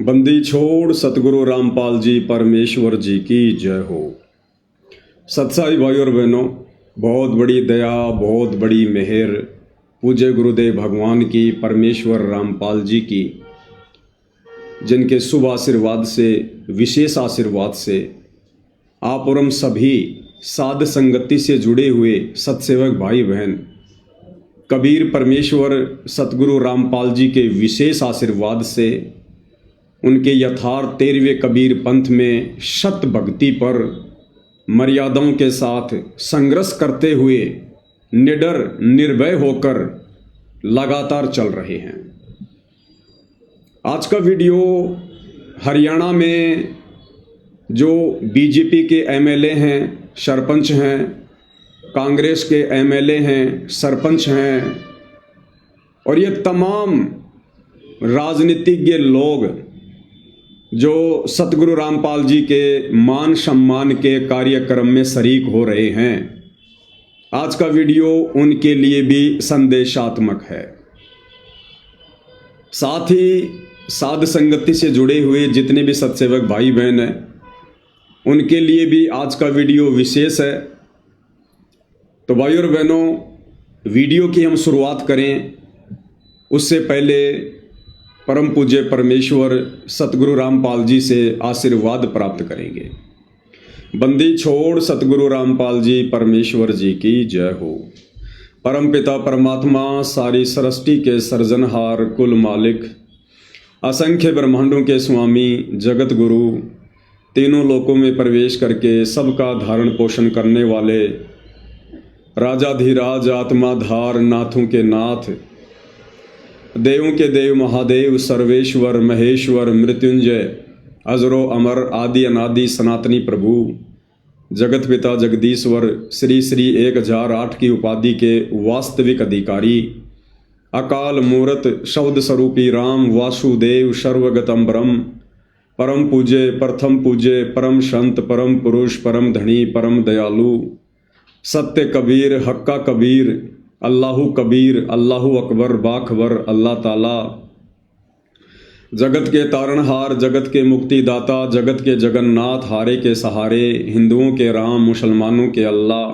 बंदी छोड़ सतगुरु रामपाल जी परमेश्वर जी की जय हो। सत्साई भाई और बहनों, बहुत बड़ी दया, बहुत बड़ी मेहर पूज्य गुरुदेव भगवान की, परमेश्वर रामपाल जी की, जिनके शुभ आशीर्वाद से, विशेष आशीर्वाद से आप और हम सभी साध संगति से जुड़े हुए सत्सेवक भाई बहन कबीर परमेश्वर सतगुरु रामपाल जी के विशेष आशीर्वाद से उनके यथार्थ 13वें कबीर पंथ में शत भक्ति पर मर्यादाओं के साथ संघर्ष करते हुए निडर निर्भय होकर लगातार चल रहे हैं। आज का वीडियो हरियाणा में जो बीजेपी के एमएलए हैं, सरपंच हैं, कांग्रेस के एमएलए हैं, सरपंच हैं और ये तमाम राजनीतिज्ञ लोग जो सतगुरु रामपाल जी के मान सम्मान के कार्यक्रम में शरीक हो रहे हैं, आज का वीडियो उनके लिए भी संदेशात्मक है। साथ ही साध संगति से जुड़े हुए जितने भी सत्सेवक भाई बहन हैं, उनके लिए भी आज का वीडियो विशेष है। तो भाई और बहनों, वीडियो की हम शुरुआत करें उससे पहले परम पूज्य परमेश्वर सतगुरु रामपाल जी से आशीर्वाद प्राप्त करेंगे। बंदी छोड़ सतगुरु रामपाल जी परमेश्वर जी की जय हो। परम पिता परमात्मा, सारी सृष्टि के सर्जनहार, कुल मालिक, असंख्य ब्रह्मांडों के स्वामी, जगत गुरु, तीनों लोकों में प्रवेश करके सबका धारण पोषण करने वाले राजाधिराज, आत्माधार, नाथों के नाथ, देवों के देव, महादेव, सर्वेश्वर, महेश्वर, मृत्युंजय, अजरो अमर, आदि अनादि सनातनी प्रभु, जगत पिता जगदीश्वर, श्री श्री 1008 की उपाधि के वास्तविक अधिकारी, अकाल मूर्त शब्द स्वरूपी राम वासुदेव, सर्वगतम ब्रह्म, परम पूज्य, प्रथम पूज्य, परम संत, परम पुरुष, परम धनी, परम दयालु, सत्य कबीर, हक्का कबीर, अल्लाहु कबीर, अल्लाहु अकबर, बाखबर, अल्लाह ताला, जगत के तारणहार, जगत के मुक्तिदाता, जगत के जगन्नाथ, हारे के सहारे, हिंदुओं के राम, मुसलमानों के अल्लाह,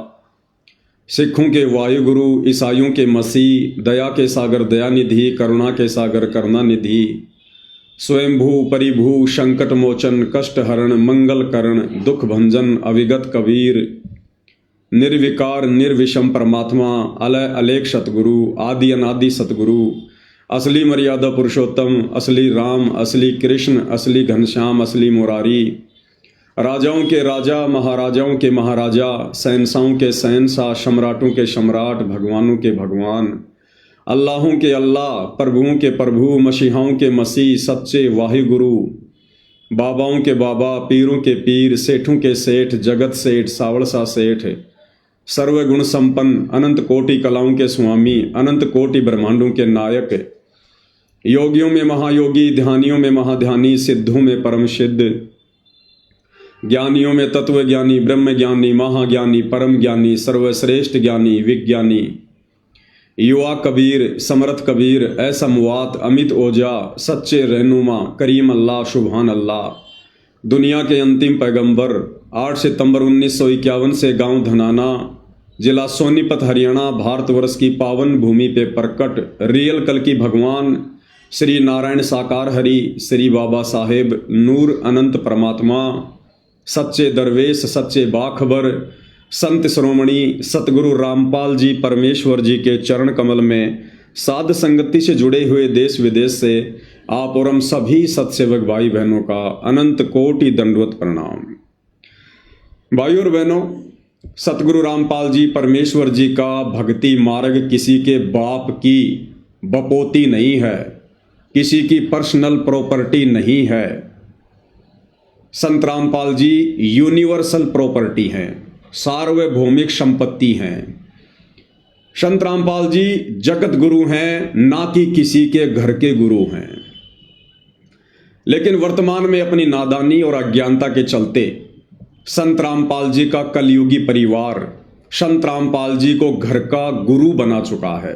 सिखों के वायुगुरु, ईसाइयों के मसीह, दया के सागर दयानिधि, करुणा के सागर करुणानिधि, स्वयंभू परिभू, संकट मोचन, कष्ट हरण, मंगल करण, दुख भंजन, अविगत कबीर, निर्विकार निर्विषम परमात्मा, अलय अलेख सतगुरु, आदि अनादि सतगुरु, असली मर्यादा पुरुषोत्तम, असली राम, असली कृष्ण, असली घनश्याम, असली मुरारी, राजाओं के राजा, महाराजाओं के महाराजा, शहंशाहों के शहंशाह, सम्राटों के सम्राट, भगवानों के भगवान, अल्लाहों के अल्लाह, प्रभुओं के प्रभु, मसीहाओं के मसीह, सच्चे वाहिगुरु, बाबाओं के बाबा, पीरों के पीर, सेठों के सेठ, जगत सेठ, सावड़सा सेठ, सर्वगुण संपन्न, अनंत कोटि कलाओं के स्वामी, अनंत कोटि ब्रह्मांडों के नायक, योगियों में महायोगी, ध्यानियों में महाध्यानी, सिद्धों में परम सिद्ध, ज्ञानियों में तत्व ज्ञानी, ब्रह्म ज्ञानी, महाज्ञानी, परम ज्ञानी, सर्वश्रेष्ठ ज्ञानी, विज्ञानी, युवा कबीर, समर्थ कबीर, असमवात, अमित ओजा, सच्चे रहनुमा, करीम अल्लाह, सुभान अल्लाह, दुनिया के अंतिम पैगंबर, 8 सितंबर 1951 से गांव धनाना, जिला सोनीपत, हरियाणा, भारतवर्ष की पावन भूमि पे प्रकट रियल कल की भगवान श्री नारायण साकार हरि, श्री बाबा साहेब नूर अनंत परमात्मा, सच्चे दरवेश, सच्चे बाखबर, संत श्रोमणी सतगुरु रामपाल जी परमेश्वर जी के चरण कमल में साध संगति से जुड़े हुए देश विदेश से आप और हम सभी सत्सेवक भाई बहनों का अनंत कोटि दंडवत प्रणाम। भाई और बहनों, सतगुरु रामपाल जी परमेश्वर जी का भक्ति मार्ग किसी के बाप की बपोती नहीं है, किसी की पर्सनल प्रॉपर्टी नहीं है। संत रामपाल जी यूनिवर्सल प्रॉपर्टी हैं, सार्वभौमिक संपत्ति हैं। संत रामपाल जी जगत गुरु हैं, ना कि किसी के घर के गुरु हैं। लेकिन वर्तमान में अपनी नादानी और अज्ञानता के चलते संत रामपाल जी का कलयुगी परिवार संत रामपाल जी को घर का गुरु बना चुका है।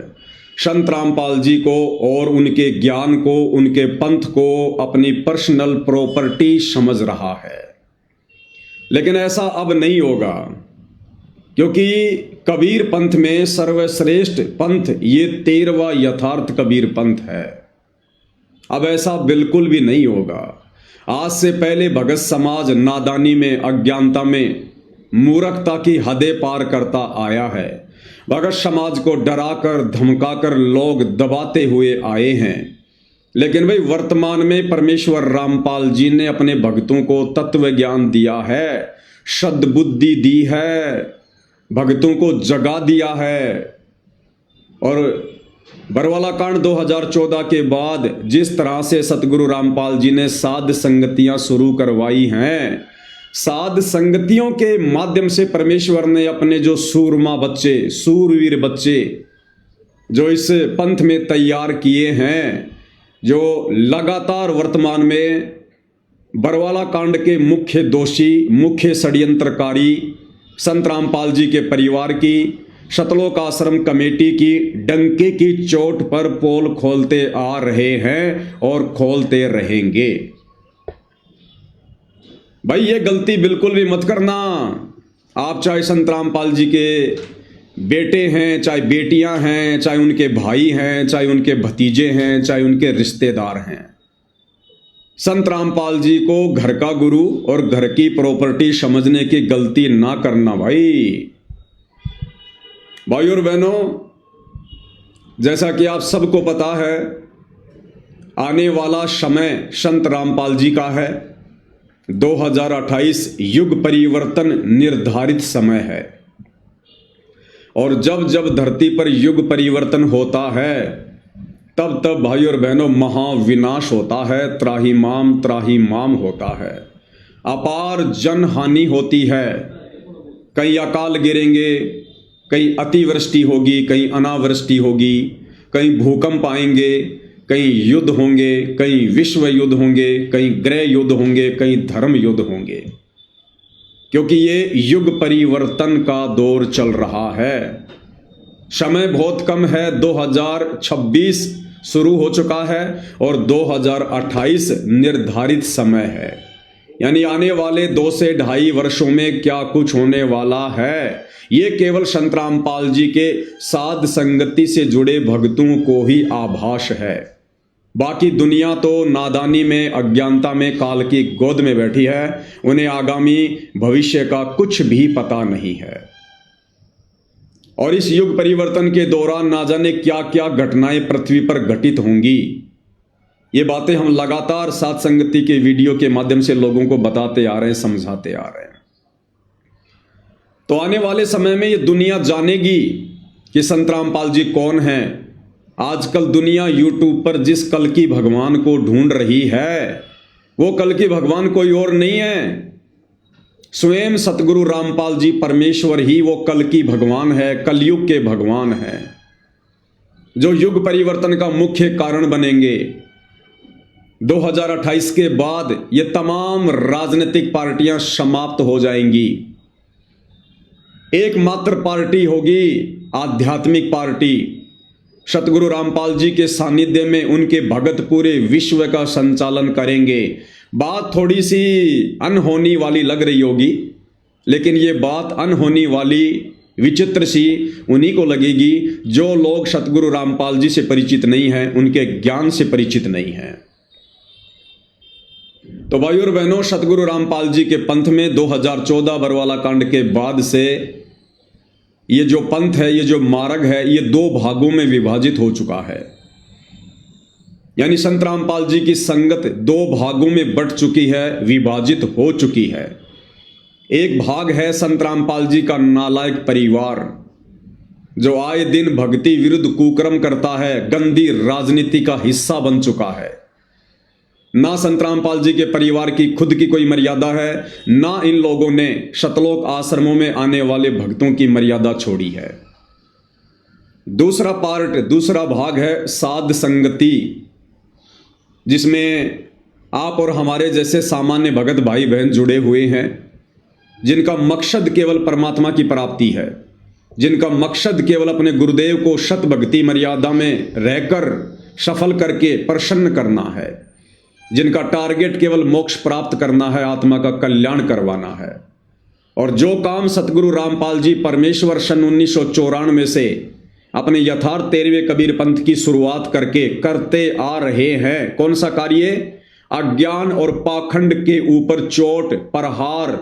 संत रामपाल जी को और उनके ज्ञान को, उनके पंथ को अपनी पर्सनल प्रॉपर्टी समझ रहा है। लेकिन ऐसा अब नहीं होगा, क्योंकि कबीर पंथ में सर्वश्रेष्ठ पंथ ये 13वां यथार्थ कबीर पंथ है। अब ऐसा बिल्कुल भी नहीं होगा। आज से पहले भगत समाज नादानी में, अज्ञानता में, मूर्खता की हदें पार करता आया है। भगत समाज को डराकर धमकाकर लोग दबाते हुए आए हैं। लेकिन भाई वर्तमान में परमेश्वर रामपाल जी ने अपने भक्तों को तत्व ज्ञान दिया है, सद्बुद्धि दी है, भक्तों को जगा दिया है। और बरवाला कांड 2014 के बाद जिस तरह से सतगुरु रामपाल जी ने साध संगतियां शुरू करवाई हैं, साध संगतियों के माध्यम से परमेश्वर ने अपने जो सूरमा बच्चे, सूरवीर बच्चे जो इस पंथ में तैयार किए हैं, जो लगातार वर्तमान में बरवाला कांड के मुख्य दोषी, मुख्य षड्यंत्रकारी संत रामपाल जी के परिवार की, शतलोक आश्रम कमेटी की डंके की चोट पर पोल खोलते आ रहे हैं और खोलते रहेंगे। भाई ये गलती बिल्कुल भी मत करना। आप चाहे संत रामपाल जी के बेटे हैं, चाहे बेटियां हैं, चाहे उनके भाई हैं, चाहे उनके भतीजे हैं, चाहे उनके रिश्तेदार हैं, संत रामपाल जी को घर का गुरु और घर की प्रॉपर्टी समझने की गलती ना करना। भाई और बहनों, जैसा कि आप सबको पता है, आने वाला समय संत रामपाल जी का है। 2028 युग परिवर्तन निर्धारित समय है। और जब जब धरती पर युग परिवर्तन होता है, तब तब भाई और बहनों महाविनाश होता है, त्राही माम होता है, अपार जन हानि होती है। कई अकाल गिरेंगे, कहीं अतिवृष्टि होगी, कहीं अनावृष्टि होगी, कहीं भूकंप आएंगे, कहीं युद्ध होंगे, कहीं विश्व युद्ध होंगे, कहीं गृह युद्ध होंगे, कहीं धर्म युद्ध होंगे, क्योंकि ये युग परिवर्तन का दौर चल रहा है। समय बहुत कम है। 2026 शुरू हो चुका है और 2028 निर्धारित समय है। यानी आने वाले 2 से 2.5 वर्षों में क्या कुछ होने वाला है, ये केवल संत रामपाल जी के साध संगति से जुड़े भक्तों को ही आभास है। बाकी दुनिया तो नादानी में, अज्ञानता में, काल की गोद में बैठी है। उन्हें आगामी भविष्य का कुछ भी पता नहीं है। और इस युग परिवर्तन के दौरान ना जाने क्या क्या घटनाएं पृथ्वी पर घटित होंगी। ये बातें हम लगातार साध संगति के वीडियो के माध्यम से लोगों को बताते आ रहे हैं, समझाते आ रहे हैं। तो आने वाले समय में ये दुनिया जानेगी कि संत रामपाल जी कौन हैं। आजकल दुनिया यूट्यूब पर जिस कल की भगवान को ढूंढ रही है, वो कल की भगवान कोई और नहीं है, स्वयं सतगुरु रामपाल जी परमेश्वर ही वो कल की भगवान है, कलयुग के भगवान है, जो युग परिवर्तन का मुख्य कारण बनेंगे। 2028 के बाद ये तमाम राजनीतिक पार्टियां समाप्त हो जाएंगी। एकमात्र पार्टी होगी आध्यात्मिक पार्टी। सतगुरु रामपाल जी के सानिध्य में उनके भगत पूरे विश्व का संचालन करेंगे। बात थोड़ी सी अनहोनी वाली लग रही होगी, लेकिन ये बात अनहोनी वाली, विचित्र सी उन्हीं को लगेगी जो लोग सतगुरु रामपाल जी से परिचित नहीं हैं, उनके ज्ञान से परिचित नहीं हैं। तो भाई और बहनों, सतगुरु रामपाल जी के पंथ में 2014 बरवाला कांड के बाद से ये जो पंथ है, ये जो मार्ग है, ये 2 भागों में विभाजित हो चुका है। यानी संत रामपाल जी की संगत 2 भागों में बंट चुकी है, विभाजित हो चुकी है। एक भाग है संत रामपाल जी का नालायक परिवार, जो आए दिन भक्ति विरुद्ध कुकर्म करता है, गंदी राजनीति का हिस्सा बन चुका है। ना संत रामपाल जी के परिवार की खुद की कोई मर्यादा है, ना इन लोगों ने शतलोक आश्रमों में आने वाले भक्तों की मर्यादा छोड़ी है। दूसरा भाग है साध संगति, जिसमें आप और हमारे जैसे सामान्य भगत भाई बहन जुड़े हुए हैं, जिनका मकसद केवल परमात्मा की प्राप्ति है। जिनका मकसद केवल अपने गुरुदेव को शत भक्ति मर्यादा में रहकर सफल करके प्रसन्न करना है, जिनका टारगेट केवल मोक्ष प्राप्त करना है, आत्मा का कल्याण करवाना है। और जो काम सतगुरु रामपाल जी परमेश्वर सन 1994 से अपने यथार्थ 13वें कबीर पंथ की शुरुआत करके करते आ रहे हैं, कौन सा कार्य? अज्ञान और पाखंड के ऊपर चोट प्रहार,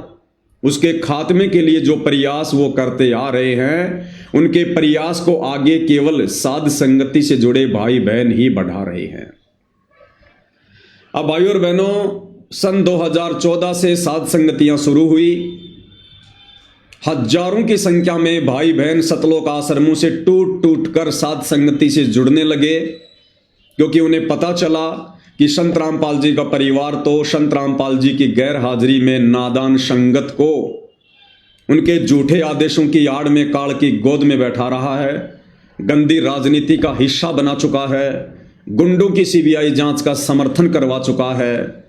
उसके खात्मे के लिए जो प्रयास वो करते आ रहे हैं, उनके प्रयास को आगे केवल साध संगति से जुड़े भाई बहन ही बढ़ा रहे हैं। अब भाइयों और बहनों, सन 2014 से साध संगतियां शुरू हुई। हजारों की संख्या में भाई बहन सतलोक आश्रमों से टूट टूट कर साध संगति से जुड़ने लगे, क्योंकि उन्हें पता चला कि संत रामपाल जी का परिवार तो संत रामपाल जी की गैर हाजिरी में नादान संगत को उनके झूठे आदेशों की आड़ में काल की गोद में बैठा रहा है, गंदी राजनीति का हिस्सा बना चुका है, गुंडों की सीबीआई जांच का समर्थन करवा चुका है,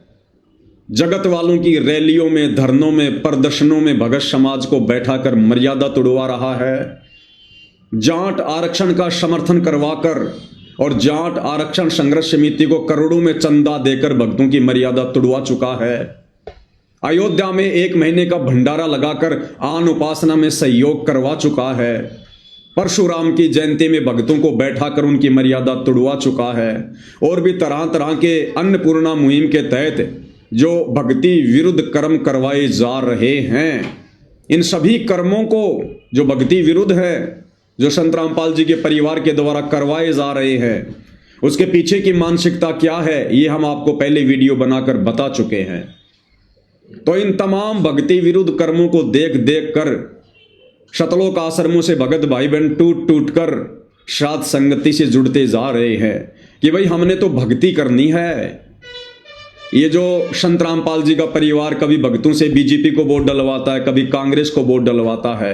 जगत वालों की रैलियों में, धरनों में, प्रदर्शनों में भगत समाज को बैठाकर मर्यादा तोड़वा रहा है, जाट आरक्षण का समर्थन करवाकर और जाट आरक्षण संघर्ष समिति को करोड़ों में चंदा देकर भक्तों की मर्यादा तोड़वा चुका है, अयोध्या में 1 महीने का भंडारा लगाकर आन उपासना में सहयोग करवा चुका है, परशुराम की जयंती में भक्तों को बैठाकर उनकी मर्यादा तोड़वा चुका है, और भी तरह तरह के अन्नपूर्णा मुहिम के तहत जो भक्ति विरुद्ध कर्म करवाए जा रहे हैं, इन सभी कर्मों को जो भक्ति विरुद्ध है, जो संत रामपाल जी के परिवार के द्वारा करवाए जा रहे हैं, उसके पीछे की मानसिकता क्या है, ये हम आपको पहले वीडियो बनाकर बता चुके हैं। तो इन तमाम भक्ति विरुद्ध कर्मों को देख देख कर सतलोक आश्रमों से भगत भाई बहन टूट टूट कर साध संगति से जुड़ते जा रहे हैं कि भाई हमने तो भक्ति करनी है। ये जो संत रामपाल जी का परिवार कभी भक्तों से बीजेपी को वोट डलवाता है, कभी कांग्रेस को वोट डलवाता है,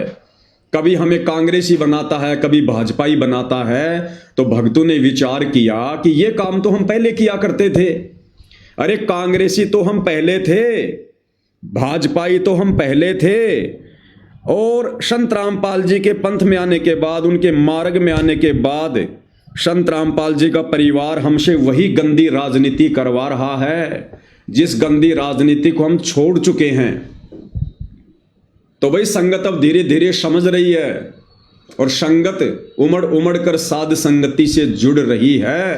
कभी हमें कांग्रेसी बनाता है, कभी भाजपाई बनाता है, तो भक्तों ने विचार किया कि ये काम तो हम पहले किया करते थे। अरे कांग्रेसी तो हम पहले थे, भाजपाई तो हम पहले थे, और संत रामपाल जी के पंथ में आने के बाद, उनके मार्ग में आने के बाद संत रामपाल जी का परिवार हमसे वही गंदी राजनीति करवा रहा है जिस गंदी राजनीति को हम छोड़ चुके हैं। तो भाई संगत अब धीरे धीरे समझ रही है और संगत उमड़ उमड़ कर साध संगति से जुड़ रही है,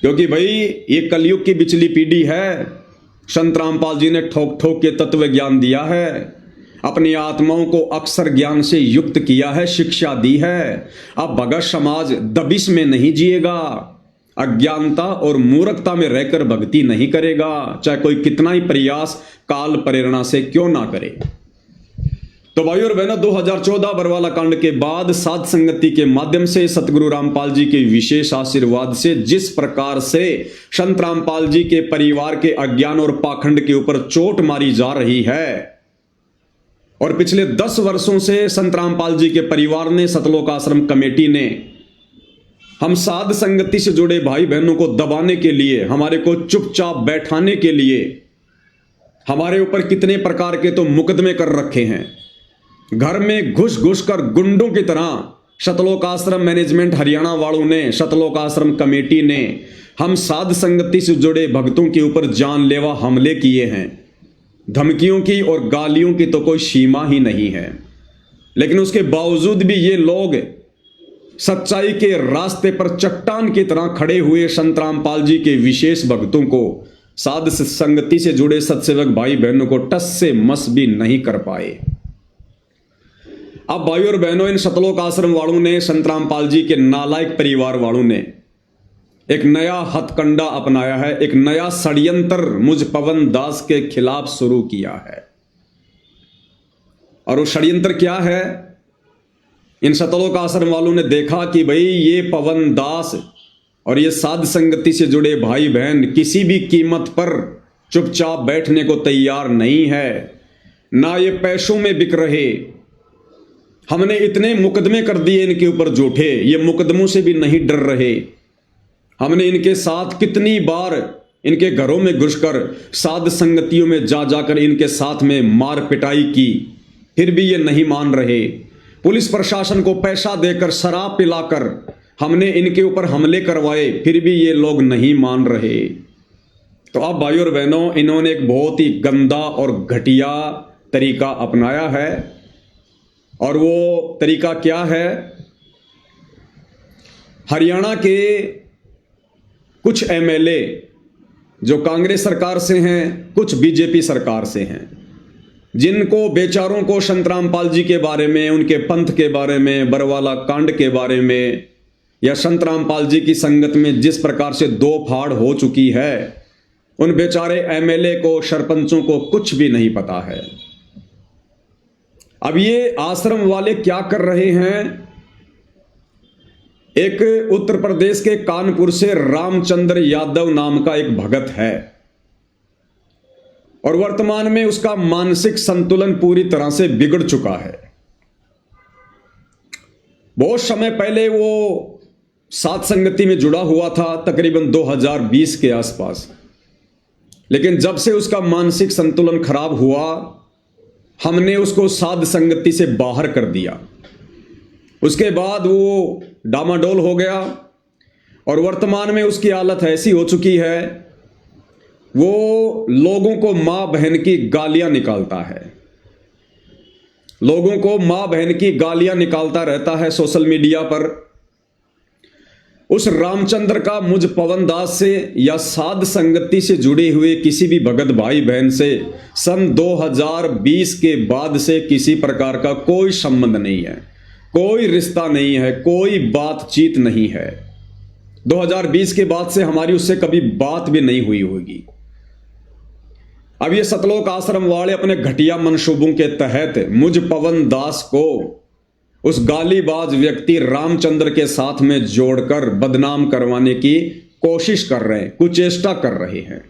क्योंकि भाई ये कलयुग की बिचली पीढ़ी है। संत रामपाल जी ने ठोक ठोक के तत्व ज्ञान दिया है, अपनी आत्माओं को अक्षर ज्ञान से युक्त किया है, शिक्षा दी है। अब भगत समाज दबिश में नहीं जिएगा, अज्ञानता और मूर्खता में रहकर भक्ति नहीं करेगा, चाहे कोई कितना ही प्रयास काल प्रेरणा से क्यों ना करे। तो भाइयों और बहनों, 2014 बरवाला कांड के बाद साध संगति के माध्यम से सतगुरु रामपाल जी के विशेष आशीर्वाद से जिस प्रकार से संत रामपाल जी के परिवार के अज्ञान और पाखंड के ऊपर चोट मारी जा रही है, और पिछले 10 वर्षों से संत रामपाल जी के परिवार ने, सतलोक आश्रम कमेटी ने हम साध संगति से जुड़े भाई बहनों को दबाने के लिए, हमारे को चुपचाप बैठाने के लिए हमारे ऊपर कितने प्रकार के तो मुकदमे कर रखे हैं। घर में घुस घुस कर गुंडों की तरह सतलोक आश्रम मैनेजमेंट हरियाणा वालों ने, सतलोक आश्रम कमेटी ने हम साध संगति से जुड़े भक्तों के ऊपर जानलेवा हमले किए हैं। धमकियों की और गालियों की तो कोई सीमा ही नहीं है, लेकिन उसके बावजूद भी ये लोग सच्चाई के रास्ते पर चट्टान की तरह खड़े हुए संत रामपाल जी के विशेष भक्तों को, साध संगति से जुड़े सत्सेवक भाई बहनों को टस से मस भी नहीं कर पाए। अब भाइयों और बहनों, इन सतलोक आश्रम वालों ने, संत रामपाल जी के नालायक परिवार वालों ने एक नया हथकंडा अपनाया है, एक नया षड्यंत्र मुझ पवन दास के खिलाफ शुरू किया है। और वो षड्यंत्र क्या है? इन सतलोक आश्रम वालों ने देखा कि भाई ये पवन दास और ये साध संगति से जुड़े भाई बहन किसी भी कीमत पर चुपचाप बैठने को तैयार नहीं है, ना ये पैसों में बिक रहे। हमने इतने मुकदमे कर दिए इनके ऊपर झूठे, ये मुकदमों से भी नहीं डर रहे। हमने इनके साथ कितनी बार इनके घरों में घुसकर साध संगतियों में जा जाकर इनके साथ में मार पिटाई की, फिर भी ये नहीं मान रहे। पुलिस प्रशासन को पैसा देकर, शराब पिलाकर हमने इनके ऊपर हमले करवाए, फिर भी ये लोग नहीं मान रहे। तो अब भाइयों और बहनों, इन्होंने एक बहुत ही गंदा और घटिया तरीका अपनाया है। और वो तरीका क्या है? हरियाणा के कुछ एमएलए जो कांग्रेस सरकार से हैं, कुछ बीजेपी सरकार से हैं, जिनको बेचारों को संतरामपाल जी के बारे में, उनके पंथ के बारे में, बरवाला कांड के बारे में, या संतरामपाल जी की संगत में जिस प्रकार से दो फाड़ हो चुकी है, उन बेचारे एमएलए को, सरपंचों को कुछ भी नहीं पता है। अब ये आश्रम वाले क्या कर रहे हैं? एक उत्तर प्रदेश के कानपुर से रामचंद्र यादव नाम का एक भगत है और वर्तमान में उसका मानसिक संतुलन पूरी तरह से बिगड़ चुका है। बहुत समय पहले वो सात संगति में जुड़ा हुआ था, तकरीबन 2020 के आसपास, लेकिन जब से उसका मानसिक संतुलन खराब हुआ, हमने उसको साध संगति से बाहर कर दिया। उसके बाद वो डामाडोल हो गया और वर्तमान में उसकी हालत ऐसी हो चुकी है, वो लोगों को मां बहन की गालियां निकालता है, लोगों को मां बहन की गालियां निकालता रहता है सोशल मीडिया पर। उस रामचंद्र का मुझ पवन दास से या साध संगति से जुड़े हुए किसी भी भगत भाई बहन से सन 2020 के बाद से किसी प्रकार का कोई संबंध नहीं है, कोई रिश्ता नहीं है, कोई बातचीत नहीं है। 2020 के बाद से हमारी उससे कभी बात भी नहीं हुई होगी। अब ये सतलोक आश्रम वाले अपने घटिया मंसूबों के तहत मुझ पवन दास को उस गालीबाज व्यक्ति रामचंद्र के साथ में जोड़कर बदनाम करवाने की कोशिश कर रहे हैं, कुचेष्टा कर रहे हैं।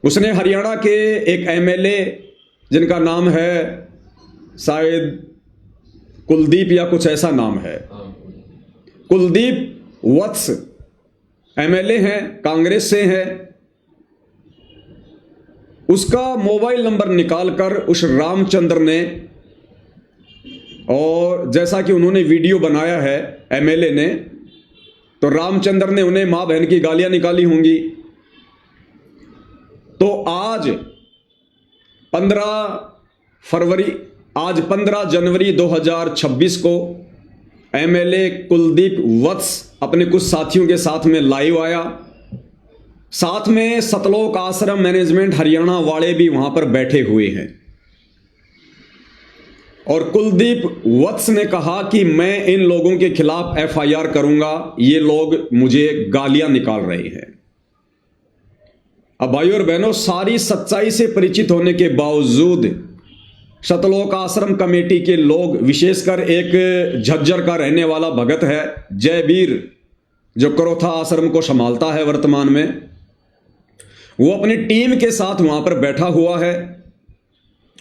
उसने हरियाणा के एक एमएलए जिनका नाम है शायद कुलदीप या कुछ ऐसा नाम है, कुलदीप वत्स एमएलए हैं, कांग्रेस से हैं, उसका मोबाइल नंबर निकालकर उस रामचंद्र ने, और जैसा कि उन्होंने वीडियो बनाया है एमएलए ने, तो रामचंद्र ने उन्हें मां बहन की गालियां निकाली होंगी। तो आज 15 जनवरी 2026 को एमएलए कुलदीप वत्स अपने कुछ साथियों के साथ में लाइव आया। साथ में सतलोक आश्रम मैनेजमेंट हरियाणा वाले भी वहां पर बैठे हुए हैं और कुलदीप वत्स ने कहा कि मैं इन लोगों के खिलाफ एफआईआर करूंगा, ये लोग मुझे गालियां निकाल रहे हैं। अब भाइयों और बहनों, सारी सच्चाई से परिचित होने के बावजूद सतलोक आश्रम कमेटी के लोग, विशेषकर एक झज्जर का रहने वाला भगत है जयवीर, जो करोथा आश्रम को संभालता है वर्तमान में, वो अपनी टीम के साथ वहां पर बैठा हुआ है,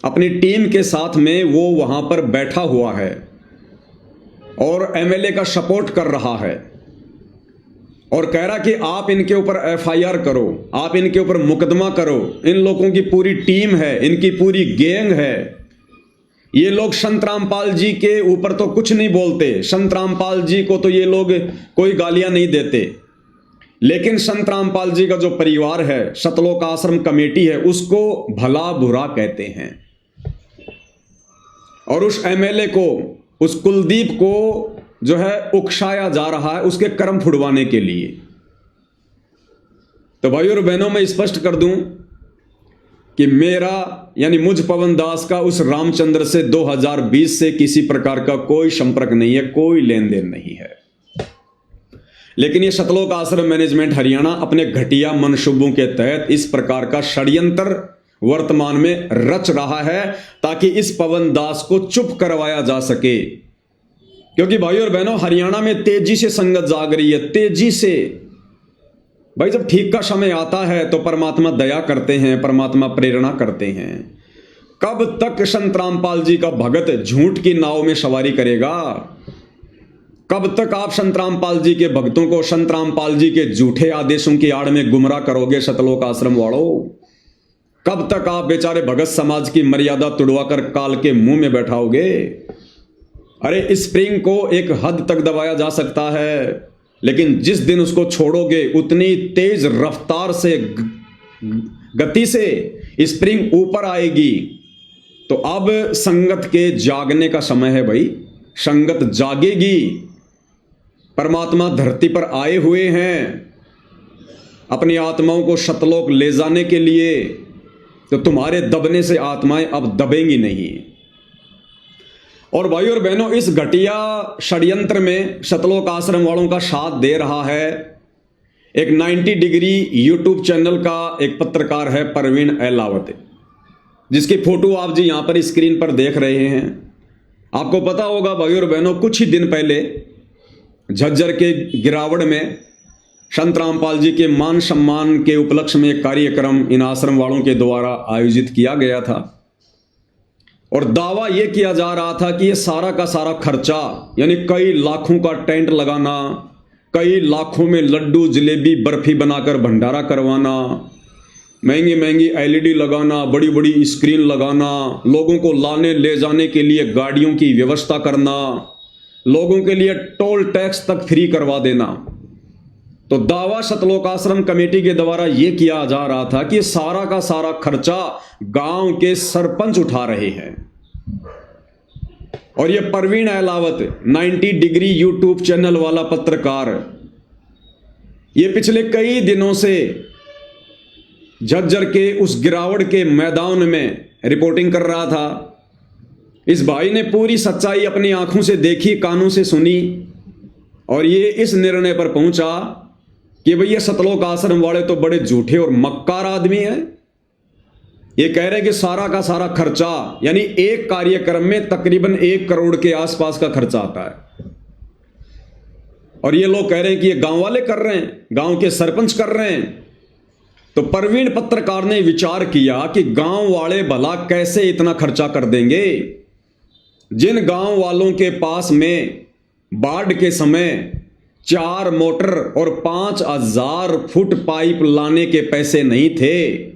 अपनी टीम के साथ में वो वहां पर बैठा हुआ है और एमएलए का सपोर्ट कर रहा है और कह रहा कि आप इनके ऊपर एफआईआर करो, आप इनके ऊपर मुकदमा करो, इन लोगों की पूरी टीम है, इनकी पूरी गैंग है, ये लोग संत रामपाल जी के ऊपर तो कुछ नहीं बोलते, संत रामपाल जी को तो ये लोग कोई गालियां नहीं देते, लेकिन संत रामपाल जी का जो परिवार है, सतलोक आश्रम कमेटी है, उसको भला बुरा कहते हैं। और उस एमएलए को, उस कुलदीप को जो है उकसाया जा रहा है उसके कर्म फुड़वाने के लिए। तो भाइयों और बहनों, मैं स्पष्ट कर दूं कि मेरा यानी मुझ पवन दास का उस रामचंद्र से 2020 से किसी प्रकार का कोई संपर्क नहीं है, कोई लेन देन नहीं है। लेकिन ये सतलोक आश्रम मैनेजमेंट हरियाणा अपने घटिया मंसूबों के तहत इस प्रकार का षड्यंत्र वर्तमान में रच रहा है ताकि इस पवन दास को चुप करवाया जा सके। क्योंकि भाइयों और बहनों, हरियाणा में तेजी से संगत जाग रही है, तेजी से। भाई, जब ठीक का समय आता है तो परमात्मा दया करते हैं, परमात्मा प्रेरणा करते हैं। कब तक संत रामपाल जी का भगत झूठ की नाव में सवारी करेगा? कब तक आप संत रामपाल जी के भक्तों को संत रामपाल जी के झूठे आदेशों की आड़ में गुमराह करोगे सतलोक आश्रम वालों? कब तक आप बेचारे भगत समाज की मर्यादा तुड़वाकर काल के मुंह में बैठाओगे? अरे स्प्रिंग को एक हद तक दबाया जा सकता है, लेकिन जिस दिन उसको छोड़ोगे उतनी तेज रफ्तार से गति से स्प्रिंग ऊपर आएगी। तो अब संगत के जागने का समय है भाई, संगत जागेगी। परमात्मा धरती पर आए हुए हैं अपनी आत्माओं को सतलोक ले जाने के लिए, तो तुम्हारे दबने से आत्माएं अब दबेंगी नहीं। और भाई और बहनों, इस घटिया षड्यंत्र में सतलोक आश्रम वालों का साथ दे रहा है एक 90 डिग्री यूट्यूब चैनल का एक पत्रकार है परवीन अहलावत, जिसकी फोटो आप जी यहां पर स्क्रीन पर देख रहे हैं। आपको पता होगा भाई और बहनों, कुछ ही दिन पहले झज्जर के गिरावड़ में संत रामपाल जी के मान सम्मान के उपलक्ष्य में एक कार्यक्रम इन आश्रम वालों के द्वारा आयोजित किया गया था, और दावा यह किया जा रहा था कि यह सारा का सारा खर्चा, यानी कई लाखों का टेंट लगाना, कई लाखों में लड्डू जलेबी बर्फी बनाकर भंडारा करवाना, महंगी महंगी एलईडी लगाना, बड़ी बड़ी स्क्रीन लगाना, लोगों को लाने ले जाने के लिए गाड़ियों की व्यवस्था करना, लोगों के लिए टोल टैक्स तक फ्री करवा देना। तो दावा सतलोक आश्रम कमेटी के द्वारा यह किया जा रहा था कि सारा का सारा खर्चा गांव के सरपंच उठा रहे हैं। और यह Parveen Ahlawat 90 degree YouTube channel वाला पत्रकार, यह पिछले कई दिनों से झज्जर के उस गिरावड़ के मैदान में रिपोर्टिंग कर रहा था। इस भाई ने पूरी सच्चाई अपनी आंखों से देखी, कानों से सुनी, और ये इस निर्णय पर पहुंचा कि भैया सतलोक आश्रम वाले तो बड़े झूठे और मक्कार आदमी हैं। ये कह रहे कि सारा का सारा खर्चा, यानी एक कार्यक्रम में तकरीबन 1 करोड़ के आसपास का खर्चा आता है, और ये लोग कह रहे हैं कि ये गांव वाले कर रहे हैं, गांव के सरपंच कर रहे हैं। तो परवीन पत्रकार ने विचार किया कि गांव वाले भला कैसे इतना खर्चा कर देंगे। जिन गांव वालों के पास में बाढ़ के समय 4 मोटर और 5000 फुट पाइप लाने के पैसे नहीं थे,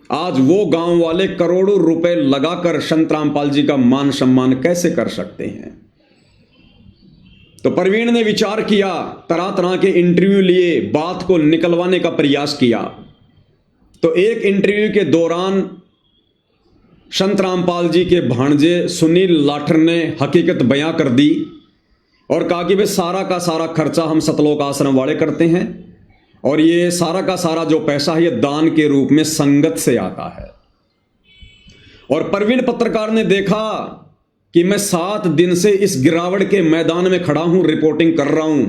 आज वो गांव वाले करोड़ों रुपए लगाकर संत रामपाल जी का मान सम्मान कैसे कर सकते हैं। तो परवीन ने विचार किया, तरह तरह के इंटरव्यू लिए, बात को निकलवाने का प्रयास किया। तो एक इंटरव्यू के दौरान संत रामपाल जी के भांजे सुनील लाठर ने हकीकत बयां कर दी और कहा कि भाई सारा का सारा खर्चा हम सतलोक आश्रम वाले करते हैं, और ये सारा का सारा जो पैसा है ये दान के रूप में संगत से आता है। और परवीन पत्रकार ने देखा कि मैं 7 दिन से इस गिरावड़ के मैदान में खड़ा हूं, रिपोर्टिंग कर रहा हूं।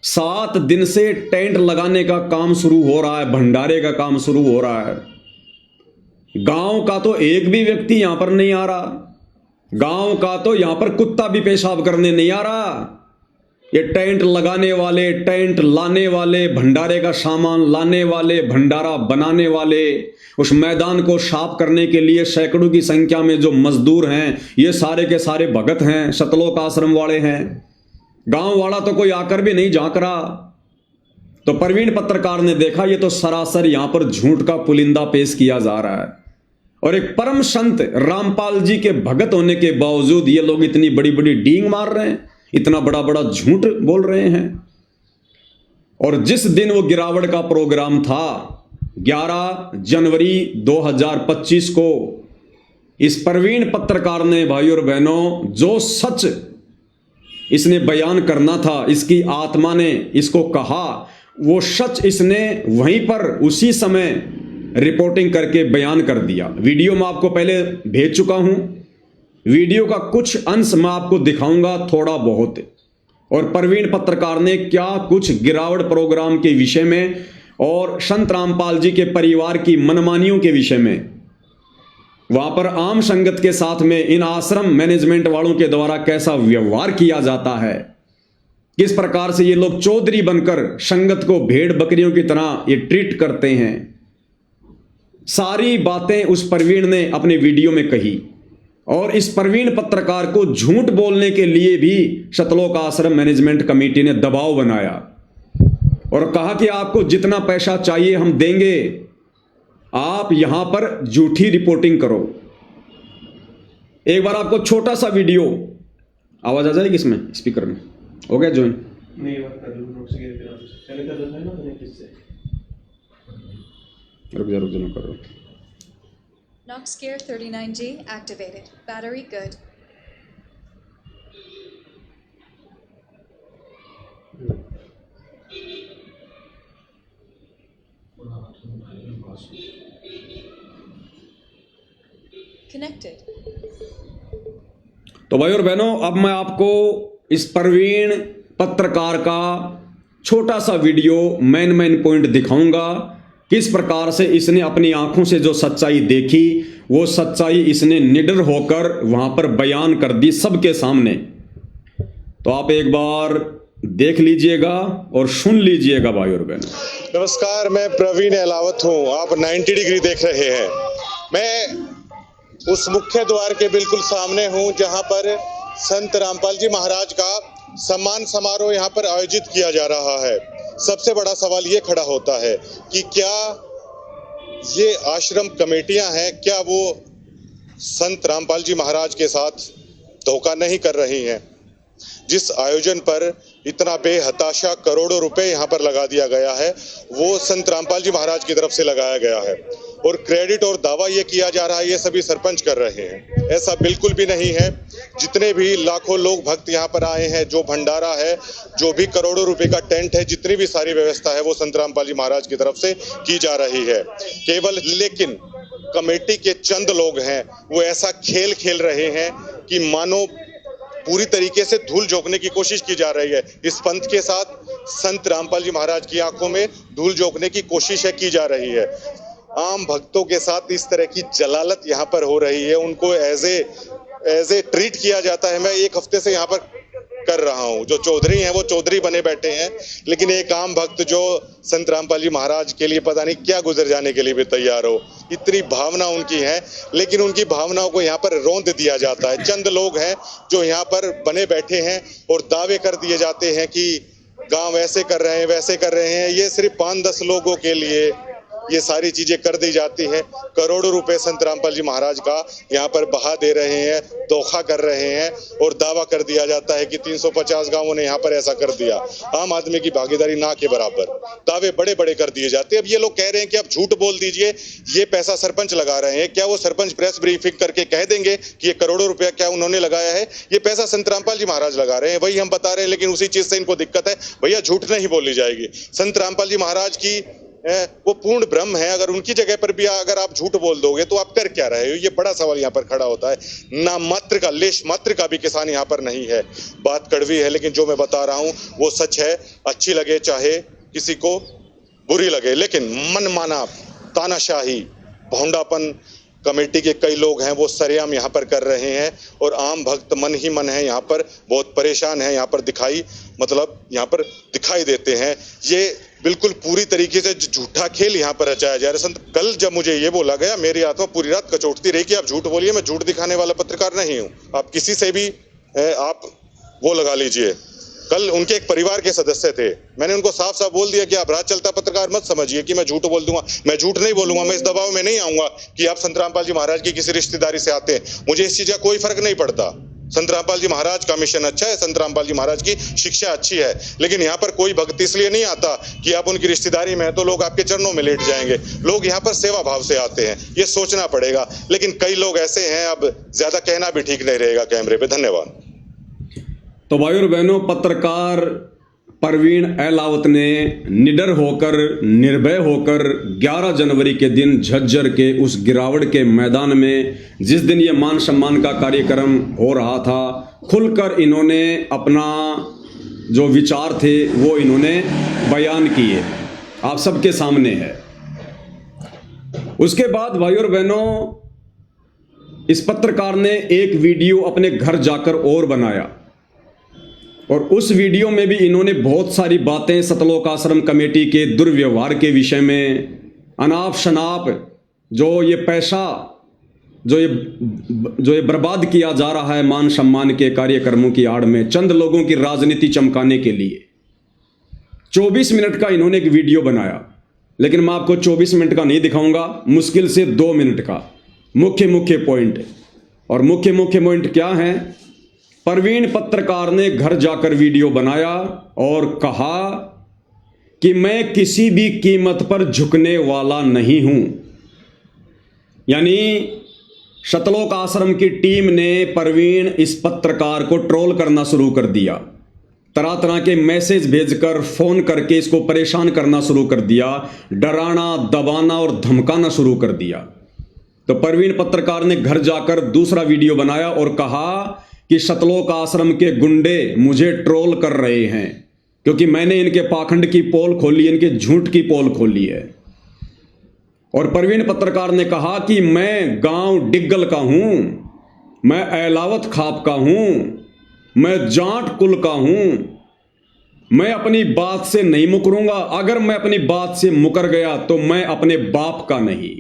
7 दिन से टेंट लगाने का काम शुरू हो रहा है, भंडारे का काम शुरू हो रहा है। गांव का तो एक भी व्यक्ति यहां पर नहीं आ रहा, गांव का तो यहां पर कुत्ता भी पेशाब करने नहीं आ रहा। ये टेंट लगाने वाले, टेंट लाने वाले, भंडारे का सामान लाने वाले, भंडारा बनाने वाले, उस मैदान को साफ करने के लिए सैकड़ों की संख्या में जो मजदूर हैं, ये सारे के सारे भगत हैं, सतलोक आश्रम वाले हैं। गांव वाला तो कोई आकर भी नहीं झांक रहा। तो परवीन पत्रकार ने देखा ये तो सरासर यहां पर झूठ का पुलिंदा पेश किया जा रहा है, और एक परम संत रामपाल जी के भगत होने के बावजूद ये लोग इतनी बड़ी बड़ी डींग मार रहे हैं, इतना बड़ा बड़ा झूठ बोल रहे हैं। और जिस दिन वो गिरावड़ का प्रोग्राम था 11 जनवरी 2025 को, इस परवीन पत्रकार ने भाई और बहनों जो सच इसने बयान करना था, इसकी आत्मा ने इसको कहा, वो सच इसने वहीं पर उसी समय रिपोर्टिंग करके बयान कर दिया। वीडियो मैं आपको पहले भेज चुका हूं, वीडियो का कुछ अंश मैं आपको दिखाऊंगा थोड़ा बहुत, और परवीन पत्रकार ने क्या कुछ गिरावड़ प्रोग्राम के विषय में और संत रामपाल जी के परिवार की मनमानियों के विषय में, वहां पर आम संगत के साथ में इन आश्रम मैनेजमेंट वालों के द्वारा कैसा व्यवहार किया जाता है, किस प्रकार से ये लोग चौधरी बनकर संगत को भेड़ बकरियों की तरह ये ट्रीट करते हैं, सारी बातें उस परवीन ने अपने वीडियो में कही। और इस परवीन पत्रकार को झूठ बोलने के लिए भी सतलोक आश्रम मैनेजमेंट कमेटी ने दबाव बनाया और कहा कि आपको जितना पैसा चाहिए हम देंगे, आप यहां पर झूठी रिपोर्टिंग करो। एक बार आपको छोटा सा वीडियो आवाज़ आ जाएगी इसमें स्पीकर में? हो गया ज्वाइन? नहीं बात कर लो नोट्स के पहले कर रहा था ना मैंने किससे रुक जा मैं कर रहा हूँ। Nox Gear 39G activated. Battery good. Connected. तो भाई और बहनों, अब मैं आपको इस प्रवीण पत्रकार का छोटा सा वीडियो मेन पॉइंट दिखाऊंगा। किस प्रकार से इसने अपनी आंखों से जो सच्चाई देखी, वो सच्चाई इसने निडर होकर वहां पर बयान कर दी सबके सामने। तो आप एक बार देख लीजिएगा और सुन लीजिएगा भाई और बहनों। नमस्कार, मैं प्रवीण अहलावत हूँ। आप 90 डिग्री देख रहे हैं। मैं उस मुख्य द्वार के बिल्कुल सामने हूँ जहाँ पर संत रामपाल जी महाराज का सम्मान समारोह यहाँ पर आयोजित किया जा रहा है। सबसे बड़ा सवाल ये खड़ा होता है कि क्या ये आश्रम कमेटियां हैं, क्या वो संत रामपाल जी महाराज के साथ धोखा नहीं कर रही हैं? जिस आयोजन पर इतना बेहताशा करोड़ों रुपए यहाँ पर लगा दिया गया है, वो संत रामपाल जी महाराज की तरफ से लगाया गया है और क्रेडिट और दावा ये किया जा रहा है ये सभी सरपंच कर रहे हैं। ऐसा बिल्कुल भी नहीं है। जितने भी लाखों लोग भक्त यहाँ पर आए हैं, जो भंडारा है, जो भी करोड़ों रुपए का टेंट है, जितनी भी सारी व्यवस्था है वो संत रामपाल जी महाराज की तरफ से की जा रही है। केवल लेकिन कमेटी के चंद लोग हैं वो ऐसा खेल खेल रहे हैं कि मानो पूरी तरीके से धूल झोंकने की कोशिश की जा रही है। इस पंथ के साथ संत रामपाल जी महाराज की आंखों में धूल झोंकने की कोशिश की जा रही है। आम भक्तों के साथ इस तरह की जलालत यहाँ पर हो रही है, उनको एज ए ट्रीट किया जाता है। मैं एक हफ्ते से यहाँ पर कर रहा हूँ। जो चौधरी हैं वो चौधरी बने बैठे हैं, लेकिन एक आम भक्त जो संत रामपाल जी महाराज के लिए पता नहीं क्या गुजर जाने के लिए भी तैयार हो, इतनी भावना उनकी है, लेकिन उनकी भावनाओं को यहाँ पर रौंद दिया जाता है। चंद लोग हैं जो यहाँ पर बने बैठे हैं और दावे कर दिए जाते हैं कि गांव ऐसे कर रहे हैं, वैसे कर रहे हैं। ये सिर्फ 5-10 लोगों के लिए ये सारी चीजें कर दी जाती हैं। करोड़ों रुपए संत रामपाल जी महाराज का यहाँ पर बहा दे रहे हैं, धोखा कर रहे हैं और दावा कर दिया जाता है कि 350 गांवों ने यहाँ पर ऐसा कर दिया। आम आदमी की भागीदारी ना के बराबर दावे बड़े बड़े कर दिए जाते हैं। अब ये लोग कह रहे हैं कि आप झूठ बोल दीजिए, ये पैसा सरपंच लगा रहे हैं। क्या वो सरपंच प्रेस ब्रीफिंग करके कह देंगे कि ये करोड़ों रुपया क्या उन्होंने लगाया है? ये पैसा संत रामपाल जी महाराज लगा रहे हैं, वही हम बता रहे हैं, लेकिन उसी चीज से इनको दिक्कत है। भैया झूठ नहीं बोली जाएगी। संत रामपाल जी महाराज की वो पूर्ण ब्रह्म है। अगर उनकी जगह पर भी अगर आप झूठ बोल दोगे तो आप कर क्या रहे हो? ये बड़ा सवाल यहाँ पर खड़ा होता है। ना मात्र का लेश मात्र का भी किसान यहाँ पर नहीं है। बात कड़वी है, लेकिन जो मैं बता रहा हूँ वो सच है। अच्छी लगे चाहे किसी को बुरी लगे, लेकिन मनमाना तानाशाही भोंडापन कमेटी के कई लोग हैं वो सरेआम यहाँ पर कर रहे हैं और आम भक्त मन ही मन है यहाँ पर बहुत परेशान है। यहाँ पर यहाँ पर दिखाई देते हैं। ये बिल्कुल पूरी तरीके से झूठा खेल यहाँ पर रचाया जा रहा है। संत कल जब मुझे ये बोला गया, मेरी आत्मा पूरी रात कचोटती रही कि आप झूठ बोलिए। मैं झूठ दिखाने वाला पत्रकार नहीं हूँ। आप किसी से भी आप वो लगा लीजिए। कल उनके एक परिवार के सदस्य थे, मैंने उनको साफ साफ बोल दिया कि आप राज चलता पत्रकार मत समझिए कि मैं झूठ बोल दूंगा। मैं झूठ नहीं बोलूंगा। मैं इस दबाव में नहीं आऊंगा कि आप संत रामपाल जी महाराज की किसी रिश्तेदारी से आते हैं। मुझे इस चीज का कोई फर्क नहीं पड़ता। संत रामपाल जी महाराज का मिशन अच्छा है, संत रामपाल जी महाराज की शिक्षा अच्छी है, लेकिन यहाँ पर कोई भक्त इसलिए नहीं आता कि आप उनकी रिश्तेदारी में है तो लोग आपके चरणों में लेट जाएंगे। लोग यहाँ पर सेवा भाव से आते हैं, ये सोचना पड़ेगा। लेकिन कई लोग ऐसे हैं, अब ज्यादा कहना भी ठीक नहीं रहेगा कैमरे पे। धन्यवाद। तो भाई और बहनों, पत्रकार प्रवीण अहलावत ने निडर होकर, निर्भय होकर 11 जनवरी के दिन झज्जर के उस गिरावट के मैदान में, जिस दिन ये मान सम्मान का कार्यक्रम हो रहा था, खुलकर इन्होंने अपना जो विचार थे वो इन्होंने बयान किए, आप सबके सामने है। उसके बाद भाई और बहनों, इस पत्रकार ने एक वीडियो अपने घर जाकर और बनाया और उस वीडियो में भी इन्होंने बहुत सारी बातें सतलोक आश्रम कमेटी के दुर्व्यवहार के विषय में, अनाप शनाप जो ये पैसा जो ये बर्बाद किया जा रहा है मान सम्मान के कार्यक्रमों की आड़ में, चंद लोगों की राजनीति चमकाने के लिए 24 मिनट का इन्होंने एक वीडियो बनाया। लेकिन मैं आपको 24 मिनट का नहीं दिखाऊंगा, मुश्किल से 2 मिनट का मुख्य पॉइंट। और मुख्य पॉइंट क्या है प्रवीण पत्रकार ने घर जाकर वीडियो बनाया और कहा कि मैं किसी भी कीमत पर झुकने वाला नहीं हूं। यानी सतलोक आश्रम की टीम ने प्रवीण इस पत्रकार को ट्रोल करना शुरू कर दिया, तरह तरह के मैसेज भेजकर फोन करके इसको परेशान करना शुरू कर दिया, डराना दबाना और धमकाना शुरू कर दिया। तो प्रवीण पत्रकार ने घर जाकर दूसरा वीडियो बनाया और कहा कि सतलोक आश्रम के गुंडे मुझे ट्रोल कर रहे हैं क्योंकि मैंने इनके पाखंड की पोल खोली, इनके झूठ की पोल खोली है। और प्रवीण पत्रकार ने कहा कि मैं गांव डिग्गल का हूं, मैं एलावत खाप का हूं, मैं जाट कुल का हूं, मैं अपनी बात से नहीं मुकरूंगा। अगर मैं अपनी बात से मुकर गया तो मैं अपने बाप का नहीं।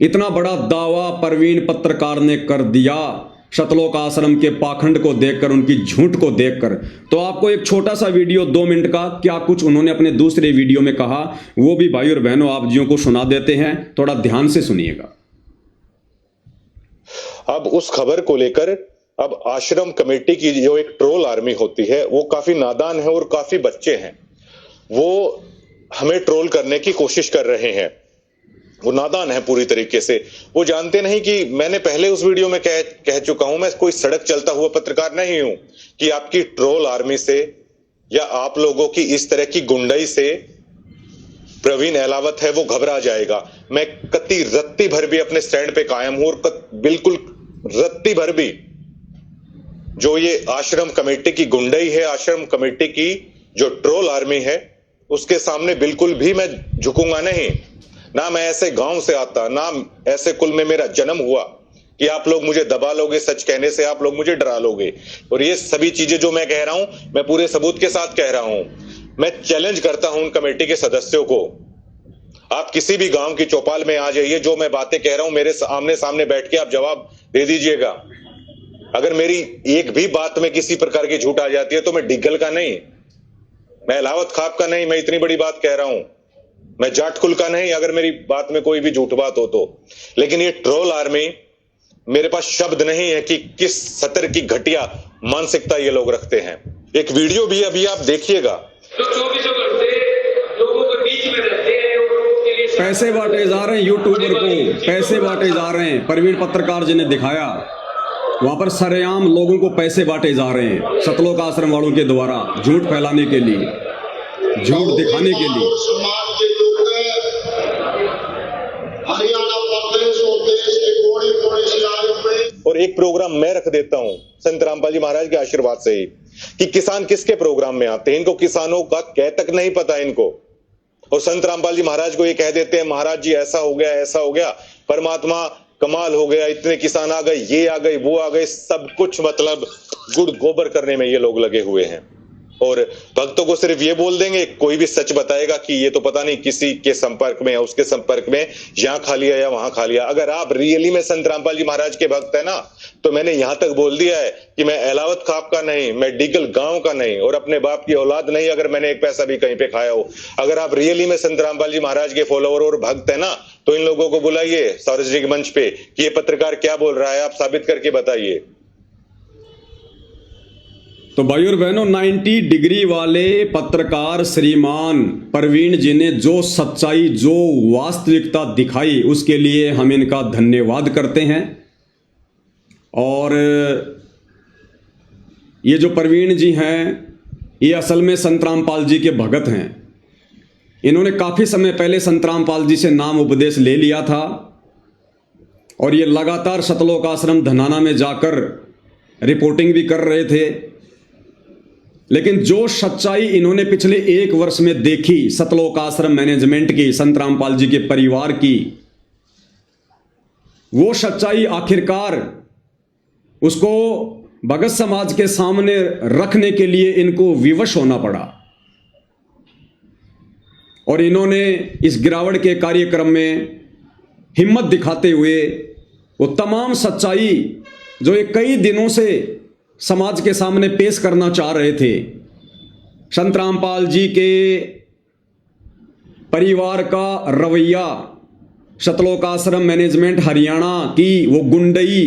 इतना बड़ा दावा प्रवीण पत्रकार ने कर दिया सतलोक आश्रम के पाखंड को देखकर, उनकी झूठ को देखकर। तो आपको एक छोटा सा वीडियो 2 मिनट का क्या कुछ उन्होंने अपने दूसरे वीडियो में कहा वो भी भाई और बहनों आप जियों को सुना देते हैं, थोड़ा ध्यान से सुनिएगा। अब उस खबर को लेकर अब आश्रम कमेटी की जो एक ट्रोल आर्मी होती है वो काफी नादान है और काफी बच्चे हैं, वो हमें ट्रोल करने की कोशिश कर रहे हैं। वो नादान है पूरी तरीके से। वो जानते नहीं कि मैंने पहले उस वीडियो में कह चुका हूं, मैं कोई सड़क चलता हुआ पत्रकार नहीं हूं कि आपकी ट्रोल आर्मी से या आप लोगों की इस तरह की गुंडाई से प्रवीण एलावत है वो घबरा जाएगा। मैं कत्ती रत्ती भर भी अपने स्टैंड पे कायम हूं और बिल्कुल रत्ती भर भी जो ये आश्रम कमेटी की गुंडाई है, आश्रम कमेटी की जो ट्रोल आर्मी है, उसके सामने बिल्कुल भी मैं झुकूंगा नहीं। ना मैं ऐसे गांव से आता, ना ऐसे कुल में मेरा जन्म हुआ कि आप लोग मुझे दबा लोगे, सच कहने से आप लोग मुझे डरा लोगे। और ये सभी चीजें जो मैं कह रहा हूं, मैं पूरे सबूत के साथ कह रहा हूं। मैं चैलेंज करता हूं उन कमेटी के सदस्यों को, आप किसी भी गांव की चौपाल में आ जाइए, जो मैं बातें कह रहा हूं मेरे आमने सामने बैठ के आप जवाब दे दीजिएगा। अगर मेरी एक भी बात में किसी प्रकार की झूठ आ जाती है तो मैं डिग्गल का नहीं, मैं एलावत खाप का नहीं, मैं इतनी बड़ी बात कह रहा हूं, मैं जाट कुल का नहीं, अगर मेरी बात में कोई भी झूठ बात हो तो। लेकिन ये ट्रोल आर्मी, मेरे पास शब्द नहीं है कि किस सतर की घटिया मानसिकता ये लोग रखते हैं। एक वीडियो भी अभी आप देखिएगा। तो 24 घंटे लोगों के बीच में रहते हैं और लोगों के लिए पैसे बांटे जा रहे हैं, यूट्यूबर को पैसे बांटे जा रहे हैं। प्रवीण पत्रकार जी ने दिखाया वहां पर सरेआम लोगों को पैसे बांटे जा रहे हैं सतलोक आश्रम वालों के द्वारा, झूठ फैलाने के लिए, झूठ दिखाने के लिए। समाज के लोग हरियाणा प्रदेश और देश के कोने कोने से आए हुए। और एक प्रोग्राम मैं रख देता हूं संत रामपाल जी महाराज के आशीर्वाद से ही कि किसान किसके प्रोग्राम में आते हैं। इनको किसानों का कह तक नहीं पता इनको। और संत रामपाल जी महाराज को ये कह देते हैं महाराज जी ऐसा हो गया, ऐसा हो गया, परमात्मा कमाल हो गया, इतने किसान आ गए, ये आ गए, वो आ गए, सब कुछ मतलब गुड़ गोबर करने में ये लोग लगे हुए हैं। और भक्तों को सिर्फ ये बोल देंगे, कोई भी सच बताएगा कि ये तो पता नहीं किसी के संपर्क में या उसके संपर्क में यहां खा लिया या वहां खा लिया। अगर आप रियली में संत रामपाल जी महाराज के भक्त है ना, तो मैंने यहां तक बोल दिया है कि मैं एलावत खाप का नहीं, मैं डिगल गांव का नहीं और अपने बाप की औलाद नहीं, अगर मैंने एक पैसा भी कहीं पे खाया हो। अगर आप रियली में संत रामपाल जी महाराज के फॉलोअर और भक्त है ना, तो इन लोगों को बुलाइए सार्वजनिक मंच पे कि ये पत्रकार क्या बोल रहा है, आप साबित करके बताइए। तो भाई और बहनों, 90 डिग्री वाले पत्रकार श्रीमान प्रवीण जी ने जो सच्चाई, जो वास्तविकता दिखाई, उसके लिए हम इनका धन्यवाद करते हैं। और ये जो प्रवीण जी हैं, ये असल में संत रामपाल जी के भगत हैं। इन्होंने काफ़ी समय पहले संत रामपाल जी से नाम उपदेश ले लिया था और ये लगातार सतलोक आश्रम धनाना में जाकर रिपोर्टिंग भी कर रहे थे। लेकिन जो सच्चाई इन्होंने पिछले 1 वर्ष में देखी सतलोक आश्रम मैनेजमेंट की, संत रामपाल जी के परिवार की, वो सच्चाई आखिरकार उसको भगत समाज के सामने रखने के लिए इनको विवश होना पड़ा। और इन्होंने इस गिरावट के कार्यक्रम में हिम्मत दिखाते हुए वो तमाम सच्चाई जो ये कई दिनों से समाज के सामने पेश करना चाह रहे थे, संत रामपाल जी के परिवार का रवैया, सतलोक आश्रम मैनेजमेंट हरियाणा की वो गुंडई,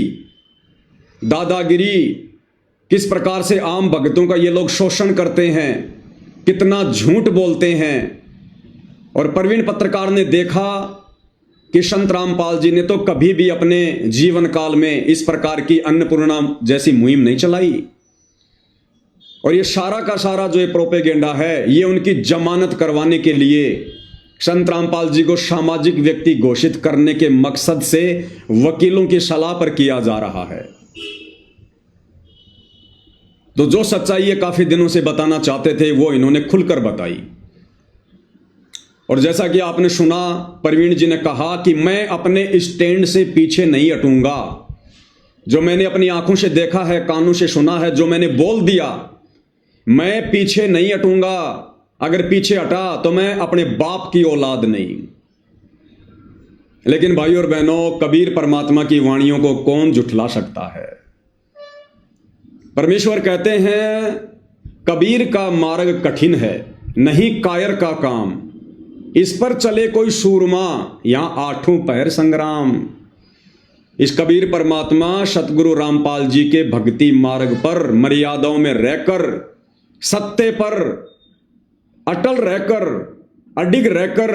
दादागिरी, किस प्रकार से आम भक्तों का ये लोग शोषण करते हैं, कितना झूठ बोलते हैं। और प्रवीण पत्रकार ने देखा कि संत रामपाल जी ने तो कभी भी अपने जीवन काल में इस प्रकार की अन्नपूर्णा जैसी मुहिम नहीं चलाई। और ये सारा का सारा जो ये प्रोपेगेंडा है, ये उनकी जमानत करवाने के लिए संत रामपाल जी को सामाजिक व्यक्ति घोषित करने के मकसद से वकीलों की सलाह पर किया जा रहा है। तो जो सच्चाई ये काफी दिनों से बताना चाहते थे वो इन्होंने खुलकर बताई। और जैसा कि आपने सुना, प्रवीण जी ने कहा कि मैं अपने स्टैंड से पीछे नहीं हटूंगा। जो मैंने अपनी आंखों से देखा है, कानों से सुना है, जो मैंने बोल दिया, मैं पीछे नहीं हटूंगा। अगर पीछे हटा तो मैं अपने बाप की औलाद नहीं। लेकिन भाइयों और बहनों, कबीर परमात्मा की वाणियों को कौन झुठला सकता है। परमेश्वर कहते हैं, कबीर का मार्ग कठिन है, नहीं कायर का काम। इस पर चले कोई सूरमा, यहां आठों पहर संग्राम। इस कबीर परमात्मा सतगुरु रामपाल जी के भक्ति मार्ग पर मर्यादाओं में रहकर, सत्य पर अटल रहकर, अडिग रहकर,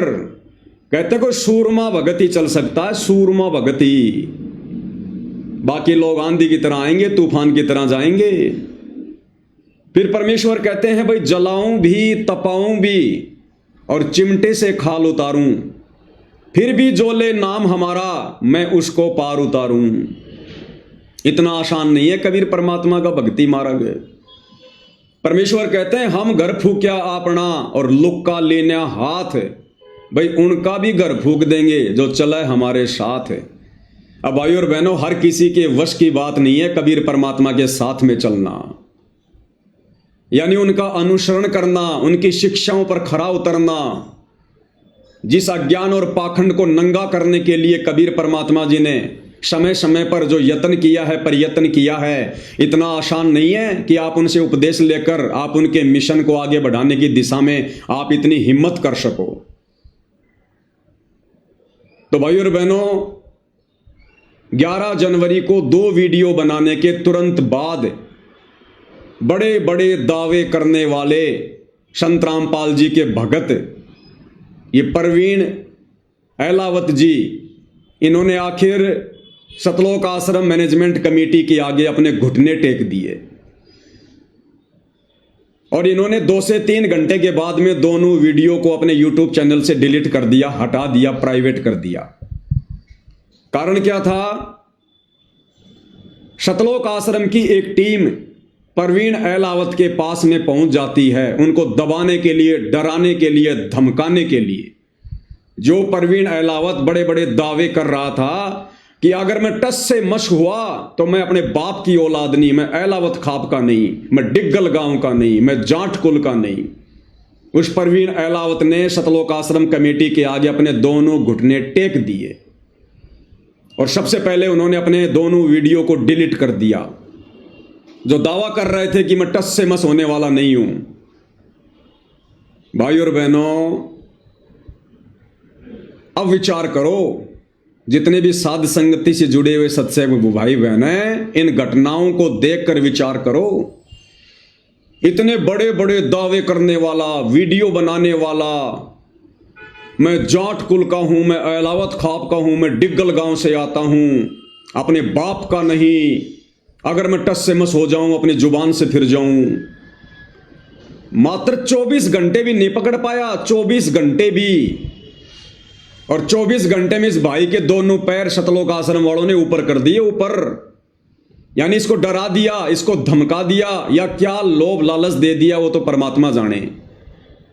कहते कोई सूरमा भगत ही चल सकता है, सूरमा भगत ही। बाकी लोग आंधी की तरह आएंगे, तूफान की तरह जाएंगे। फिर परमेश्वर कहते हैं, भाई जलाऊं भी, तपाऊं भी और चिमटे से खाल उतारूं, फिर भी जो ले नाम हमारा मैं उसको पार उतारूं। इतना आसान नहीं है कबीर परमात्मा का भक्ति मार्ग। परमेश्वर कहते हैं, हम घर फूक्या आपना और लुक्का लेना हाथ, भाई उनका भी घर फूक देंगे जो चला हमारे साथ। अब भाई और बहनों, हर किसी के वश की बात नहीं है कबीर परमात्मा के साथ में चलना, यानी उनका अनुसरण करना, उनकी शिक्षाओं पर खरा उतरना। जिस अज्ञान और पाखंड को नंगा करने के लिए कबीर परमात्मा जी ने समय समय पर जो यत्न किया है, प्रयत्न किया है, इतना आसान नहीं है कि आप उनसे उपदेश लेकर आप उनके मिशन को आगे बढ़ाने की दिशा में आप इतनी हिम्मत कर सको। तो भाई और बहनों, 11 जनवरी को 2 वीडियो बनाने के तुरंत बाद बड़े बड़े दावे करने वाले संत रामपाल जी के भगत, ये प्रवीण अहलावत जी, इन्होंने आखिर सतलोक आश्रम मैनेजमेंट कमेटी के आगे अपने घुटने टेक दिए। और इन्होंने 2 से 3 घंटे के बाद में दोनों वीडियो को अपने यूट्यूब चैनल से डिलीट कर दिया, हटा दिया, प्राइवेट कर दिया। कारण क्या था? सतलोक आश्रम की एक टीम प्रवीण अहलावत के पास में पहुंच जाती है, उनको दबाने के लिए, डराने के लिए, धमकाने के लिए। जो प्रवीण अहलावत बड़े बड़े दावे कर रहा था कि अगर मैं टस से मश हुआ तो मैं अपने बाप की औलाद नहीं, मैं अहलावत खाप का नहीं, मैं डिग्गल गांव का नहीं, मैं जाट कुल का नहीं। उस प्रवीण अहलावत ने सतलोक आश्रम कमेटी के आगे अपने दोनों घुटने टेक दिए और सबसे पहले उन्होंने अपने दोनों वीडियो को डिलीट कर दिया। जो दावा कर रहे थे कि मैं टस से मस होने वाला नहीं हूं। भाई और बहनों, अब विचार करो, जितने भी साध संगति से जुड़े हुए सत्संग भाई बहन हैं, इन घटनाओं को देखकर विचार करो। इतने बड़े बड़े दावे करने वाला, वीडियो बनाने वाला, मैं जाट कुल का हूं, मैं अहलावत खाप का हूं, मैं डिग्गल गांव से आता हूं, अपने बाप का नहीं, अगर मैं टस से मस हो जाऊं, अपनी जुबान से फिर जाऊं। मात्र 24 घंटे भी नहीं पकड़ पाया, 24 घंटे भी। और 24 घंटे में इस भाई के दोनों पैर सतलोक आश्रम वालों ने ऊपर कर दिए, ऊपर। यानी इसको डरा दिया, इसको धमका दिया, या क्या लोभ लालच दे दिया वो तो परमात्मा जाने।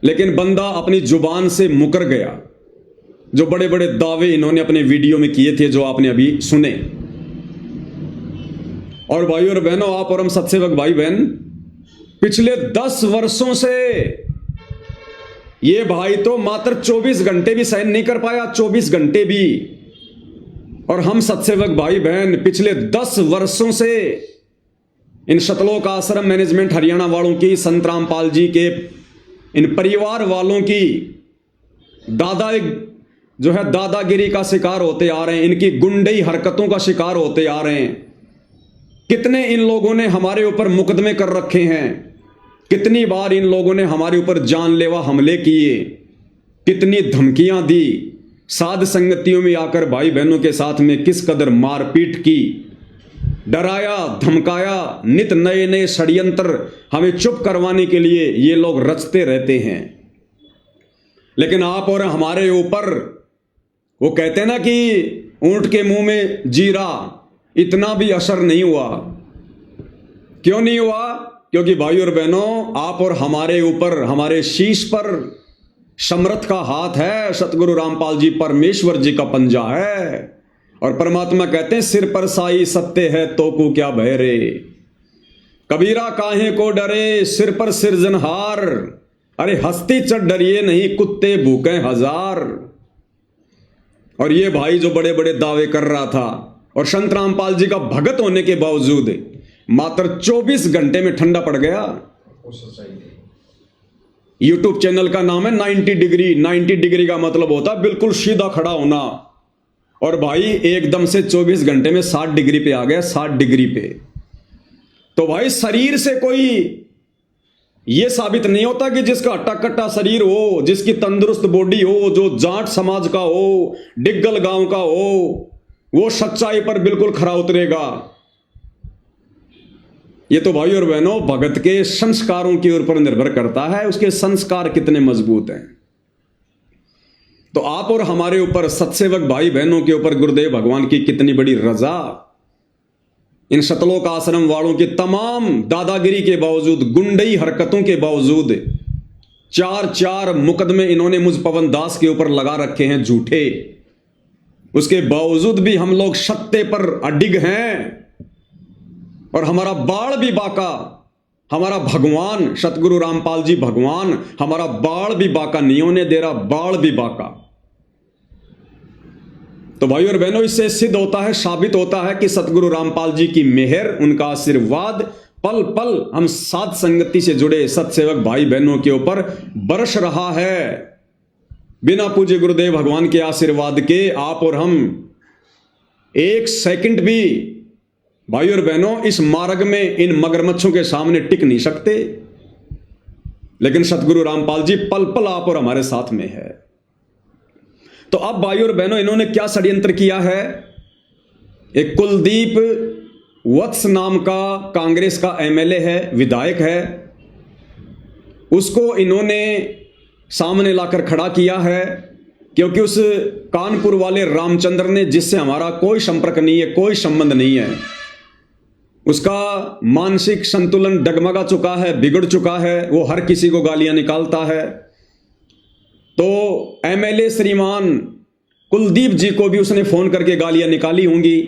लेकिन बंदा अपनी जुबान से मुकर गया। जो बड़े बड़े दावे इन्होंने अपने वीडियो में किए थे, जो आपने अभी सुने। और भाई और बहनों, आप और हम सत्सेवक भाई बहन, पिछले 10 वर्षों से ये भाई तो मात्र 24 घंटे भी सहन नहीं कर पाया, 24 घंटे भी। और हम सत्सेवक भाई बहन पिछले 10 वर्षों से इन सतलोक आश्रम मैनेजमेंट हरियाणा वालों की, संत रामपाल जी के इन परिवार वालों की दादागिरी का शिकार होते आ रहे हैं, इनकी गुंडई हरकतों का शिकार होते आ रहे हैं। कितने इन लोगों ने हमारे ऊपर मुकदमे कर रखे हैं, कितनी बार इन लोगों ने हमारे ऊपर जानलेवा हमले किए, कितनी धमकियां दी, साध संगतियों में आकर भाई बहनों के साथ में किस कदर मारपीट की, डराया धमकाया, नित नए नए षड्यंत्र हमें चुप करवाने के लिए ये लोग रचते रहते हैं। लेकिन आप और हमारे ऊपर वो कहते हैं ना कि ऊंट के मुंह में जीरा, इतना भी असर नहीं हुआ। क्यों नहीं हुआ? क्योंकि भाई और बहनों, आप और हमारे ऊपर, हमारे शीश पर समर्थ का हाथ है, सतगुरु रामपाल जी परमेश्वर जी का पंजा है। और परमात्मा कहते हैं सिर पर साई सत्य है तो को क्या भय रे, कबीरा काहे को डरे सिर पर सिरजनहार, अरे हस्ती चढ़ डरिए नहीं कुत्ते भूखे हजार। और ये भाई जो बड़े बड़े दावे कर रहा था और संत रामपाल जी का भगत होने के बावजूद मात्र 24 घंटे में ठंडा पड़ गया। यूट्यूब चैनल का नाम है 90 डिग्री। 90 डिग्री का मतलब होता है बिल्कुल सीधा खड़ा होना, और भाई एकदम से 24 घंटे में 60 डिग्री पे आ गया, 60 डिग्री पे। तो भाई शरीर से कोई यह साबित नहीं होता कि जिसका हट्टा कट्टा शरीर हो, जिसकी तंदुरुस्त बॉडी हो, जो जाट समाज का हो, डिग्गल गांव का हो, वो सच्चाई पर बिल्कुल खरा उतरेगा। ये तो भाई और बहनों भगत के संस्कारों के ऊपर निर्भर करता है, उसके संस्कार कितने मजबूत हैं। तो आप और हमारे ऊपर, सत्सेवक भाई बहनों के ऊपर गुरुदेव भगवान की कितनी बड़ी रजा। इन सतलोक आश्रम वालों की तमाम दादागिरी के बावजूद, गुंडई हरकतों के बावजूद 4 मुकदमे इन्होंने मुझ पवन दास के ऊपर लगा रखे हैं झूठे। उसके बावजूद भी हम लोग सत्य पर अडिग हैं, और हमारा बाण भी बाका, हमारा भगवान सतगुरु रामपाल जी भगवान हमारा बाण भी बाका नहीं होने दे रहा, बाण भी बाका। तो भाई और बहनों, इससे सिद्ध होता है, साबित होता है कि सतगुरु रामपाल जी की मेहर, उनका आशीर्वाद पल पल हम साध संगति से जुड़े सत्सेवक भाई बहनों के ऊपर बरस रहा है। बिना पूज्य गुरुदेव भगवान के आशीर्वाद के आप और हम एक सेकंड भी भाई और बहनों इस मार्ग में इन मगरमच्छों के सामने टिक नहीं सकते। लेकिन सतगुरु रामपाल जी पल पल आप और हमारे साथ में है। तो अब भाई और बहनों, इन्होंने क्या षड्यंत्र किया है? एक कुलदीप वत्स नाम का कांग्रेस का एमएलए है, विधायक है, उसको इन्होंने सामने लाकर खड़ा किया है, क्योंकि उस कानपुर वाले रामचंद्र ने, जिससे हमारा कोई संपर्क नहीं है, कोई संबंध नहीं है, उसका मानसिक संतुलन डगमगा चुका है, बिगड़ चुका है, वो हर किसी को गालियां निकालता है। तो एमएलए श्रीमान कुलदीप जी को भी उसने फोन करके गालियां निकाली होंगी,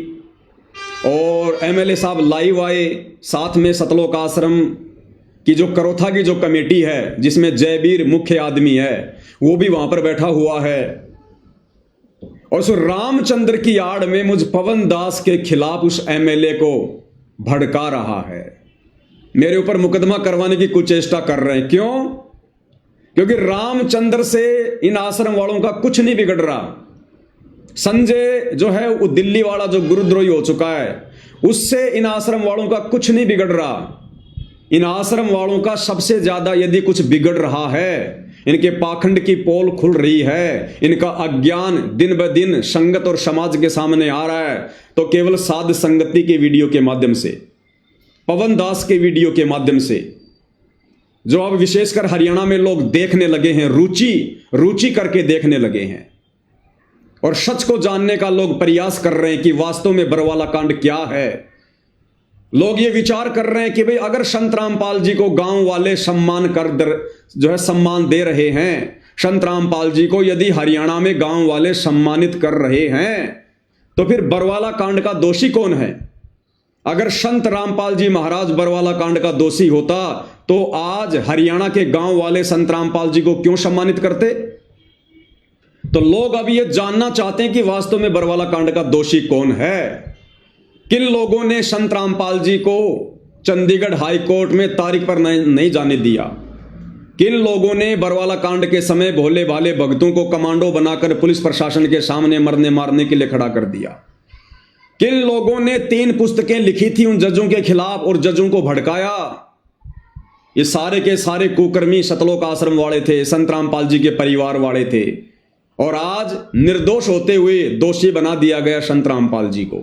और एमएलए साहब लाइव आए, साथ में सतलोक आश्रम की जो करोथा की जो कमेटी है, जिसमें जयवीर मुख्य आदमी है, वो भी वहां पर बैठा हुआ है, और उस रामचंद्र की आड़ में मुझ पवन दास के खिलाफ उस एमएलए को भड़का रहा है, मेरे ऊपर मुकदमा करवाने की कुचेष्टा कर रहे हैं। क्यों? क्योंकि रामचंद्र से इन आश्रम वालों का कुछ नहीं बिगड़ रहा। संजय जो है वो दिल्ली वाला जो गुरुद्रोही हो चुका है, उससे इन आश्रम वालों का कुछ नहीं बिगड़ रहा। इन आश्रम वालों का सबसे ज्यादा यदि कुछ बिगड़ रहा है, इनके पाखंड की पोल खुल रही है, इनका अज्ञान दिन ब दिन संगत और समाज के सामने आ रहा है, तो केवल साध संगति के वीडियो के माध्यम से, पवन दास के वीडियो के माध्यम से, जो अब विशेषकर हरियाणा में लोग देखने लगे हैं, रुचि करके देखने लगे हैं, और सच को जानने का लोग प्रयास कर रहे हैं कि वास्तव में बरवाला कांड क्या है। लोग ये विचार कर रहे हैं कि भाई अगर संत रामपाल जी को गांव वाले सम्मान दे रहे हैं, संत रामपाल जी को यदि हरियाणा में गांव वाले सम्मानित कर रहे हैं, तो फिर बरवाला कांड का दोषी कौन है? अगर संत रामपाल जी महाराज बरवाला कांड का दोषी होता, तो आज हरियाणा के गांव वाले संत रामपाल जी को क्यों सम्मानित करते? तो लोग अब ये जानना चाहते हैं कि वास्तव में बरवाला कांड का दोषी कौन है। किन लोगों ने संत रामपाल जी को चंडीगढ़ हाई कोर्ट में तारीख पर नहीं जाने दिया? किन लोगों ने बरवाला कांड के समय भोले भाले भक्तों को कमांडो बनाकर पुलिस प्रशासन के सामने मरने मारने के लिए खड़ा कर दिया? किन लोगों ने 3 पुस्तकें लिखी थी उन जजों के खिलाफ और जजों को भड़काया। ये सारे के सारे कुकर्मी सतलोक आश्रम वाले थे, संत रामपाल जी के परिवार वाले थे, और आज निर्दोष होते हुए दोषी बना दिया गया संत रामपाल जी को।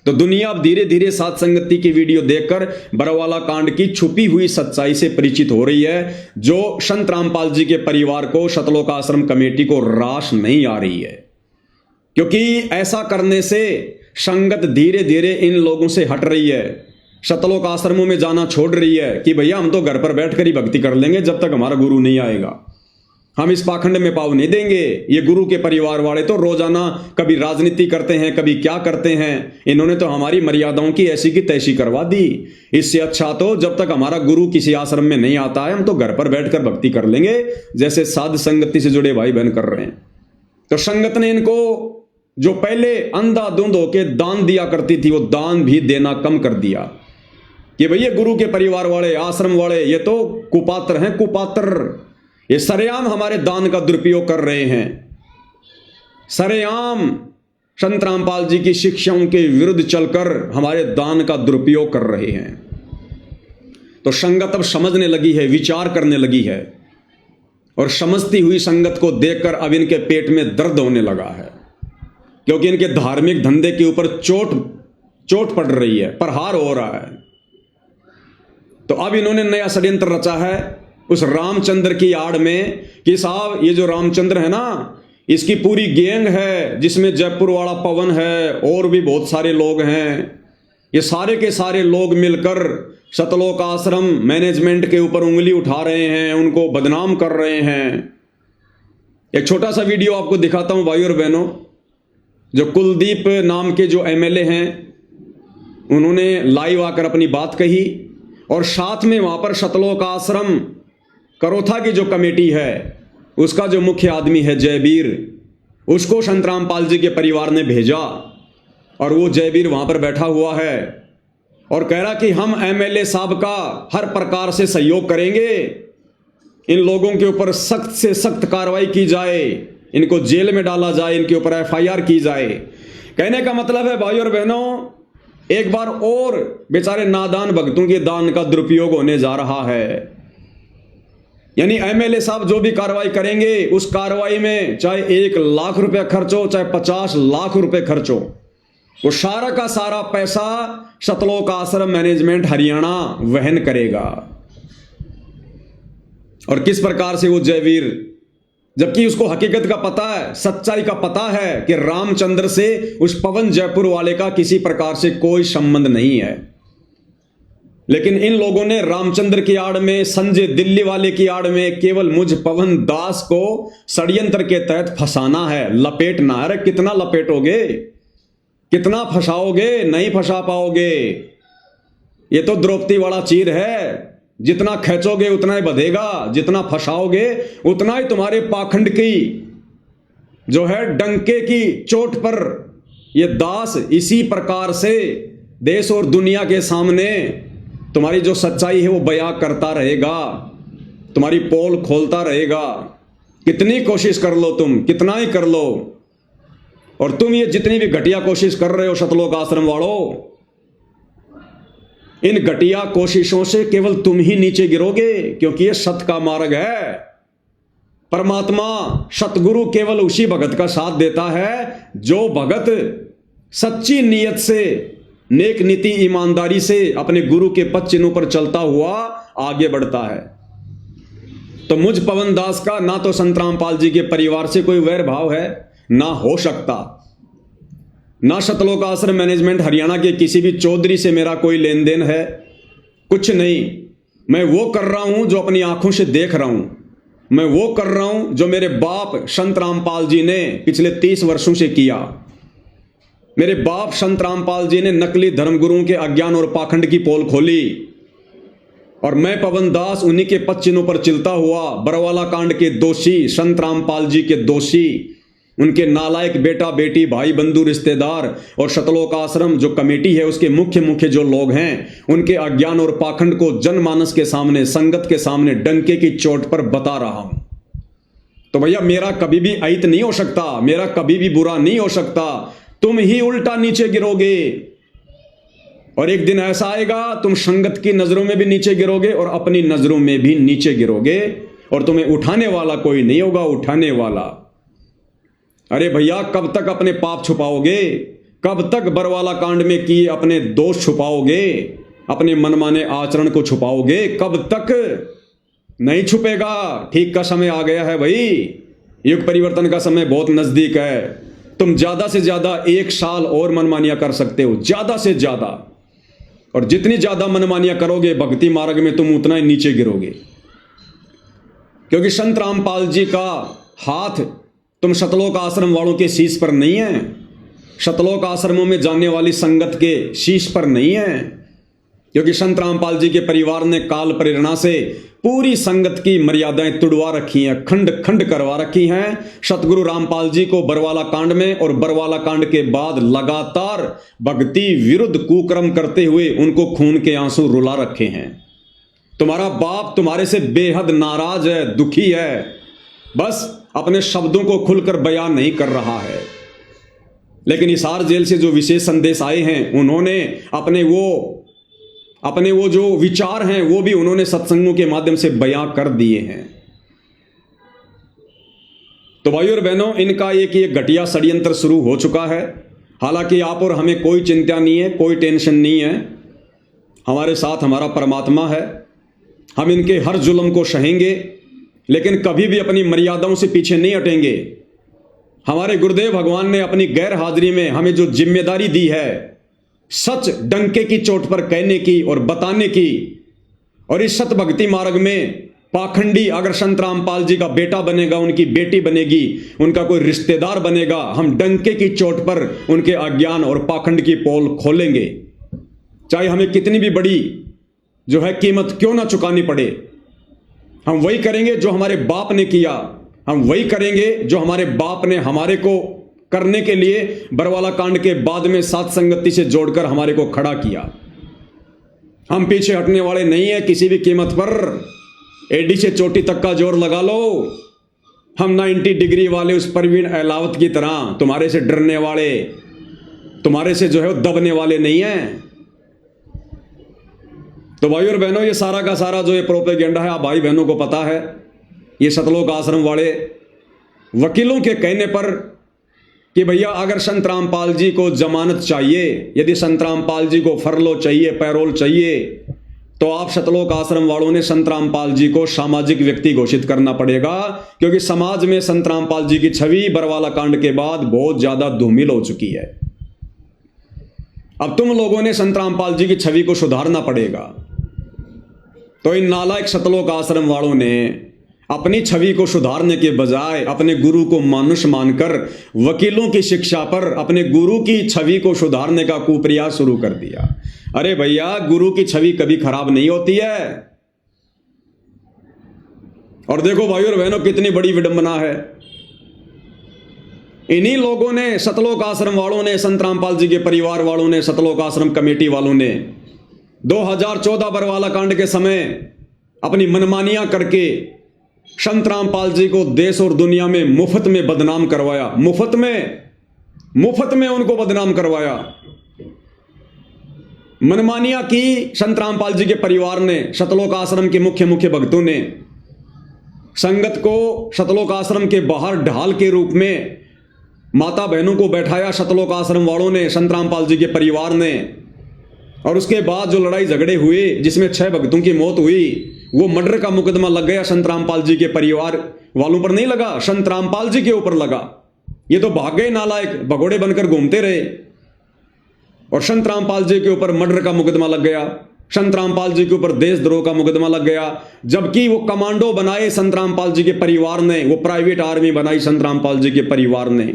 तो दुनिया अब धीरे धीरे साथ संगति की वीडियो देखकर बरवाला कांड की छुपी हुई सच्चाई से परिचित हो रही है, जो संत रामपाल जी के परिवार को, सतलोक आश्रम कमेटी को रास नहीं आ रही है। क्योंकि ऐसा करने से संगत धीरे धीरे इन लोगों से हट रही है, सतलोक आश्रमों में जाना छोड़ रही है कि भैया हम तो घर पर बैठकर ही भक्ति कर लेंगे जब तक हमारा गुरु नहीं आएगा, हम इस पाखंड में पाँव नहीं देंगे। ये गुरु के परिवार वाले तो रोजाना कभी राजनीति करते हैं, कभी क्या करते हैं, इन्होंने तो हमारी मर्यादाओं की ऐसी की तैसी करवा दी। इससे अच्छा तो जब तक हमारा गुरु किसी आश्रम में नहीं आता है हम तो घर पर बैठकर भक्ति कर लेंगे, जैसे साध संगति से जुड़े भाई बहन कर रहे हैं। तो संगत ने इनको जो पहले अंधाधुंध होके दान दिया करती थी वो दान भी देना कम कर दिया कि भैया गुरु के परिवार वाले, आश्रम वाले ये तो कुपात्र हैं, कुपात्र, ये सरेआम हमारे दान का दुरुपयोग कर रहे हैं, सरेआम संत रामपाल जी की शिक्षाओं के विरुद्ध चलकर हमारे दान का दुरुपयोग कर रहे हैं। तो संगत अब समझने लगी है, विचार करने लगी है, और समझती हुई संगत को देखकर अब इनके पेट में दर्द होने लगा है, क्योंकि इनके धार्मिक धंधे के ऊपर चोट पड़ रही है, प्रहार हो रहा है। तो अब इन्होंने नया षड्यंत्र रचा है उस रामचंद्र की आड़ में कि साहब ये जो रामचंद्र है ना, इसकी पूरी गैंग है जिसमें जयपुर वाला पवन है और भी बहुत सारे लोग हैं, ये सारे के सारे लोग मिलकर सतलोक आश्रम मैनेजमेंट के ऊपर उंगली उठा रहे हैं, उनको बदनाम कर रहे हैं। एक छोटा सा वीडियो आपको दिखाता हूं भाई और बहनों। जो कुलदीप नाम के जो एमएलए हैं उन्होंने लाइव आकर अपनी बात कही, और साथ में वहां पर सतलोक आश्रम करोथा की जो कमेटी है उसका जो मुख्य आदमी है जयवीर, उसको संत रामपाल जी के परिवार ने भेजा, और वो जयवीर वहां पर बैठा हुआ है और कह रहा कि हम एमएलए साहब का हर प्रकार से सहयोग करेंगे, इन लोगों के ऊपर सख्त से सख्त कार्रवाई की जाए, इनको जेल में डाला जाए, इनके ऊपर एफआईआर की जाए। कहने का मतलब है भाई और बहनों, एक बार और बेचारे नादान भक्तों के दान का दुरुपयोग होने जा रहा है। यानी एमएलए साहब जो भी कार्रवाई करेंगे उस कार्रवाई में चाहे 1 लाख रुपया खर्च हो, चाहे 50 लाख रुपए खर्च हो, वो सारा का सारा पैसा सतलोक आश्रम मैनेजमेंट हरियाणा वहन करेगा। और किस प्रकार से वो जयवीर, जबकि उसको हकीकत का पता है, सच्चाई का पता है कि रामचंद्र से उस पवन जयपुर वाले का किसी प्रकार से कोई संबंध नहीं है, लेकिन इन लोगों ने रामचंद्र की आड़ में, संजय दिल्ली वाले की आड़ में केवल मुझ पवन दास को षड्यंत्र के तहत फंसाना है, लपेटना है। अरे कितना लपेटोगे, कितना फंसाओगे, नहीं फंसा पाओगे। ये तो द्रौपदी वाला चीर है, जितना खींचोगे उतना ही बधेगा, जितना फंसाओगे उतना ही तुम्हारे पाखंड की जो है डंके की चोट पर ये दास इसी प्रकार से देश और दुनिया के सामने तुम्हारी जो सच्चाई है वो बयां करता रहेगा, तुम्हारी पोल खोलता रहेगा। कितनी कोशिश कर लो तुम, कितना ही कर लो, और तुम ये जितनी भी घटिया कोशिश कर रहे हो सतलोक आश्रम वालों, इन घटिया कोशिशों से केवल तुम ही नीचे गिरोगे, क्योंकि ये सत का मार्ग है। परमात्मा सतगुरु केवल उसी भगत का साथ देता है जो भगत सच्ची नीयत से, नेक नीति, ईमानदारी से अपने गुरु के पद चिन्हों पर चलता हुआ आगे बढ़ता है। तो मुझ पवन दास का ना तो संत रामपाल जी के परिवार से कोई वैर भाव है, ना हो सकता, ना सतलोक आश्रम मैनेजमेंट हरियाणा के किसी भी चौधरी से मेरा कोई लेन देन है, कुछ नहीं। मैं वो कर रहा हूं जो अपनी आंखों से देख रहा हूं, मैं वो कर रहा हूं जो मेरे बाप संत रामपाल जी ने पिछले 30 वर्षों से किया। मेरे बाप संत रामपाल जी ने नकली धर्मगुरुओं के अज्ञान और पाखंड की पोल खोली, और मैं पवन दास उन्हीं के पद चिन्हों पर चलता हुआ बरवाला कांड के दोषी, संत रामपाल जी के दोषी, उनके नालायक बेटा बेटी, भाई बंधु रिश्तेदार और सतलोक आश्रम जो कमेटी है उसके मुख्य जो लोग हैं, उनके अज्ञान और पाखंड को जनमानस के सामने, संगत के सामने डंके की चोट पर बता रहा हूं। तो भैया मेरा कभी भी अहित नहीं हो सकता, मेरा कभी भी बुरा नहीं हो सकता। तुम ही उल्टा नीचे गिरोगे। और एक दिन ऐसा आएगा तुम संगत की नजरों में भी नीचे गिरोगे और अपनी नजरों में भी नीचे गिरोगे, और तुम्हें उठाने वाला कोई नहीं होगा, उठाने वाला। अरे भैया, कब तक अपने पाप छुपाओगे? कब तक बरवाला कांड में किए अपने दोष छुपाओगे? अपने मनमाने आचरण को छुपाओगे? कब तक? नहीं छुपेगा। ठीक का समय आ गया है भाई। युग परिवर्तन का समय बहुत नजदीक है। तुम ज्यादा से ज्यादा 1 साल और मनमानियां कर सकते हो, ज्यादा से ज्यादा। और जितनी ज्यादा मनमानियां करोगे भक्ति मार्ग में, तुम उतना ही नीचे गिरोगे। क्योंकि संत रामपाल जी का हाथ तुम सतलोक आश्रम वालों के शीश पर नहीं है, सतलोक आश्रमों में जाने वाली संगत के शीश पर नहीं है। क्योंकि संत रामपाल जी के परिवार ने काल प्रेरणा से पूरी संगत की मर्यादाएं तुड़वा रखी हैं, खंड खंड करवा रखी हैं। सतगुरु रामपाल जी को बरवाला कांड में और बरवाला कांड के बाद लगातार भक्ति विरुद्ध कुकर्म करते हुए उनको खून के आंसू रुला रखे हैं। तुम्हारा बाप तुम्हारे से बेहद नाराज है, दुखी है, बस अपने शब्दों को खुलकर बयान नहीं कर रहा है। लेकिन हिसार जेल से जो विशेष संदेश आए हैं, उन्होंने अपने वो जो विचार हैं वो भी उन्होंने सत्संगों के माध्यम से बयां कर दिए हैं। तो भाइयों और बहनों, इनका एक घटिया षड्यंत्र शुरू हो चुका है। हालांकि आप और हमें कोई चिंता नहीं है, कोई टेंशन नहीं है। हमारे साथ हमारा परमात्मा है। हम इनके हर जुल्म को सहेंगे, लेकिन कभी भी अपनी मर्यादाओं से पीछे नहीं हटेंगे। हमारे गुरुदेव भगवान ने अपनी गैर हाजिरी में हमें जो जिम्मेदारी दी है, सच डंके की चोट पर कहने की और बताने की, और इस सत भक्ति मार्ग में पाखंडी अगर संत रामपाल जी का बेटा बनेगा, उनकी बेटी बनेगी, उनका कोई रिश्तेदार बनेगा, हम डंके की चोट पर उनके अज्ञान और पाखंड की पोल खोलेंगे। चाहे हमें कितनी भी बड़ी जो है कीमत क्यों ना चुकानी पड़े, हम वही करेंगे जो हमारे बाप ने किया। हम वही करेंगे जो हमारे बाप ने हमारे को करने के लिए बरवाला कांड के बाद में सात संगति से जोड़कर हमारे को खड़ा किया। हम पीछे हटने वाले नहीं है किसी भी कीमत पर। एडी से चोटी तक का जोर लगा लो। हम 90 डिग्री वाले उस परवीन अहलावत की तरह तुम्हारे से डरने वाले, तुम्हारे से जो है दबने वाले नहीं है। तो भाई और बहनों, ये सारा का सारा जो ये प्रोपेगेंडा है, आप भाई बहनों को पता है। ये सतलोक आश्रम वाले वकीलों के कहने पर कि भैया अगर संत रामपाल जी को जमानत चाहिए, यदि संत रामपाल जी को फरलो चाहिए, पैरोल चाहिए, तो आप सतलोक आश्रम वालों ने संत रामपाल जी को सामाजिक व्यक्ति घोषित करना पड़ेगा। क्योंकि समाज में संत रामपाल जी की छवि बरवाला कांड के बाद बहुत ज्यादा धूमिल हो चुकी है। अब तुम लोगों ने संत रामपाल जी की छवि को सुधारना पड़ेगा। तो इन नालायक सतलोक आश्रम वालों ने अपनी छवि को सुधारने के बजाय अपने गुरु को मानुष मानकर वकीलों की शिक्षा पर अपने गुरु की छवि को सुधारने का कुप्रयास शुरू कर दिया। अरे भैया, गुरु की छवि कभी खराब नहीं होती है। और देखो भाइयों और बहनों, कितनी बड़ी विडंबना है। इन्हीं लोगों ने, सतलोक आश्रम वालों ने, संत रामपाल जी के परिवार वालों ने, सतलोक आश्रम कमेटी वालों ने 2014 बरवाला कांड के समय अपनी मनमानियां करके संत रामपाल जी को देश और दुनिया में मुफ्त में बदनाम करवाया। मुफ्त में उनको बदनाम करवाया। मनमानियां की संत रामपाल जी के परिवार ने, सतलोक आश्रम के मुख्य भक्तों ने। संगत को सतलोक आश्रम के बाहर ढाल के रूप में माता बहनों को बैठाया सतलोक आश्रम वालों ने, संत रामपाल जी के परिवार ने। और उसके बाद जो लड़ाई झगड़े हुए जिसमें 6 भक्तों की मौत हुई, वो मर्डर का मुकदमा लग गया संत रामपाल जी के परिवार वालों पर नहीं लगा, संत रामपाल जी के ऊपर लगा। ये तो भाग गए नालायक, भगोड़े बनकर घूमते रहे। और संत रामपाल जी के ऊपर मर्डर का मुकदमा लग गया, संत रामपाल जी के ऊपर देशद्रोह का मुकदमा लग गया। जबकि वो कमांडो बनाए संत रामपाल जी के परिवार ने, वो प्राइवेट आर्मी बनाई संत रामपाल जी के परिवार ने।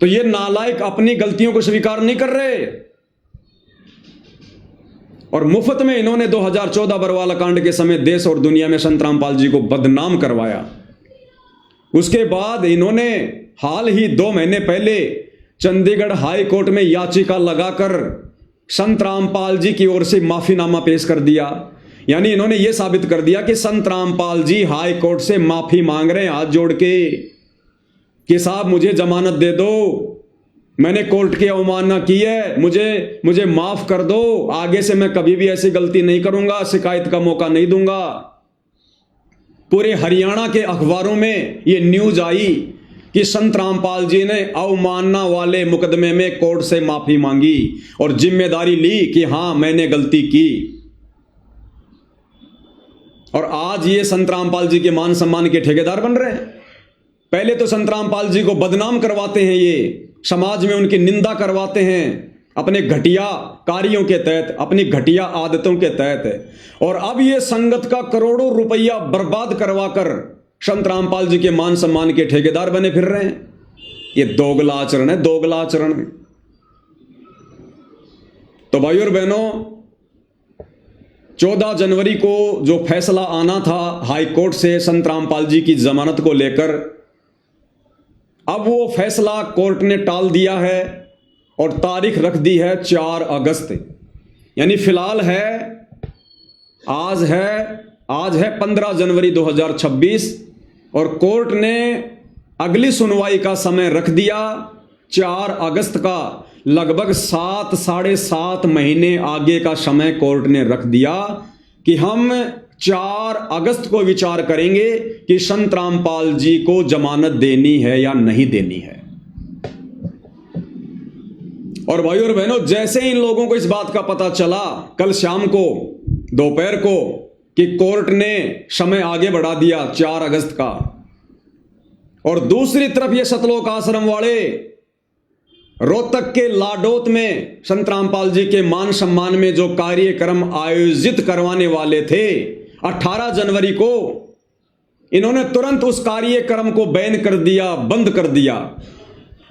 तो ये नालायक अपनी गलतियों को स्वीकार नहीं कर रहे। और मुफ्त में इन्होंने 2014 बरवाला कांड के समय देश और दुनिया में संत रामपाल जी को बदनाम करवाया। उसके बाद इन्होंने हाल ही 2 महीने पहले चंडीगढ़ हाई कोर्ट में याचिका लगाकर संत रामपाल जी की ओर से माफीनामा पेश कर दिया। यानी इन्होंने यह साबित कर दिया कि संत रामपाल जी हाई कोर्ट से माफी मांग रहे हैं हाथ जोड़ के कि साहब मुझे जमानत दे दो, मैंने कोर्ट की अवमानना की है, मुझे माफ कर दो, आगे से मैं कभी भी ऐसी गलती नहीं करूंगा, शिकायत का मौका नहीं दूंगा। पूरे हरियाणा के अखबारों में ये न्यूज आई कि संत रामपाल जी ने अवमानना वाले मुकदमे में कोर्ट से माफी मांगी और जिम्मेदारी ली कि हां मैंने गलती की। और आज ये संत रामपाल जी के मान सम्मान के ठेकेदार बन रहे हैं। पहले तो संत रामपाल जी को बदनाम करवाते हैं, ये समाज में उनकी निंदा करवाते हैं अपने घटिया कार्यों के तहत, अपनी घटिया आदतों के तहत, और अब ये संगत का करोड़ों रुपया बर्बाद करवाकर संत रामपाल जी के मान सम्मान के ठेकेदार बने फिर रहे हैं। ये दोगला आचरण है, दोगला आचरण। तो भाइयों और बहनों, 14 जनवरी को जो फैसला आना था हाई कोर्ट से संत रामपाल जी की जमानत को लेकर, अब वो फैसला कोर्ट ने टाल दिया है और तारीख रख दी है 4 अगस्त। यानी फिलहाल आज है 15 जनवरी 2026 और कोर्ट ने अगली सुनवाई का समय रख दिया 4 अगस्त का। लगभग 7-7.5 महीने आगे का समय कोर्ट ने रख दिया कि हम 4 अगस्त को विचार करेंगे कि संत रामपाल जी को जमानत देनी है या नहीं देनी है। और भाइयों और बहनों, जैसे इन लोगों को इस बात का पता चला कल शाम को, दोपहर को, कि कोर्ट ने समय आगे बढ़ा दिया 4 अगस्त का, और दूसरी तरफ ये सतलोक आश्रम वाले रोहतक के लाडोत में संत रामपाल जी के मान सम्मान में जो कार्यक्रम आयोजित करवाने वाले थे 18 जनवरी को, इन्होंने तुरंत उस कार्यक्रम को बैन कर दिया, बंद कर दिया,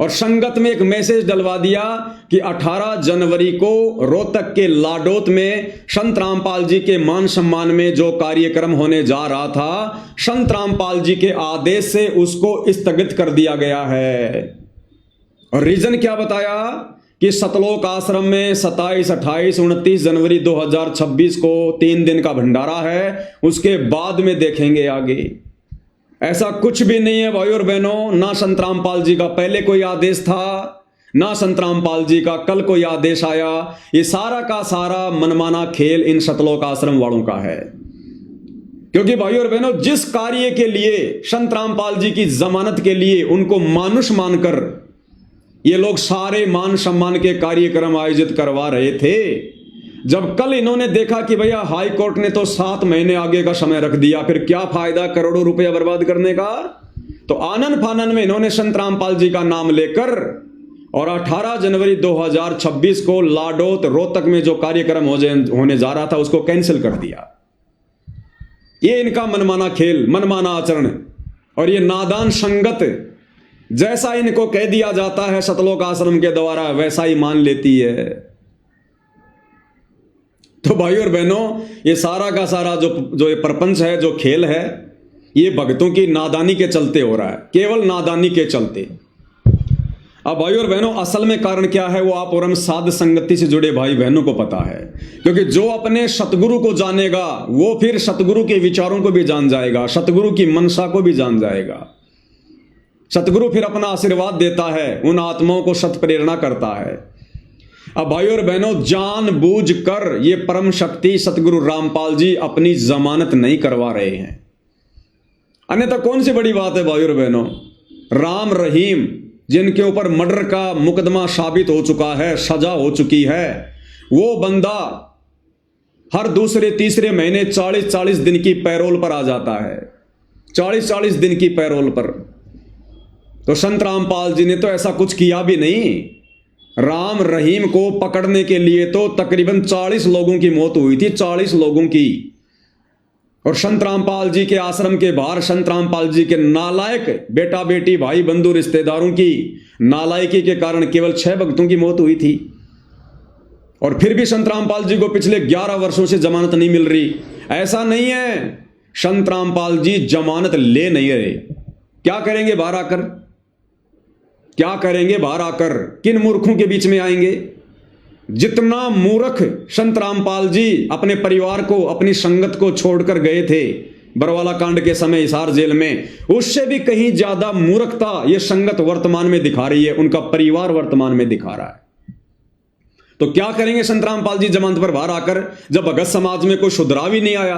और संगत में एक मैसेज डलवा दिया कि 18 जनवरी को रोहतक के लाडोत में संत रामपाल जी के मान सम्मान में जो कार्यक्रम होने जा रहा था, संत रामपाल जी के आदेश से उसको स्थगित कर दिया गया है। और रीजन क्या बताया कि सतलोक आश्रम में 27, 28, 29 जनवरी 2026 को 3 दिन का भंडारा है, उसके बाद में देखेंगे आगे। ऐसा कुछ भी नहीं है भाइयों और बहनों। ना संत रामपाल जी का पहले कोई आदेश था, ना संत रामपाल जी का कल कोई आदेश आया। ये सारा का सारा मनमाना खेल इन सतलोक आश्रम वालों का है। क्योंकि भाइयों और बहनों, जिस कार्य के लिए संत रामपाल जी की जमानत के लिए उनको मानुष मानकर ये लोग सारे मान सम्मान के कार्यक्रम आयोजित करवा रहे थे, जब कल इन्होंने देखा कि भैया हाई कोर्ट ने तो 7 महीने आगे का समय रख दिया, फिर क्या फायदा करोड़ों रुपया बर्बाद करने का, तो आनन फानन में इन्होंने संत रामपाल जी का नाम लेकर और 18 जनवरी 2026 को लाडोत रोहतक में जो कार्यक्रम होने जा रहा था उसको कैंसिल कर दिया। ये इनका मनमाना खेल, मनमाना आचरण, और ये नादान संगत जैसा इनको कह दिया जाता है सतलोक आश्रम के द्वारा वैसा ही मान लेती है। तो भाइयों और बहनों, ये सारा का सारा जो ये प्रपंच है, जो खेल है, ये भक्तों की नादानी के चलते हो रहा है, केवल नादानी के चलते। अब भाइयों और बहनों, असल में कारण क्या है वो आप और हम साध संगति से जुड़े भाई बहनों को पता है। क्योंकि जो अपने सतगुरु को जानेगा वो फिर सतगुरु के विचारों को भी जान जाएगा, सतगुरु की मनसा को भी जान जाएगा। सतगुरु फिर अपना आशीर्वाद देता है, उन आत्माओं को सत प्रेरणा करता है। अब भाइयों और बहनों, जानबूझकर ये परम शक्ति सतगुरु रामपाल जी अपनी जमानत नहीं करवा रहे हैं। अन्यथा कौन सी बड़ी बात है भाइयों और बहनों। राम रहीम जिनके ऊपर मर्डर का मुकदमा साबित हो चुका है, सजा हो चुकी है, वो बंदा हर दूसरे तीसरे महीने 40-40 दिन की पैरोल पर आ जाता है, 40-40 दिन की पैरोल पर। तो संत रामपाल जी ने तो ऐसा कुछ किया भी नहीं। राम रहीम को पकड़ने के लिए तो तकरीबन 40 लोगों की मौत हुई थी, 40 लोगों की। और संत रामपाल जी के आश्रम के बाहर संत रामपाल जी के नालायक बेटा बेटी भाई बंधु रिश्तेदारों की नालायकी के कारण केवल 6 भक्तों की मौत हुई थी। और फिर भी संत रामपाल जी को पिछले 11 वर्षों से जमानत नहीं मिल रही। ऐसा नहीं है, संत रामपाल जी जमानत ले नहीं रहे। क्या करेंगे बाहर आकर, क्या करेंगे बाहर आकर, किन मूर्खों के बीच में आएंगे। जितना मूर्ख संत रामपाल जी अपने परिवार को, अपनी संगत को छोड़कर गए थे, बरवाला कांड के समय हिसार जेल में, उससे भी कहीं ज्यादा मूर्खता ये संगत वर्तमान में दिखा रही है, उनका परिवार वर्तमान में दिखा रहा है। तो क्या करेंगे संत रामपाल जी जमानत पर बाहर आकर, जब भगत समाज में कोई सुधराव ही नहीं आया,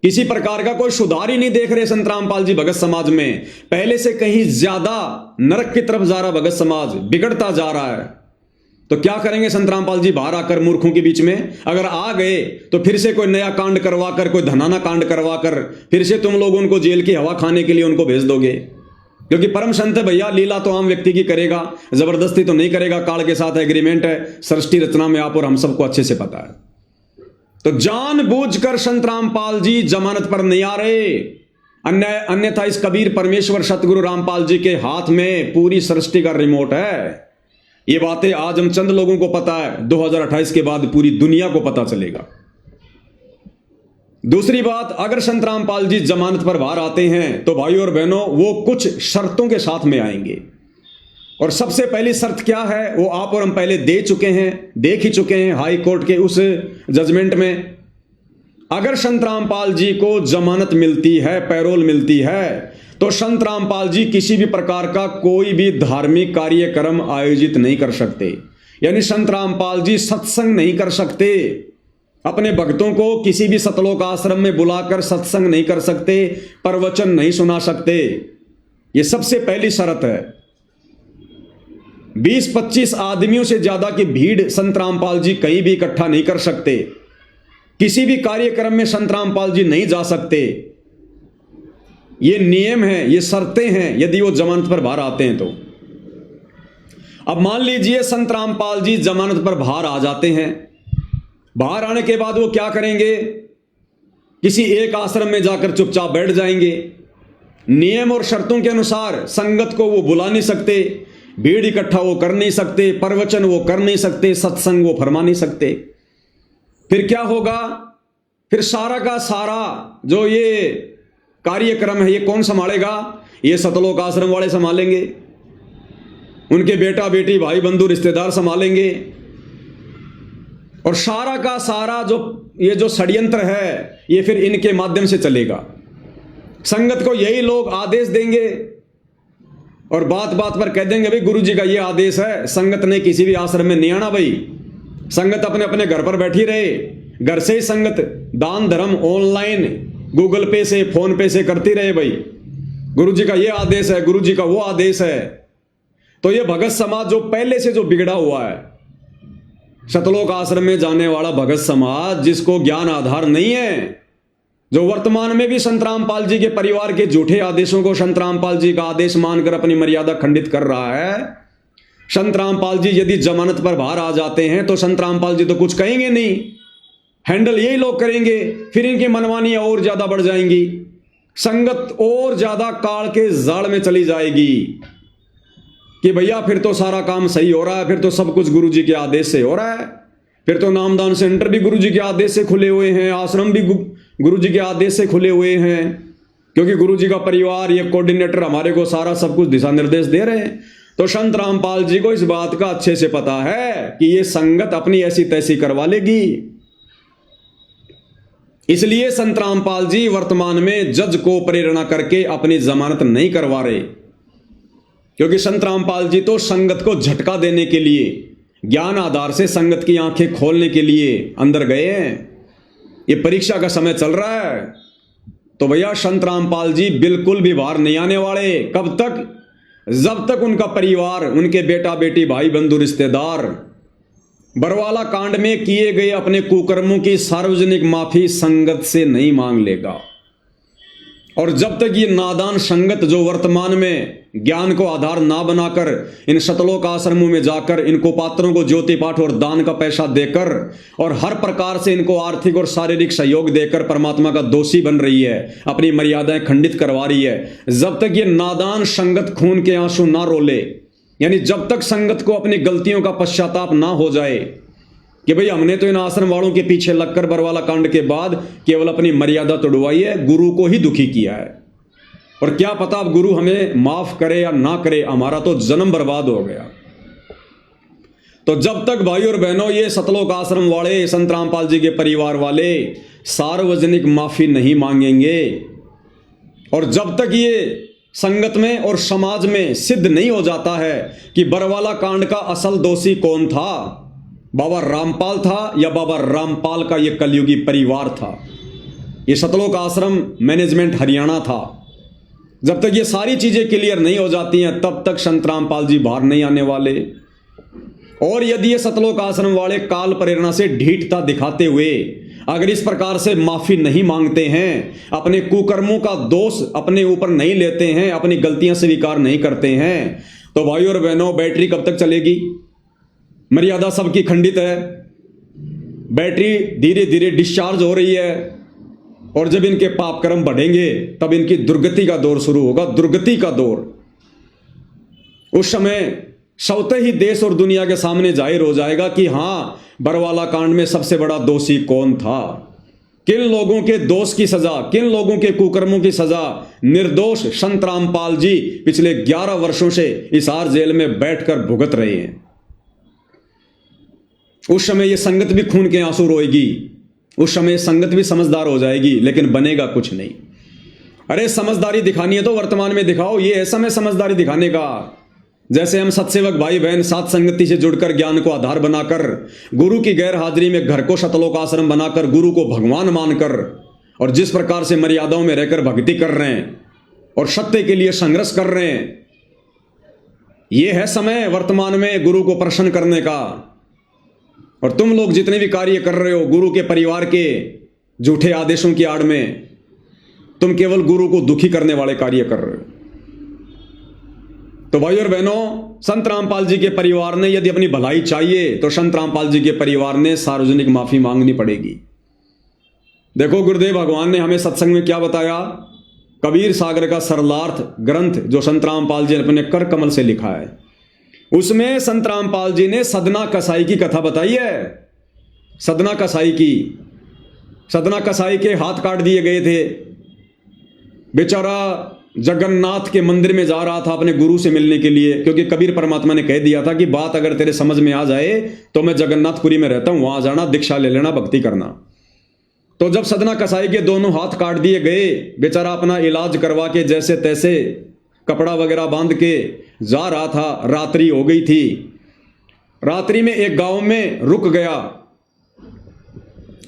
किसी प्रकार का कोई सुधार ही नहीं देख रहे संत रामपाल जी भगत समाज में, पहले से कहीं ज्यादा नरक की तरफ जा रहा भगत समाज, बिगड़ता जा रहा है। तो क्या करेंगे संत रामपाल जी बाहर आकर मूर्खों के बीच में? अगर आ गए तो फिर से कोई नया कांड करवाकर, कोई धनाना कांड करवाकर फिर से तुम लोग उनको जेल की हवा खाने के लिए उनको भेज दोगे। क्योंकि परम संत है भैया, लीला तो आम व्यक्ति की करेगा, जबरदस्ती तो नहीं करेगा, काल के साथ एग्रीमेंट है, सृष्टि रचना में आप और हम सबको अच्छे से पता है। तो जानबूझकर संत रामपाल जी जमानत पर नहीं आ रहे, अन्यथा इस कबीर परमेश्वर सतगुरु रामपाल जी के हाथ में पूरी सृष्टि का रिमोट है। ये बातें आज हम चंद लोगों को पता है, 2028 के बाद पूरी दुनिया को पता चलेगा। दूसरी बात, अगर संत रामपाल जी जमानत पर बाहर आते हैं तो भाइयों और बहनों वो कुछ शर्तों के साथ में आएंगे। और सबसे पहली शर्त क्या है वो आप और हम पहले देख ही चुके हैं हाई कोर्ट के उस जजमेंट में। अगर संत रामपाल जी को जमानत मिलती है, पैरोल मिलती है, तो संत रामपाल जी किसी भी प्रकार का कोई भी धार्मिक कार्यक्रम आयोजित नहीं कर सकते। यानी संत रामपाल जी सत्संग नहीं कर सकते, अपने भक्तों को किसी भी सतलोक आश्रम में बुलाकर सत्संग नहीं कर सकते, प्रवचन नहीं सुना सकते। ये सबसे पहली शर्त है। 20-25 आदमियों से ज्यादा की भीड़ संत रामपाल जी कहीं भी इकट्ठा नहीं कर सकते, किसी भी कार्यक्रम में संत रामपाल जी नहीं जा सकते। ये नियम है, ये शर्तें हैं यदि वो जमानत पर बाहर आते हैं तो। अब मान लीजिए संत रामपाल जी जमानत पर बाहर आ जाते हैं, बाहर आने के बाद वो क्या करेंगे? किसी एक आश्रम में जाकर चुपचाप बैठ जाएंगे। नियम और शर्तों के अनुसार संगत को वो बुला नहीं सकते, भीड़ इकट्ठा वो कर नहीं सकते, प्रवचन वो कर नहीं सकते, सत्संग वो फरमा नहीं सकते। फिर क्या होगा? फिर सारा का सारा जो ये कार्यक्रम है ये कौन संभालेगा? ये सतलोक आश्रम वाले संभालेंगे, उनके बेटा बेटी भाई बंधु रिश्तेदार संभालेंगे। और सारा का सारा ये जो षड्यंत्र है ये फिर इनके माध्यम से चलेगा। संगत को यही लोग आदेश देंगे और बात बात पर कह देंगे भाई गुरु जी का ये आदेश है, संगत ने किसी भी आश्रम में नहीं आना भाई, संगत अपने अपने घर पर बैठी रहे, घर से ही संगत दान धर्म ऑनलाइन गूगल पे से फोन पे से करती रहे भाई, गुरु जी का ये आदेश है, गुरु जी का वो आदेश है। तो ये भगत समाज जो पहले से जो बिगड़ा हुआ है, सतलोक आश्रम में जाने वाला भगत समाज जिसको ज्ञान आधार नहीं है, जो वर्तमान में भी संत रामपाल जी के परिवार के झूठे आदेशों को संत रामपाल जी का आदेश मानकर अपनी मर्यादा खंडित कर रहा है। संत रामपाल जी यदि जमानत पर बाहर आ जाते हैं तो संत रामपाल जी तो कुछ कहेंगे नहीं, हैंडल यही लोग करेंगे। फिर इनकी मनमानियां और ज्यादा बढ़ जाएंगी, संगत और ज्यादा काल के जाल में चली जाएगी कि भैया फिर तो सारा काम सही हो रहा है, फिर तो सब कुछ गुरु जी के आदेश से हो रहा है, फिर तो नामदान सेंटर भी गुरु जी के आदेश से खुले हुए हैं, आश्रम भी गुरु जी के आदेश से खुले हुए हैं, क्योंकि गुरु जी का परिवार ये कोऑर्डिनेटर हमारे को सारा सब कुछ दिशा निर्देश दे रहे हैं। तो संत रामपाल जी को इस बात का अच्छे से पता है कि ये संगत अपनी ऐसी तैसी करवा लेगी। इसलिए संत रामपाल जी वर्तमान में जज को प्रेरणा करके अपनी जमानत नहीं करवा रहे, क्योंकि संत रामपाल जी तो संगत को झटका देने के लिए, ज्ञान आधार से संगत की आंखें खोलने के लिए अंदर गए हैं। ये परीक्षा का समय चल रहा है, तो भैया संत रामपाल जी बिल्कुल भी बाहर नहीं आने वाले। कब तक? जब तक उनका परिवार, उनके बेटा बेटी भाई बंधु रिश्तेदार बरवाला कांड में किए गए अपने कुकर्मों की सार्वजनिक माफी संगत से नहीं मांग लेगा। और जब तक ये नादान संगत जो वर्तमान में ज्ञान को आधार ना बनाकर इन सतलोक आश्रमों में जाकर इनको पात्रों को ज्योति पाठ और दान का पैसा देकर और हर प्रकार से इनको आर्थिक और शारीरिक सहयोग देकर परमात्मा का दोषी बन रही है, अपनी मर्यादाएं खंडित करवा रही है, जब तक ये नादान संगत खून के आंसू ना रोले, यानी जब तक संगत को अपनी गलतियों का पश्चाताप ना हो जाए कि भाई हमने तो इन आश्रम वालों के पीछे लगकर बरवाला कांड के बाद केवल अपनी मर्यादा तोड़वाई है, गुरु को ही दुखी किया है, और क्या पता अब गुरु हमें माफ करे या ना करे, हमारा तो जन्म बर्बाद हो गया। तो जब तक भाई और बहनों ये सतलोक आश्रम वाले, संत रामपाल जी के परिवार वाले सार्वजनिक माफी नहीं मांगेंगे, और जब तक ये संगत में और समाज में सिद्ध नहीं हो जाता है कि बरवाला कांड का असल दोषी कौन था, बाबा रामपाल था या बाबा रामपाल का ये कलयुगी परिवार था, ये सतलोक आश्रम मैनेजमेंट हरियाणा था, जब तक ये सारी चीजें क्लियर नहीं हो जाती हैं तब तक संत रामपाल जी बाहर नहीं आने वाले। और यदि ये सतलोक आश्रम वाले काल प्रेरणा से ढीठता दिखाते हुए अगर इस प्रकार से माफी नहीं मांगते हैं, अपने कुकर्मों का दोष अपने ऊपर नहीं लेते हैं, अपनी गलतियां स्वीकार नहीं करते हैं, तो भाई और बहनों बैटरी कब तक चलेगी? मर्यादा सबकी खंडित है, बैटरी धीरे धीरे डिस्चार्ज हो रही है, और जब इनके पाप कर्म बढ़ेंगे तब इनकी दुर्गति का दौर शुरू होगा, दुर्गति का दौर। उस समय स्वतः ही देश और दुनिया के सामने जाहिर हो जाएगा कि हां, बरवाला कांड में सबसे बड़ा दोषी कौन था, किन लोगों के दोष की सजा, किन लोगों के कुकर्मों की सजा निर्दोष संत रामपाल जी पिछले 11 वर्षों से हिसार जेल में बैठकर भुगत रहे हैं। उस समय यह संगत भी खून के आंसू रोएगी, उस समय संगत भी समझदार हो जाएगी, लेकिन बनेगा कुछ नहीं। अरे समझदारी दिखानी है तो वर्तमान में दिखाओ, ये है समय समझदारी दिखाने का। जैसे हम सत्सेवक भाई बहन साथ संगति से जुड़कर ज्ञान को आधार बनाकर, गुरु की गैर हाजिरी में घर को सतलोक आश्रम बनाकर, गुरु को भगवान मानकर, और जिस प्रकार से मर्यादाओं में रहकर भक्ति कर रहे हैं और सत्य के लिए संघर्ष कर रहे हैं, यह है समय वर्तमान में गुरु को प्रसन्न करने का। और तुम लोग जितने भी कार्य कर रहे हो गुरु के परिवार के झूठे आदेशों की आड़ में, तुम केवल गुरु को दुखी करने वाले कार्य कर रहे हो। तो भाई और बहनों, संत रामपाल जी के परिवार ने यदि अपनी भलाई चाहिए तो संत रामपाल जी के परिवार ने सार्वजनिक माफी मांगनी पड़ेगी। देखो गुरुदेव भगवान ने हमें सत्संग में क्या बताया, कबीर सागर का सरलार्थ ग्रंथ जो संत रामपाल जी ने अपने कर कमल से लिखा है, उसमें संत रामपाल जी ने सदना कसाई की कथा बताई है। सदना कसाई की, सदना कसाई के हाथ काट दिए गए थे, बेचारा जगन्नाथ के मंदिर में जा रहा था अपने गुरु से मिलने के लिए, क्योंकि कबीर परमात्मा ने कह दिया था कि बात अगर तेरे समझ में आ जाए तो मैं जगन्नाथपुरी में रहता हूं, वहां जाना, दीक्षा ले लेना, भक्ति करना। तो जब सदना कसाई के दोनों हाथ काट दिए गए, बेचारा अपना इलाज करवा के जैसे तैसे कपड़ा वगैरह बांध के जा रहा था, रात्रि हो गई थी। रात्रि में एक गांव में रुक गया,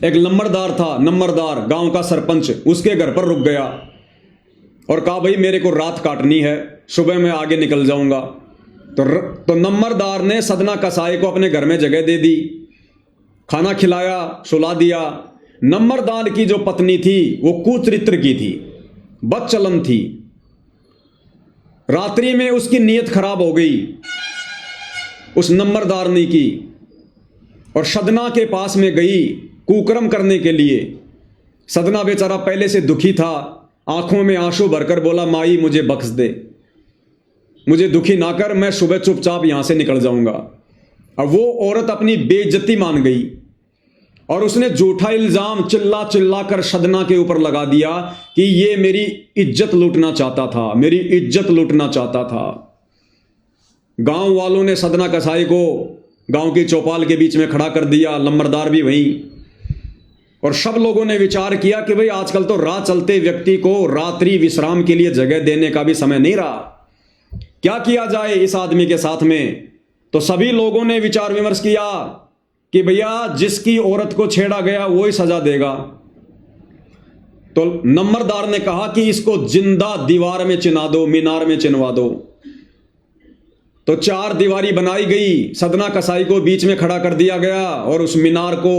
एक नंबरदार था, नंबरदार गांव का सरपंच, उसके घर पर रुक गया और कहा भाई मेरे को रात काटनी है, सुबह मैं आगे निकल जाऊंगा। तो नंबरदार ने सदना कसाई को अपने घर में जगह दे दी, खाना खिलाया, सुला दिया। नंबरदार की जो पत्नी थी वो कुचरित्र की थी, बदचलन थी। रात्रि में उसकी नीयत खराब हो गई उस नंबरदारनी की, और सदना के पास में गई कुकर्म करने के लिए। सदना बेचारा पहले से दुखी था, आंखों में आंसू भरकर बोला, माई मुझे बख्श दे, मुझे दुखी ना कर, मैं सुबह चुपचाप यहां से निकल जाऊंगा। अब वो औरत अपनी बेइज्जती मान गई और उसने झूठा इल्जाम चिल्ला चिल्ला कर सदना के ऊपर लगा दिया कि ये मेरी इज्जत लूटना चाहता था, मेरी इज्जत लूटना चाहता था। गांव वालों ने सदना कसाई को गांव की चौपाल के बीच में खड़ा कर दिया, नंबरदार भी वहीं, और सब लोगों ने विचार किया कि भाई आजकल तो राह चलते व्यक्ति को रात्रि विश्राम के लिए जगह देने का भी समय नहीं रहा, क्या किया जाए इस आदमी के साथ में। तो सभी लोगों ने विचार विमर्श किया कि भैया जिसकी औरत को छेड़ा गया वो ही सजा देगा। तो नंबरदार ने कहा कि इसको जिंदा दीवार में चिना दो, मीनार में चिनवा दो। तो 4 दीवारी बनाई गई, सदना कसाई को बीच में खड़ा कर दिया गया और उस मीनार को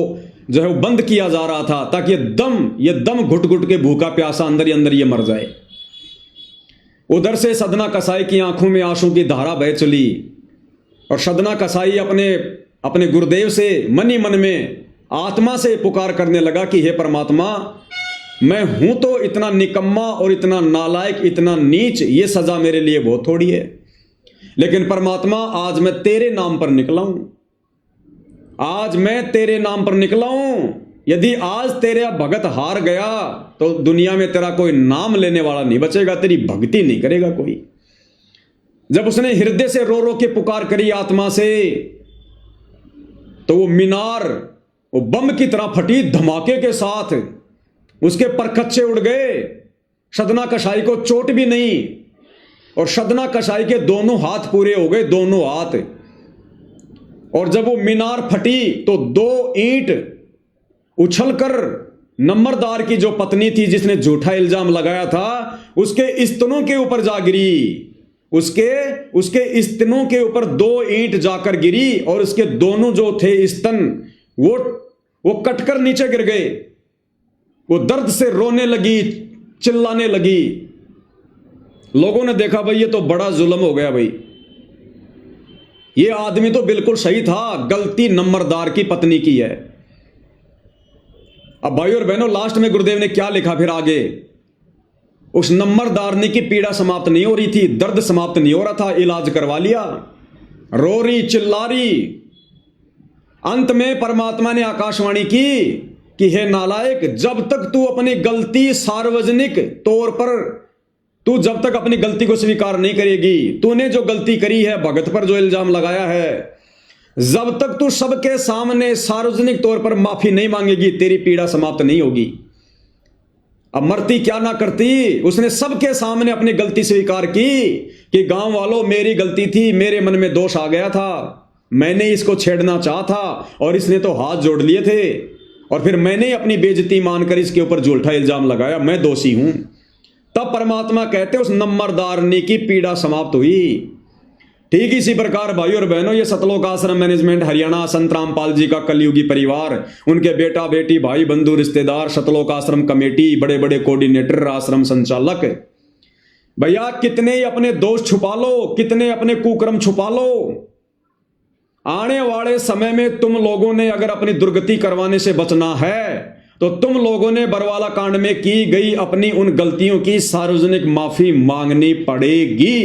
जो है वो बंद किया जा रहा था ताकि ये दम घुट घुट के भूखा प्यासा अंदर ही अंदर ये मर जाए। उधर से सदना कसाई की आंखों में आंसू की धारा बह चली और सदना कसाई अपने गुरुदेव से मन ही मन में आत्मा से पुकार करने लगा कि हे परमात्मा, मैं हूं तो इतना निकम्मा और इतना नालायक, इतना नीच, ये सजा मेरे लिए बहुत थोड़ी है, लेकिन परमात्मा आज मैं तेरे नाम पर निकला हूं, आज मैं तेरे नाम पर निकला हूं। यदि आज तेरा भगत हार गया तो दुनिया में तेरा कोई नाम लेने वाला नहीं बचेगा, तेरी भक्ति नहीं करेगा कोई। जब उसने हृदय से रो रो के पुकार करी आत्मा से, तो वो मीनार वो बम की तरह फटी धमाके के साथ, उसके परखच्चे उड़ गए, सदना कशाई को चोट भी नहीं, और सदना कशाई के दोनों हाथ पूरे हो गए, दोनों हाथ। और जब वो मीनार फटी तो 2 ईंट उछलकर नंबरदार की जो पत्नी थी जिसने झूठा इल्जाम लगाया था उसके स्तनों के ऊपर जा गिरी, उसके स्तनों के ऊपर 2 ईंट जाकर गिरी, और उसके दोनों जो थे स्तन वो कटकर नीचे गिर गए। वो दर्द से रोने लगी, चिल्लाने लगी। लोगों ने देखा भाई ये तो बड़ा जुल्म हो गया भाई, ये आदमी तो बिल्कुल सही था, गलती नंबरदार की पत्नी की है। अब भाई और बहनों लास्ट में गुरुदेव ने क्या लिखा फिर आगे, उस नंबरदारनी की पीड़ा समाप्त नहीं हो रही थी, दर्द समाप्त नहीं हो रहा था, इलाज करवा लिया, रो रही चिल्ला रही। अंत में परमात्मा ने आकाशवाणी की कि हे नालायक, जब तक तू अपनी गलती सार्वजनिक तौर पर, तू जब तक अपनी गलती को स्वीकार नहीं करेगी, तूने जो गलती करी है, भगत पर जो इल्जाम लगाया है, जब तक तू सबके सामने सार्वजनिक तौर पर माफी नहीं मांगेगी, तेरी पीड़ा समाप्त नहीं होगी। अब मरती क्या ना करती, उसने सबके सामने अपनी गलती स्वीकार की कि गांव वालों मेरी गलती थी, मेरे मन में दोष आ गया था, मैंने इसको छेड़ना चाहा था और इसने तो हाथ जोड़ लिए थे, और फिर मैंने अपनी बेइज्जती मानकर इसके ऊपर झूठा इल्जाम लगाया, मैं दोषी हूं। तब परमात्मा कहते उस नंबरदारनी की पीड़ा समाप्त हुई। ठीक इसी प्रकार भाई और बहनों ये सतलोक आश्रम मैनेजमेंट हरियाणा संत रामपाल जी का कलयुगी परिवार, उनके बेटा बेटी भाई बंधु रिश्तेदार, सतलोक आश्रम कमेटी, बड़े बड़े कोऑर्डिनेटर, आश्रम संचालक, भैया कितने ही अपने दोष छुपा लो, कितने अपने कुकर्म छुपा लो, आने वाले समय में तुम लोगों ने अगर अपनी दुर्गति करवाने से बचना है तो तुम लोगों ने बरवाला कांड में की गई अपनी उन गलतियों की सार्वजनिक माफी मांगनी पड़ेगी।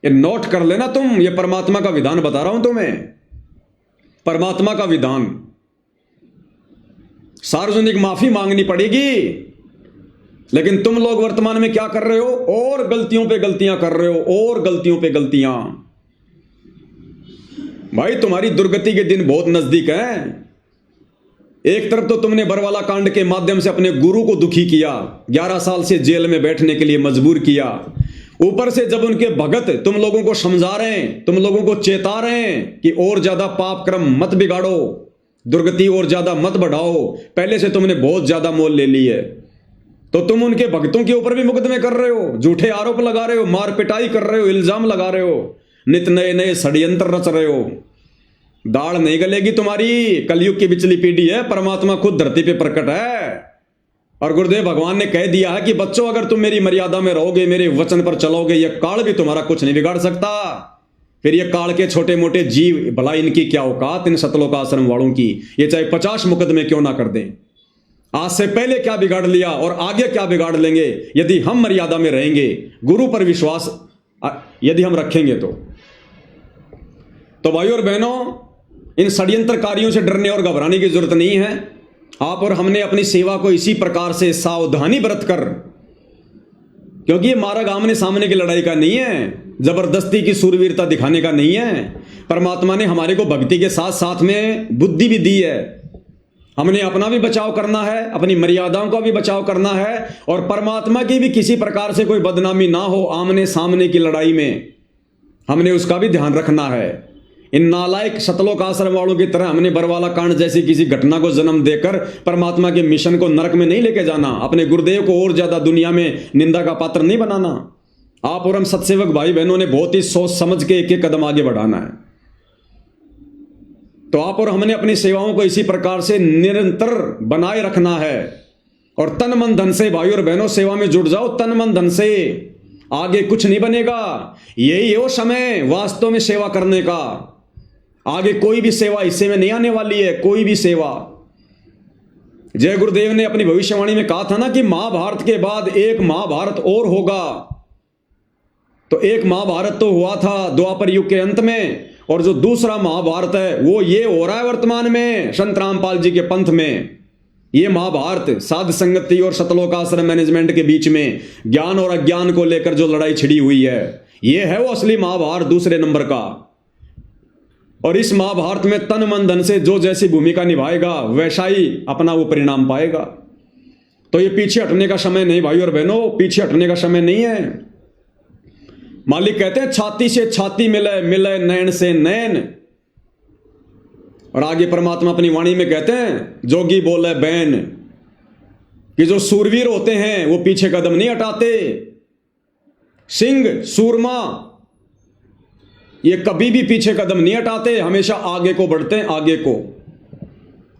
ये नोट कर लेना तुम, ये परमात्मा का विधान बता रहा हूं तुम्हें, परमात्मा का विधान, सार्वजनिक माफी मांगनी पड़ेगी। लेकिन तुम लोग वर्तमान में क्या कर रहे हो, और गलतियों पे गलतियां कर रहे हो, और गलतियों पे गलतियां। भाई तुम्हारी दुर्गति के दिन बहुत नजदीक हैं। एक तरफ तो तुमने बरवाला कांड के माध्यम से अपने गुरु को दुखी किया, 11 साल से जेल में बैठने के लिए मजबूर किया, ऊपर से जब उनके भगत तुम लोगों को समझा रहे हैं, तुम लोगों को चेता रहे हैं कि और ज्यादा पाप क्रम मत बिगाड़ो, दुर्गति और ज्यादा मत बढ़ाओ, पहले से तुमने बहुत ज्यादा मोल ले ली है, तो तुम उनके भक्तों के ऊपर भी मुकदमे कर रहे हो, झूठे आरोप लगा रहे हो, मार पिटाई कर रहे हो, इल्जाम लगा रहे हो, नित नए नए षड्यंत्र रच रहे हो। दाढ़ नहीं गलेगी तुम्हारी, कलयुग की बिचली पीढ़ी है, परमात्मा खुद धरती पे प्रकट है। और गुरुदेव भगवान ने कह दिया है कि बच्चों अगर तुम मेरी मर्यादा में रहोगे, मेरे वचन पर चलोगे, यह काल भी तुम्हारा कुछ नहीं बिगाड़ सकता। फिर ये काल के छोटे मोटे जीव, भला इनकी क्या औकात, इन सतलोक आश्रम वालों की, ये चाहे 50 मुकदमे क्यों ना कर दें। आज से पहले क्या बिगाड़ लिया और आगे क्या बिगाड़ लेंगे, यदि हम मर्यादा में रहेंगे, गुरु पर विश्वास यदि हम रखेंगे तो भाइयों और बहनों, इन षड्यंत्रकारियों से डरने और घबराने की जरूरत नहीं है। आप और हमने अपनी सेवा को इसी प्रकार से सावधानी बरत कर, क्योंकि ये मार्ग आमने सामने की लड़ाई का नहीं है, जबरदस्ती की सूरवीरता दिखाने का नहीं है। परमात्मा ने हमारे को भक्ति के साथ साथ में बुद्धि भी दी है, हमने अपना भी बचाव करना है, अपनी मर्यादाओं का भी बचाव करना है, और परमात्मा की भी किसी प्रकार से कोई बदनामी ना हो आमने सामने की लड़ाई में, हमने उसका भी ध्यान रखना है। इन नालायक सतलोक आश्रम वालों की तरह हमने बरवाला कांड जैसी किसी घटना को जन्म देकर परमात्मा के मिशन को नरक में नहीं लेके जाना, अपने गुरुदेव को और ज्यादा दुनिया में निंदा का पात्र नहीं बनाना। आप और हम सत्सेवक भाई बहनों ने बहुत ही सोच समझ के एक एक कदम आगे बढ़ाना है। तो आप और हमने अपनी सेवाओं को इसी प्रकार से निरंतर बनाए रखना है, और तन मन धन से भाई और बहनों सेवा में जुट जाओ, तन मन धन से, आगे कुछ नहीं बनेगा। यही हो समय वास्तव में सेवा करने का, आगे कोई भी सेवा हिस्से में नहीं आने वाली है, कोई भी सेवा। जय गुरुदेव ने अपनी भविष्यवाणी में कहा था ना कि महाभारत के बाद एक महाभारत और होगा, तो एक महाभारत तो हुआ था द्वापर युग के अंत में, और जो दूसरा महाभारत है वो ये हो रहा है वर्तमान में संत रामपाल जी के पंथ में। ये महाभारत साध संगति और सतलोक आश्रम मैनेजमेंट के बीच में ज्ञान और अज्ञान को लेकर जो लड़ाई छिड़ी हुई है, ये है वो असली महाभारत दूसरे नंबर का। और इस महाभारत में तन मन धन से जो जैसी भूमिका निभाएगा वैसा ही अपना वो परिणाम पाएगा। तो ये पीछे हटने का समय नहीं भाई और बहनों, पीछे हटने का समय नहीं है। मालिक कहते हैं छाती से छाती मिले, मिले नैन से नैन। और आगे परमात्मा अपनी वाणी में कहते हैं जोगी बोले बैन, कि जो सूरवीर होते हैं वो पीछे कदम नहीं हटाते। सिंह सूरमा ये कभी भी पीछे कदम नहीं हटाते, हमेशा आगे को बढ़ते हैं, आगे को।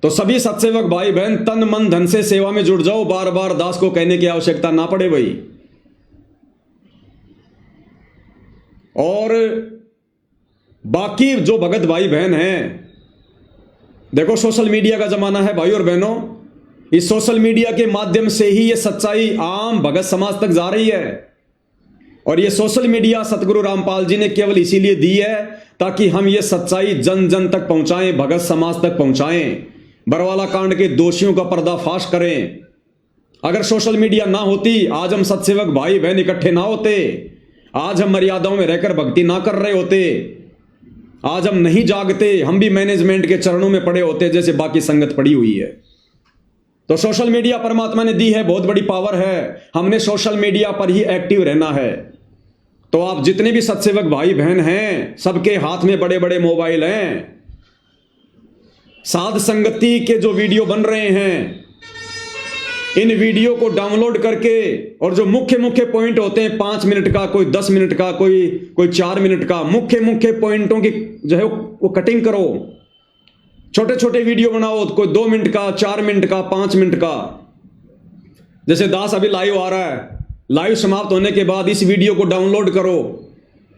तो सभी सत्सेवक भाई बहन तन मन धन से सेवा में जुड़ जाओ, बार बार दास को कहने की आवश्यकता ना पड़े भाई। और बाकी जो भगत भाई बहन हैं, देखो सोशल मीडिया का जमाना है भाई और बहनों, इस सोशल मीडिया के माध्यम से ही ये सच्चाई आम भगत समाज तक जा रही है। और ये सोशल मीडिया सतगुरु रामपाल जी ने केवल इसीलिए दी है ताकि हम ये सच्चाई जन जन तक पहुंचाएं, भगत समाज तक पहुंचाएं, बरवाला कांड के दोषियों का पर्दाफाश करें। अगर सोशल मीडिया ना होती आज हम सत्सेवक भाई बहन इकट्ठे ना होते, आज हम मर्यादाओं में रहकर भक्ति ना कर रहे होते, आज हम नहीं जागते, हम भी मैनेजमेंट के चरणों में पड़े होते जैसे बाकी संगत पड़ी हुई है। तो सोशल मीडिया परमात्मा ने दी है, बहुत बड़ी पावर है, हमने सोशल मीडिया पर ही एक्टिव रहना है। तो आप जितने भी सत्सेवक भाई बहन हैं, सबके हाथ में बड़े बड़े मोबाइल हैं। साध संगति के जो वीडियो बन रहे हैं, इन वीडियो को डाउनलोड करके और जो मुख्य मुख्य पॉइंट होते हैं 5 मिनट का, कोई 10 मिनट का, कोई 4 मिनट का, मुख्य मुख्य पॉइंटों की जो है वो कटिंग करो। छोटे छोटे वीडियो बनाओ, कोई 2 मिनट का, 4 मिनट का, 5 मिनट का। जैसे दास अभी लाइव आ रहा है, लाइव समाप्त होने के बाद इस वीडियो को डाउनलोड करो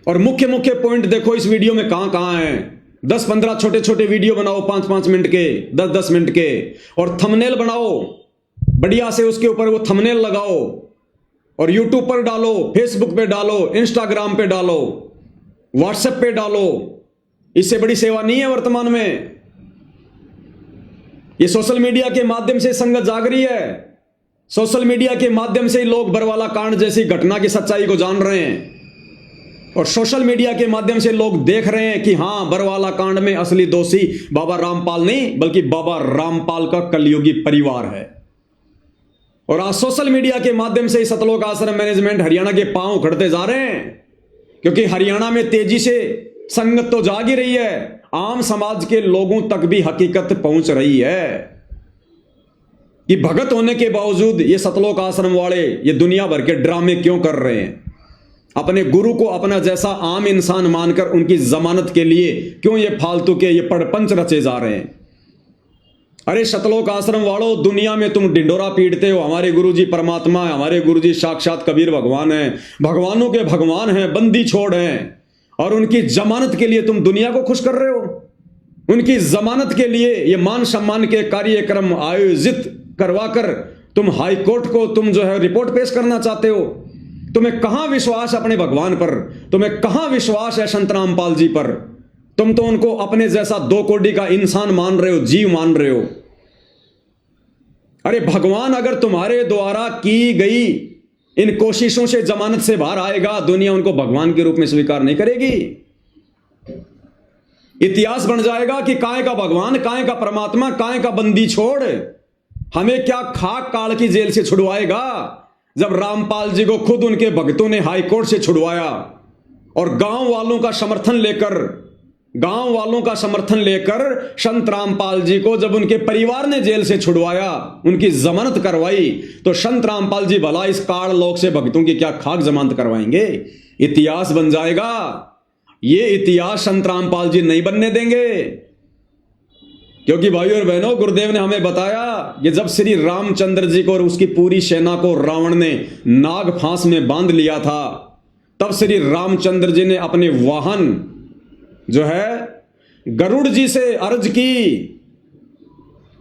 और मुख्य मुख्य पॉइंट देखो इस वीडियो में कहां कहां है। 10-15 छोटे छोटे वीडियो बनाओ, 5-5 मिनट के, 10-10 मिनट के, और थंबनेल बनाओ बढ़िया से, उसके ऊपर वो थंबनेल लगाओ और यूट्यूब पर डालो, फेसबुक पे डालो, इंस्टाग्राम पे डालो, व्हाट्सएप पे डालो। इससे बड़ी सेवा नहीं है वर्तमान में। ये सोशल मीडिया के माध्यम से संगत जाग रही है, सोशल मीडिया के माध्यम से लोग बरवाला कांड जैसी घटना की सच्चाई को जान रहे हैं, और सोशल मीडिया के माध्यम से लोग देख रहे हैं कि हां बरवाला कांड में असली दोषी बाबा रामपाल नहीं बल्कि बाबा रामपाल का कलयुगी परिवार है। और आज सोशल मीडिया के माध्यम से सतलोक आश्रम मैनेजमेंट हरियाणा के पांव उखड़ते जा रहे हैं, क्योंकि हरियाणा में तेजी से संगत तो जाग ही रही है, आम समाज के लोगों तक भी हकीकत पहुंच रही है कि भगत होने के बावजूद ये सतलोक आश्रम वाले ये दुनिया भर के ड्रामे क्यों कर रहे हैं। अपने गुरु को अपना जैसा आम इंसान मानकर उनकी जमानत के लिए क्यों ये फालतू के ये पड़पंच रचे जा रहे हैं। अरे सतलोक आश्रम वालों, दुनिया में तुम डिंडोरा पीटते हो, हमारे गुरुजी परमात्मा है, हमारे गुरुजी साक्षात कबीर भगवान है, भगवानों के भगवान हैं, बंदी छोड़ हैं, और उनकी जमानत के लिए तुम दुनिया को खुश कर रहे हो। उनकी जमानत के लिए ये मान सम्मान के कार्यक्रम आयोजित करवाकर तुम हाई कोर्ट को तुम जो है रिपोर्ट पेश करना चाहते हो। तुम्हें कहां विश्वास अपने भगवान पर, तुम्हें कहां विश्वास है संत रामपाल जी पर। तुम तो उनको अपने जैसा 2 कोड़ी का इंसान मान रहे हो, जीव मान रहे हो। अरे भगवान अगर तुम्हारे द्वारा की गई इन कोशिशों से जमानत से बाहर आएगा, दुनिया उनको भगवान के रूप में स्वीकार नहीं करेगी। इतिहास बन जाएगा कि काहे का भगवान, काहे का परमात्मा, काहे का बंदी छोड़। हमें क्या खाक काल की जेल से छुड़वाएगा, जब रामपाल जी को खुद उनके भक्तों ने हाई कोर्ट से छुड़वाया और गांव वालों का समर्थन लेकर संत रामपाल जी को जब उनके परिवार ने जेल से छुड़वाया, उनकी जमानत करवाई, तो संत रामपाल जी भला इस काल लोक से भक्तों की क्या खाक जमानत करवाएंगे। इतिहास बन जाएगा। ये इतिहास संत रामपाल जी नहीं बनने देंगे, क्योंकि भाइयों और बहनों, गुरुदेव ने हमें बताया कि जब श्री रामचंद्र जी को और उसकी पूरी सेना को रावण ने नाग फांस में बांध लिया था, तब श्री रामचंद्र जी ने अपने वाहन जो है गरुड़ जी से अर्ज की,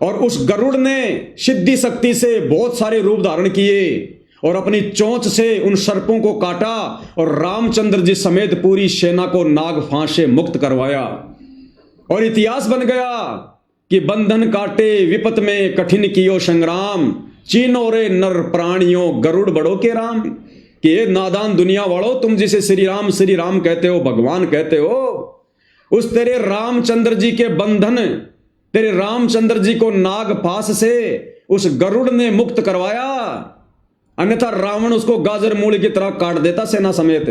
और उस गरुड़ ने सिद्धि शक्ति से बहुत सारे रूप धारण किए और अपनी चोंच से उन सर्पों को काटा और रामचंद्र जी समेत पूरी सेना को नाग फांस से मुक्त करवाया। और इतिहास बन गया कि बंधन काटे विपत में कठिन कियो संग्राम, चीनो रे नर प्राणियों गरुड़ बड़ो के राम। कि नादान दुनिया वालों, तुम जिसे श्री राम कहते हो, भगवान कहते हो, उस तेरे रामचंद्र जी के बंधन, तेरे रामचंद्र जी को नागपाश से उस गरुड़ ने मुक्त करवाया, अन्यथा रावण उसको गाजर मूली की तरह काट देता सेना समेत।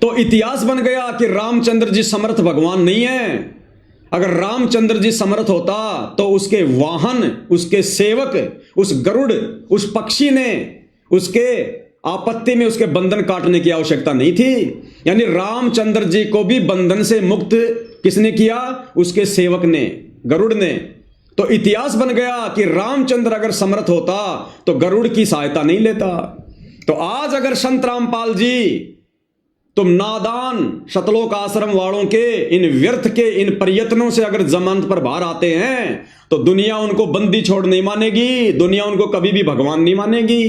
तो इतिहास बन गया कि रामचंद्र जी समर्थ भगवान नहीं है। अगर रामचंद्र जी समर्थ होता तो उसके वाहन, उसके सेवक, उस गरुड़, उस पक्षी ने उसके आपत्ति में उसके बंधन काटने की आवश्यकता नहीं थी। यानी रामचंद्र जी को भी बंधन से मुक्त किसने किया? उसके सेवक ने, गरुड़ ने। तो इतिहास बन गया कि रामचंद्र अगर समर्थ होता तो गरुड़ की सहायता नहीं लेता। तो आज अगर संत रामपाल जी, तुम नादान शतलोक आश्रम वालों के इन व्यर्थ के इन प्रयत्नों से अगर जमानत पर बाहर आते हैं तो दुनिया उनको बंदी छोड़ नहीं मानेगी, दुनिया उनको कभी भी भगवान नहीं मानेगी।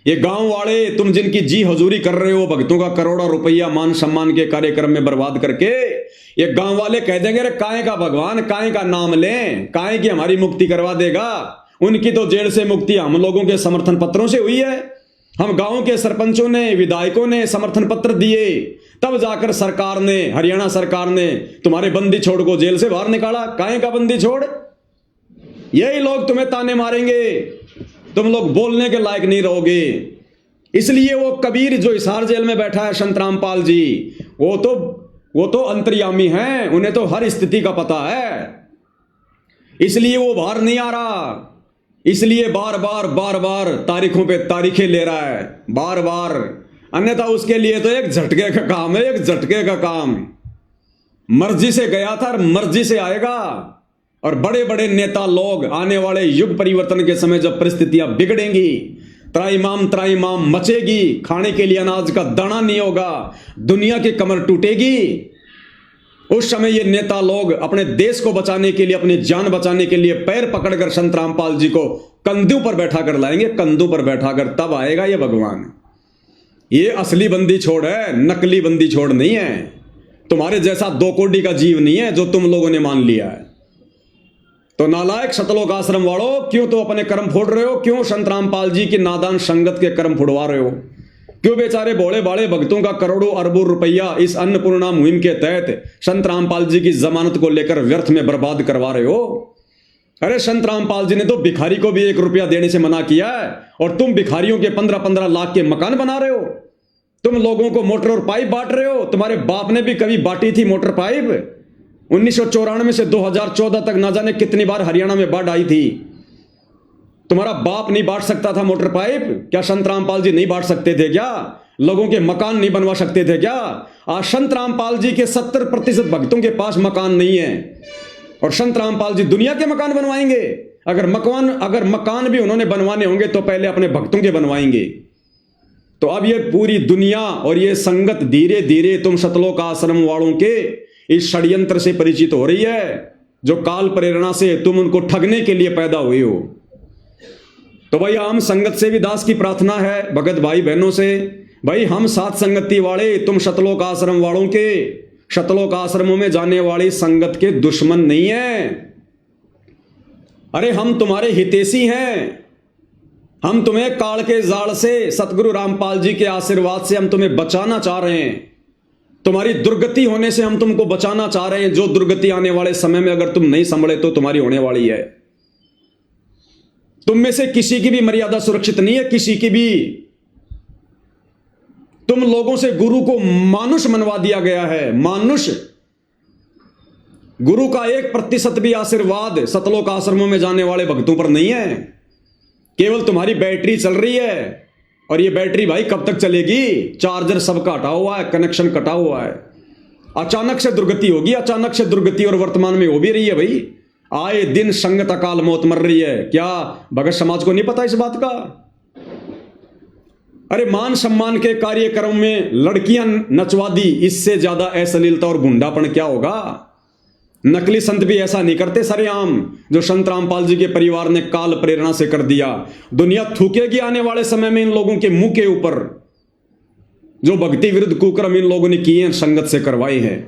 ये गांव वाले, तुम जिनकी जी हजूरी कर रहे हो, भक्तों का करोड़ों रुपया मान सम्मान के कार्यक्रम में बर्बाद करके, ये गांव वाले कह देंगे अरे काहे का भगवान, काहे का नाम लें, काहे की हमारी मुक्ति करवा देगा। उनकी तो जेल से मुक्ति हम लोगों के समर्थन पत्रों से हुई है। हम गांव के सरपंचों ने, विधायकों ने समर्थन पत्र दिए, तब जाकर सरकार ने, हरियाणा सरकार ने तुम्हारे बंदी छोड़ को जेल से बाहर निकाला। काहे का बंदी छोड़? यही लोग तुम्हें ताने मारेंगे, तुम लोग बोलने के लायक नहीं रहोगे। इसलिए वो कबीर जो हिसार जेल में बैठा है, संत रामपाल जी, वो तो अंतर्यामी हैं, उन्हें तो हर स्थिति का पता है। इसलिए वो बाहर नहीं आ रहा, इसलिए बार बार तारीखों पे तारीखें ले रहा है, बार बार। अन्यथा उसके लिए तो एक झटके का काम है, एक झटके का काम। मर्जी से गया था और मर्जी से आएगा। और बड़े बड़े नेता लोग आने वाले युग परिवर्तन के समय जब परिस्थितियां बिगड़ेंगी, त्राईमाम मचेगी, खाने के लिए अनाज का दाना नहीं होगा, दुनिया की कमर टूटेगी, उस समय ये नेता लोग अपने देश को बचाने के लिए, अपनी जान बचाने के लिए पैर पकड़कर संत रामपाल जी को कंधों पर बैठा कर लाएंगे, कंधों पर बैठाकर, तब आएगा ये भगवान। ये असली बंदी छोड़ है, नकली बंदी छोड़ नहीं है। तुम्हारे जैसा 2 कोड़ी का जीव नहीं है जो तुम लोगों ने मान लिया है। तो नालायक शतलोक आश्रम वालों, क्यों तो अपने कर्म फोड़ रहे हो? क्यों संत रामपाल जी की नादान संगत के कर्म फुड़वा रहे हो? क्यों बेचारे भोले भाले भक्तों का करोड़ों अरबों रुपया इस अन्नपूर्णा मुहिम के तहत संत रामपाल जी की जमानत को लेकर व्यर्थ में बर्बाद करवा रहे हो? अरे संत रामपाल जी ने तो भिखारी को भी 1 रुपया देने से मना किया है, और तुम भिखारियों के 15-15 लाख के मकान बना रहे हो। तुम लोगों को मोटर और पाइप बांट रहे हो। तुम्हारे बाप ने भी कभी बांटी थी मोटर पाइप। 1994 से 2014 तक ना जाने कितनी बार हरियाणा में बाढ़ आई थी। तुम्हारा बाप नहीं बांट सकता था मोटर पाइप? क्या संत रामपाल जी नहीं बांट सकते थे क्या? लोगों के मकान नहीं बनवा सकते थे क्या? आज संत रामपाल जी के 70% भक्तों के पास मकान नहीं है, और संत रामपाल जी दुनिया के मकान बनवाएंगे। अगर मकान भी उन्होंने बनवाने होंगे तो पहले अपने भक्तों के बनवाएंगे। तो अब ये पूरी दुनिया और ये संगत धीरे धीरे तुम शतलोक आश्रम वालों के इस षड्यंत्र से परिचित हो रही है, जो काल प्रेरणा से तुम उनको ठगने के लिए पैदा हुए हो। तो भाई आम संगत से भी दास की प्रार्थना है, भगत भाई बहनों से, भाई हम साथ संगति वाले, तुम शतलोक आश्रम वालों के, शतलोक आश्रमों में जाने वाली संगत के दुश्मन नहीं है। अरे हम तुम्हारे हितैषी हैं। हम तुम्हें काल के जाल से, सतगुरु रामपाल जी के आशीर्वाद से हम तुम्हें बचाना चाह रहे हैं। तुम्हारी दुर्गति होने से हम तुमको बचाना चाह रहे हैं। जो दुर्गति आने वाले समय में अगर तुम नहीं संभले तो तुम्हारी होने वाली है। तुम में से किसी की भी मर्यादा सुरक्षित नहीं है, किसी की भी। तुम लोगों से गुरु को मानुष मनवा दिया गया है, मानुष। गुरु का 1% भी आशीर्वाद सतलोक आश्रमों में जाने वाले भक्तों पर नहीं है। केवल तुम्हारी बैटरी चल रही है, और ये बैटरी भाई कब तक चलेगी? चार्जर सबका हटा हुआ है, कनेक्शन कटा हुआ है। अचानक से दुर्गति होगी, अचानक से दुर्गति, और वर्तमान में हो भी रही है भाई। आए दिन संगत अकाल मौत मर रही है। क्या भगत समाज को नहीं पता इस बात का? अरे मान सम्मान के कार्यक्रम में लड़कियां नचवा दी, इससे ज्यादा अश्लीलता और गुंडापन क्या होगा? नकली संत भी ऐसा नहीं करते सरेआम, जो संत रामपाल जी के परिवार ने काल प्रेरणा से कर दिया। दुनिया थूकेगी आने वाले समय में इन लोगों के मुंह के ऊपर, जो भक्ति विरुद्ध कुकर्म इन लोगों ने किए हैं, संगत से करवाए हैं।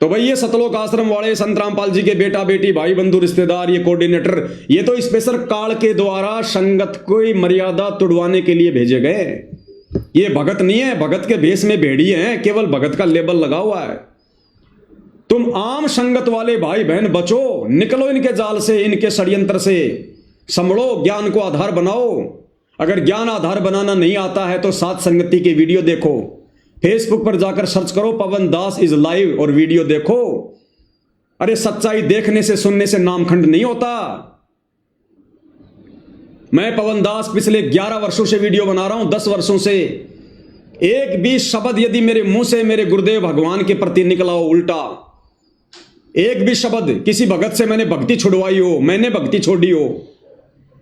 तो भाई ये सतलोक आश्रम वाले, संत रामपाल जी के बेटा बेटी, भाई बंधु रिश्तेदार, ये कोऑर्डिनेटर, ये तो स्पेशल काल के द्वारा संगत को मर्यादा तुड़वाने के लिए भेजे गए। ये भगत नहीं है, भगत के भेष में भेड़िए हैं, केवल भगत का लेबल लगा हुआ है। तुम आम संगत वाले भाई बहन बचो, निकलो इनके जाल से, इनके षड्यंत्र से, संभलो, ज्ञान को आधार बनाओ। अगर ज्ञान आधार बनाना नहीं आता है तो सात संगति की वीडियो देखो, फेसबुक पर जाकर सर्च करो पवन दास इज लाइव और वीडियो देखो। अरे सच्चाई देखने से सुनने से नामखंड नहीं होता। मैं पवन दास पिछले 11 वर्षों से वीडियो बना रहा हूं, 10 वर्षों से। एक भी शब्द यदि मेरे मुंह से मेरे गुरुदेव भगवान के प्रति निकला हो उल्टा, एक भी शब्द किसी भगत से मैंने भक्ति छुड़वाई हो, मैंने भक्ति छोड़ी हो,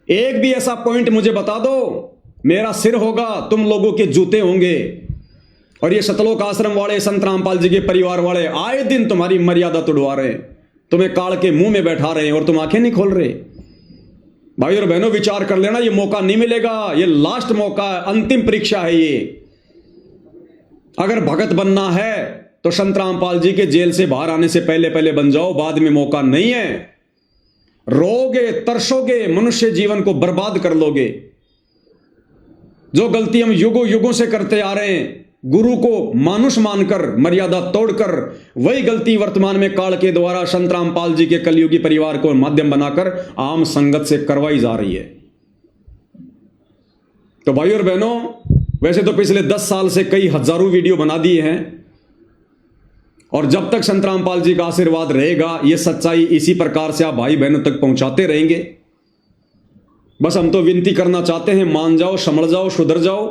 एक भी ऐसा पॉइंट मुझे बता दो, मेरा सिर होगा, तुम लोगों के जूते होंगे। और ये सतलोक आश्रम वाले, संत रामपाल जी के परिवार वाले आए दिन तुम्हारी मर्यादा तोड़वा रहे हैं, तुम्हें काल के मुंह में बैठा रहे हैं और तुम आंखें नहीं खोल रहे। भाई और बहनों, विचार कर लेना, ये मौका नहीं मिलेगा, ये लास्ट मौका है, अंतिम परीक्षा है ये। अगर भगत बनना है तो संत रामपाल जी के जेल से बाहर आने से पहले पहले बन जाओ, बाद में मौका नहीं है। रोगे, तरसोगे, मनुष्य जीवन को बर्बाद कर लोगे। जो गलती हम युगों युगों से करते आ रहे हैं, गुरु को मानुष मानकर, मर्यादा तोड़कर, वही गलती वर्तमान में काल के द्वारा संत रामपाल जी के कलयुगी परिवार को माध्यम बनाकर आम संगत से करवाई जा रही है। तो भाई और बहनों, वैसे तो पिछले 10 साल से कई हजारों वीडियो बना दिए हैं, और जब तक संत रामपाल जी का आशीर्वाद रहेगा, यह सच्चाई इसी प्रकार से आप भाई बहनों तक पहुंचाते रहेंगे। बस हम तो विनती करना चाहते हैं, मान जाओ, समझ जाओ, सुधर जाओ,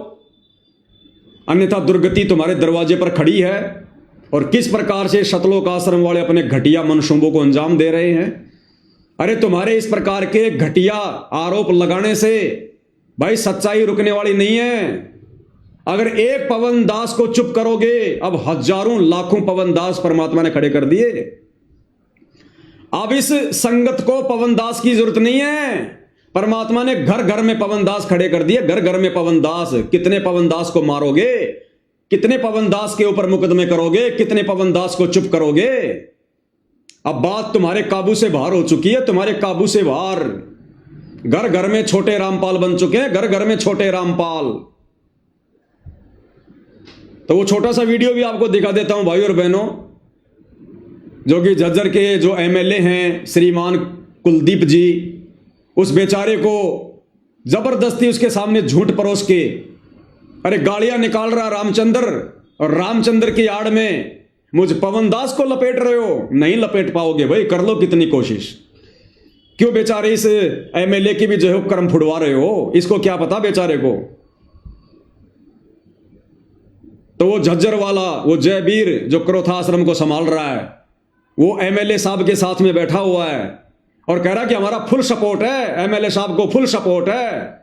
अन्यथा दुर्गति तुम्हारे दरवाजे पर खड़ी है। और किस प्रकार से सतलोक आश्रम वाले अपने घटिया मनसूबों को अंजाम दे रहे हैं। अरे तुम्हारे इस प्रकार के घटिया आरोप लगाने से भाई सच्चाई रुकने वाली नहीं है। अगर एक पवन दास को चुप करोगे, अब हजारों लाखों पवन दास परमात्मा ने खड़े कर दिए। अब इस संगत को पवन दास की जरूरत नहीं है, परमात्मा ने घर घर में पवन दास खड़े कर दिए। घर घर में पवन दास। कितने पवन दास को मारोगे, कितने पवन दास के ऊपर मुकदमे करोगे, कितने पवन दास को चुप करोगे। अब बात तुम्हारे काबू से बाहर हो चुकी है, तुम्हारे काबू से बाहर। घर घर में छोटे रामपाल बन चुके हैं, घर घर में छोटे रामपाल। तो वो छोटा सा वीडियो भी आपको दिखा देता हूं भाई और बहनों, जो कि झज्जर के जो एमएलए हैं श्रीमान कुलदीप जी, उस बेचारे को जबरदस्ती उसके सामने झूठ परोस के अरे गालियां निकाल रहा रामचंद्र, और रामचंद्र की आड़ में मुझ पवन दास को लपेट रहे हो। नहीं लपेट पाओगे भाई, कर लो कितनी कोशिश। क्यों बेचारे इस एमएलए की भी जो है कर्म फुड़वा रहे हो, इसको क्या पता बेचारे को। तो वो झज्जर वाला, वो जयवीर जो क्रोथा आश्रम को संभाल रहा है, वो एमएलए साहब के साथ में बैठा हुआ है और कह रहा है कि हमारा फुल सपोर्ट है, एमएलए साहब को फुल सपोर्ट है।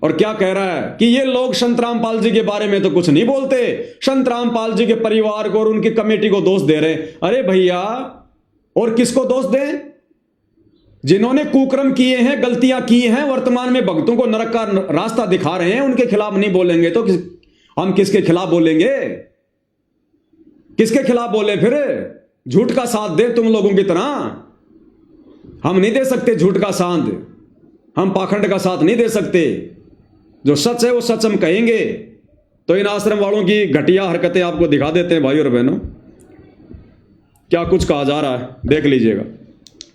और क्या कह रहा है कि ये लोग संत रामपाल जी के बारे में तो कुछ नहीं बोलते, संत रामपाल जी के परिवार को और उनकी कमेटी को दोष दे रहे। अरे भैया, और किसको दोष दें? जिन्होंने कुकर्म किए हैं, गलतियां की हैं, वर्तमान में भक्तों को नरक का रास्ता दिखा रहे हैं, उनके खिलाफ नहीं बोलेंगे तो हम किसके खिलाफ बोलेंगे? किसके खिलाफ बोले फिर? झूठ का साथ दे तुम लोगों की तरह। हम नहीं दे सकते झूठ का साथ, हम पाखंड का साथ नहीं दे सकते। जो सच है वो सच हम कहेंगे। तो इन आश्रम वालों की घटिया हरकतें आपको दिखा देते हैं भाई और बहनों, क्या कुछ कहा जा रहा है, देख लीजिएगा।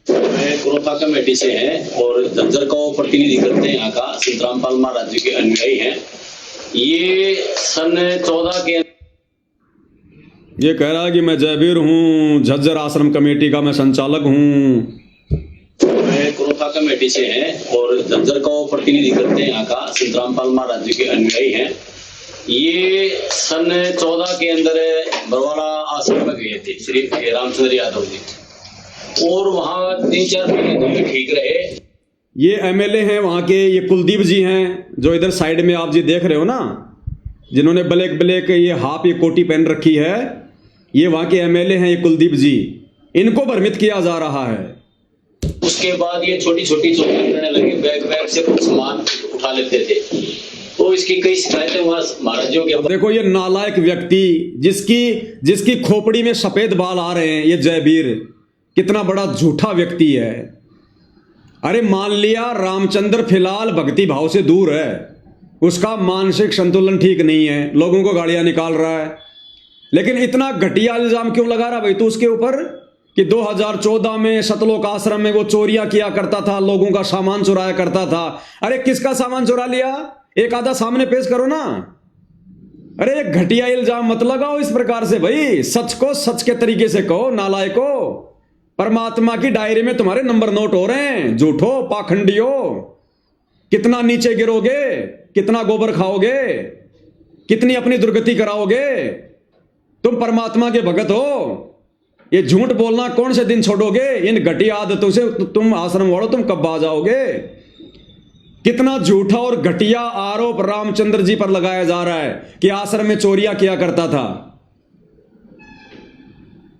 मैं क्रोथा कमेटी से हैं और झज्जर का प्रतिनिधि करते हैं। यहाँ का संत रामपाल महाराज जी के अनुयायी हैं। ये सन 14 के ये कह रहा है कि मैं जयवीर हूं, झज्जर आश्रम कमेटी का मैं संचालक हूं। मैं क्रोथा कमेटी से हैं और झज्जर का प्रतिनिधि करते हैं। यहाँ का संत रामपाल महाराज जी के अनुयायी हैं। ये सन 14 के अंदर बरवाड़ा आश्रम में गए थे श्री रामचंद्र यादव जी, और वहाँ 3-4 महीने तो ठीक रहे। ये एमएलए हैं वहां के, ये कुलदीप जी हैं जो इधर साइड में आप जी देख रहे हो ना, जिन्होंने ब्लैक ब्लैक ये हाफ ये कोटी पहन रखी है, ये वहां के एमएलए हैं, ये कुलदीप जी। इनको भ्रमित किया जा रहा है। उसके बाद ये छोटी छोटी चोरी करने लगे, बैग से कुछ सामान उठा लेते थे। तो इसकी कई शिकायतें वहां महाराजों के। देखो ये नालायक व्यक्ति, जिसकी खोपड़ी में सफेद बाल आ रहे हैं, ये जयवीर कितना बड़ा झूठा व्यक्ति है। अरे मान लिया रामचंद्र फिलहाल भक्ति भाव से दूर है, उसका मानसिक संतुलन ठीक नहीं है, लोगों को गालियां निकाल रहा है, लेकिन इतना घटिया इल्जाम क्यों लगा रहा भाई तू उसके ऊपर कि 2014 में सतलोक आश्रम में वो चोरियां किया करता था, लोगों का सामान चुराया करता था। अरे किसका सामान चुरा लिया? एक आधा सामने पेश करो ना। अरे एक घटिया इल्जाम मत लगाओ इस प्रकार से भाई, सच को सच के तरीके से कहो। नालायको, परमात्मा की डायरी में तुम्हारे नंबर नोट हो रहे हैं। झूठो, पाखंडियो, कितना नीचे गिरोगे, कितना गोबर खाओगे, कितनी अपनी दुर्गति कराओगे। तुम परमात्मा के भगत हो, ये झूठ बोलना कौन से दिन छोड़ोगे? इन घटिया आदतों से तुम आश्रम वालों तुम कब आ जाओगे? कितना झूठा और घटिया आरोप रामचंद्र जी पर लगाया जा रहा है कि आश्रम में चोरियां किया करता था।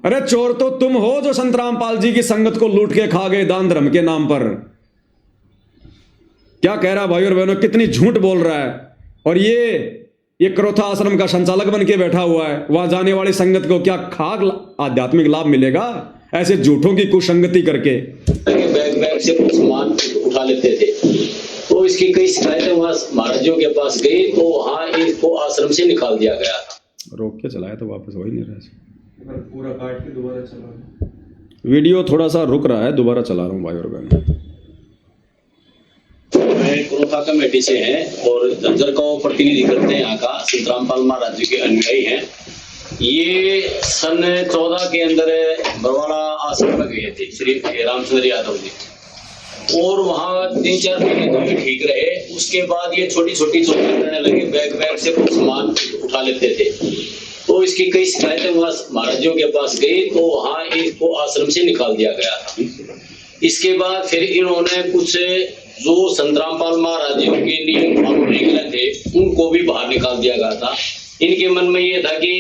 अरे चोर तो तुम हो जो संत रामपाल जी की संगत को लूट के खा गए दान धर्म के नाम पर। क्या कह रहा भाई और बहनों, कितनी झूठ बोल रहा है। और ये क्रोथा आश्रम का संचालक बन के बैठा हुआ है। वहां जाने वाली संगत को क्या खाक आध्यात्मिक लाभ मिलेगा ऐसे झूठों की कुसंगति करके? बैग बैग से कुछ सामान उठा लेते थे, तो इसकी कई शिकायतें वहां महाराजों के पास गई, तो वहां इनको आश्रम से निकाल दिया गया। रोक के चलाया तो वापस हो ही नहीं रहा। पूरा काट के दोबारा चला। वीडियो थोड़ा सा रुक रहा है, दोबारा चला रहा हूँ भाई और बहनों। मैं क्रोथा कमेटी से हैं और झज्जर का प्रतिनिधि करते हैं। यहाँ का संत रामपाल महाराज जी के अनुयायी हैं। ये सन 14 के अंदर बरवाड़ा आश्रम में गए थे श्री रामचंद्र यादव जी, और वहाँ 3-4 महीने तो भी ठीक रहे। उसके बाद ये छोटी छोटी चोरियां करने लगे, बैग बैग से कुछ सामान उठा लेते थे, तो इसकी कई शिकायतें वहाँ महाराजों के पास गई, तो वहाँ इनको आश्रम से निकाल दिया गया था। इसके बाद फिर इन्होंने कुछ जो संत रामपाल महाराज जी के नियम फॉलो नहीं करे थे उनको भी बाहर निकाल दिया गया था। इनके मन में ये था कि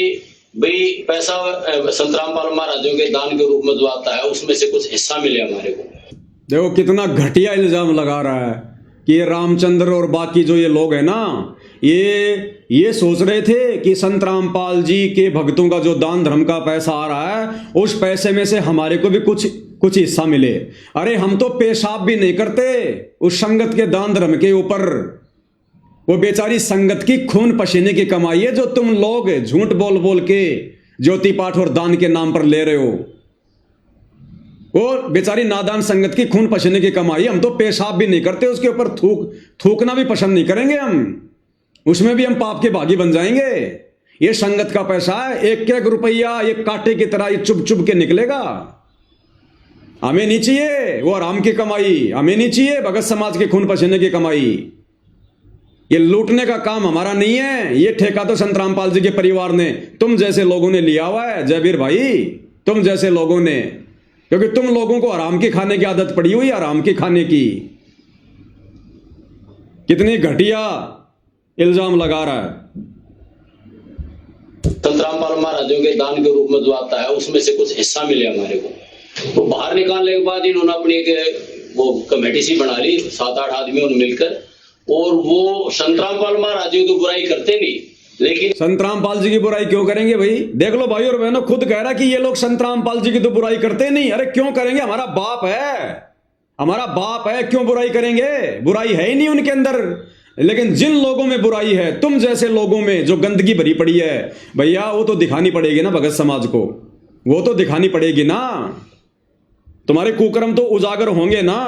भाई पैसा संत रामपाल महाराजों के दान के रूप में जो आता है उसमें से कुछ हिस्सा मिले हमारे को। देखो कितना घटिया इल्जाम लगा रहा है कि ये रामचंद्र और बाकी जो ये लोग हैं ना, ये सोच रहे थे कि संत रामपाल जी के भक्तों का जो दान धर्म का पैसा आ रहा है उस पैसे में से हमारे को भी कुछ हिस्सा मिले। अरे हम तो पेशाब भी नहीं करते उस संगत के दान धर्म के ऊपर। वो बेचारी संगत की खून पसीने की कमाई है जो तुम लोग झूठ बोल बोल के ज्योति पाठ और दान के नाम पर ले रहे हो। वो बेचारी नादान संगत की खून पसीने की कमाई। हम तो पेशाब भी नहीं करते उसके ऊपर, थूकना भी पसंद नहीं करेंगे हम, उसमें भी हम पाप के भागी बन जाएंगे। ये संगत का पैसा है, एक एक रुपया एक कांटे की तरह ये चुभ चुभ के निकलेगा। हमें नहीं चाहिए वो आराम की कमाई, हमें नहीं चाहिए भगत समाज के खून पसीने की कमाई। ये लूटने का काम हमारा नहीं है, ये ठेका तो संत रामपाल जी के परिवार ने, तुम जैसे लोगों ने लिया हुआ है जयवीर भाई, तुम जैसे लोगों ने, क्योंकि तुम लोगों को आराम की खाने की आदत पड़ी हुई, आराम की खाने की। कितनी घटिया इल्जाम लगा रहा है। संत रामपाल महाराजों के दान के रूप में जो आता है उसमें से कुछ हिस्सा मिले हमारे को। तो बाहर निकालने के बाद इन्होंने अपनी एक वो कमेटी सी बना ली, 7-8 आदमियों ने मिलकर, और वो संत रामपाल महाराज जी की बुराई करते नहीं, लेकिन संत रामपाल जी की बुराई क्यों करेंगे भाई? देख लो भाई और बहनों, खुद कह रहा कि ये लोग संत रामपाल जी की तो बुराई करते नहीं। अरे क्यों करेंगे? हमारा बाप है, हमारा बाप है, क्यों बुराई करेंगे? बुराई है ही नहीं उनके अंदर। लेकिन जिन लोगों में बुराई है, तुम जैसे लोगों में जो गंदगी भरी पड़ी है भैया, वो तो दिखानी पड़ेगी ना भगत समाज को, वो तो दिखानी पड़ेगी ना। तुम्हारे कुकर्म तो उजागर होंगे ना।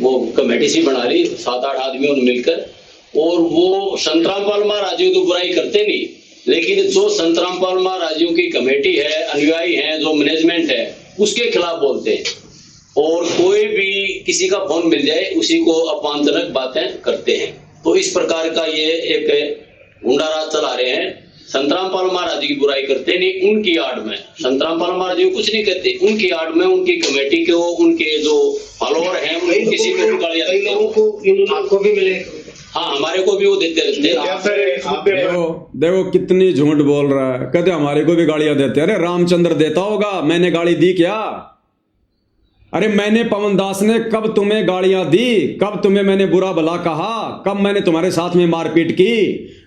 वो कमेटी सी बना ली 7-8 आदमियों ने मिलकर, और वो संत रामपाल महाराज जी की बुराई करते नहीं, लेकिन जो संत रामपाल महाराज जी की कमेटी है, अनुयायी है, जो मैनेजमेंट है, उसके खिलाफ बोलते हैं। और कोई भी किसी का फोन मिल जाए उसी को अपमानजनक बातें करते हैं। तो इस प्रकार का ये एक गुंडा राज चला रहे हैं। संत रामपाल महाराज की बुराई करते नहीं, उनकी आड़ में संत रामपाल महाराज जी कुछ नहीं कहते, उनकी आड़ में उनकी कमेटी को, उनके जो फॉलोअर हैं, उनको किसी को भी गालियां देते हैं। आपको भी मिले? हाँ, हमारे को भी वो देते रहते हैं। देखो कितनी झूठ बोल रहा है, कहते हमारे को भी गालियां देते। अरे रामचंद्र देता होगा, मैंने गाली दी क्या? अरे मैंने, पवन दास ने कब तुम्हें गालियां दी? कब तुम्हें मैंने बुरा भला कहा? कब मैंने तुम्हारे साथ में मारपीट की?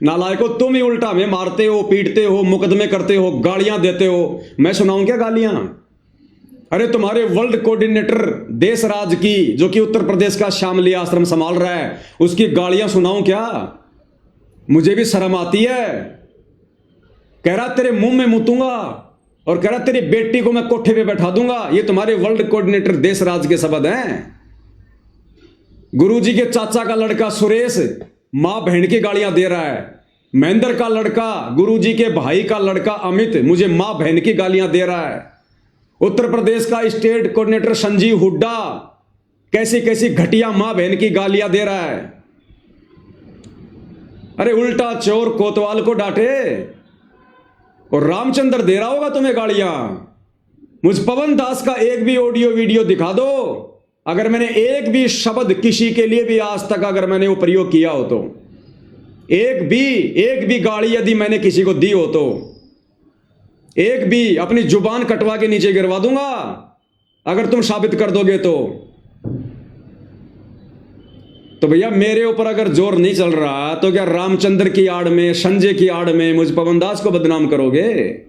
नालायको, तुम ही उल्टा में मारते हो, पीटते हो, मुकदमे करते हो, गालियां देते हो। मैं सुनाऊं क्या गालियां? अरे तुम्हारे वर्ल्ड कोऑर्डिनेटर देशराज की, जो कि उत्तर प्रदेश का श्यामली आश्रम संभाल रहा है, उसकी गालियां सुनाऊं क्या? मुझे भी शर्म आती है। कह रहा तेरे मुंह में मुतूंगा और कह रहा तेरी बेटी को मैं कोठे पे बैठा दूंगा। ये तुम्हारे वर्ल्ड कोऑर्डिनेटर देश राज के शब्द हैं। गुरुजी के चाचा का लड़का सुरेश मां बहन की गालियां दे रहा है। महेंद्र का लड़का गुरुजी के भाई का लड़का अमित मुझे मां बहन की गालियां दे रहा है। उत्तर प्रदेश का स्टेट कोऑर्डिनेटर संजीव हुड्डा कैसी कैसी घटिया मां बहन की गालियां दे रहा है। अरे उल्टा चोर कोतवाल को डांटे और रामचंद्र दे रहा होगा तुम्हें गालियां। मुझ पवन दास का एक भी ऑडियो वीडियो दिखा दो, अगर मैंने एक भी शब्द किसी के लिए भी आज तक अगर मैंने वो प्रयोग किया हो तो, एक भी गाली यदि मैंने किसी को दी हो तो, एक भी अपनी जुबान कटवा के नीचे गिरवा दूंगा अगर तुम साबित कर दोगे तो भैया मेरे ऊपर अगर जोर नहीं चल रहा तो क्या रामचंद्र की आड़ में, संजय की आड़ में मुझ पवन दास को बदनाम करोगे?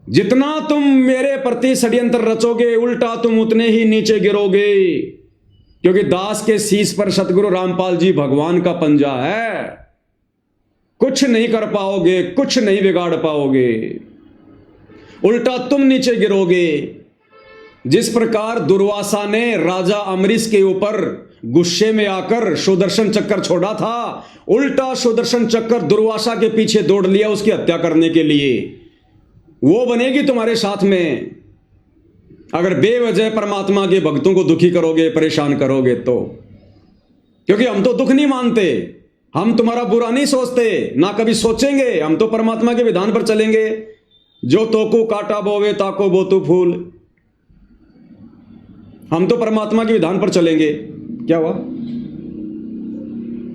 जितना तुम मेरे प्रति षड्यंत्र रचोगे उल्टा तुम उतने ही नीचे गिरोगे, क्योंकि दास के शीश पर सतगुरु रामपाल जी भगवान का पंजा है। कुछ नहीं कर पाओगे, कुछ नहीं बिगाड़ पाओगे, उल्टा तुम नीचे गिरोगे। जिस प्रकार दुर्वासा ने राजा अमरीश के ऊपर गुस्से में आकर सुदर्शन चक्कर छोड़ा था, उल्टा सुदर्शन चक्कर दुर्वासा के पीछे दौड़ लिया उसकी हत्या करने के लिए। वो बनेगी तुम्हारे साथ में अगर बेवजह परमात्मा के भक्तों को दुखी करोगे, परेशान करोगे तो। क्योंकि हम तो दुख नहीं मानते, हम तुम्हारा बुरा नहीं सोचते, ना कभी सोचेंगे। हम तो परमात्मा के विधान पर चलेंगे। जो तोको काटा बोवे ताको बोतु फूल, हम तो परमात्मा के विधान पर चलेंगे। क्या हुआ?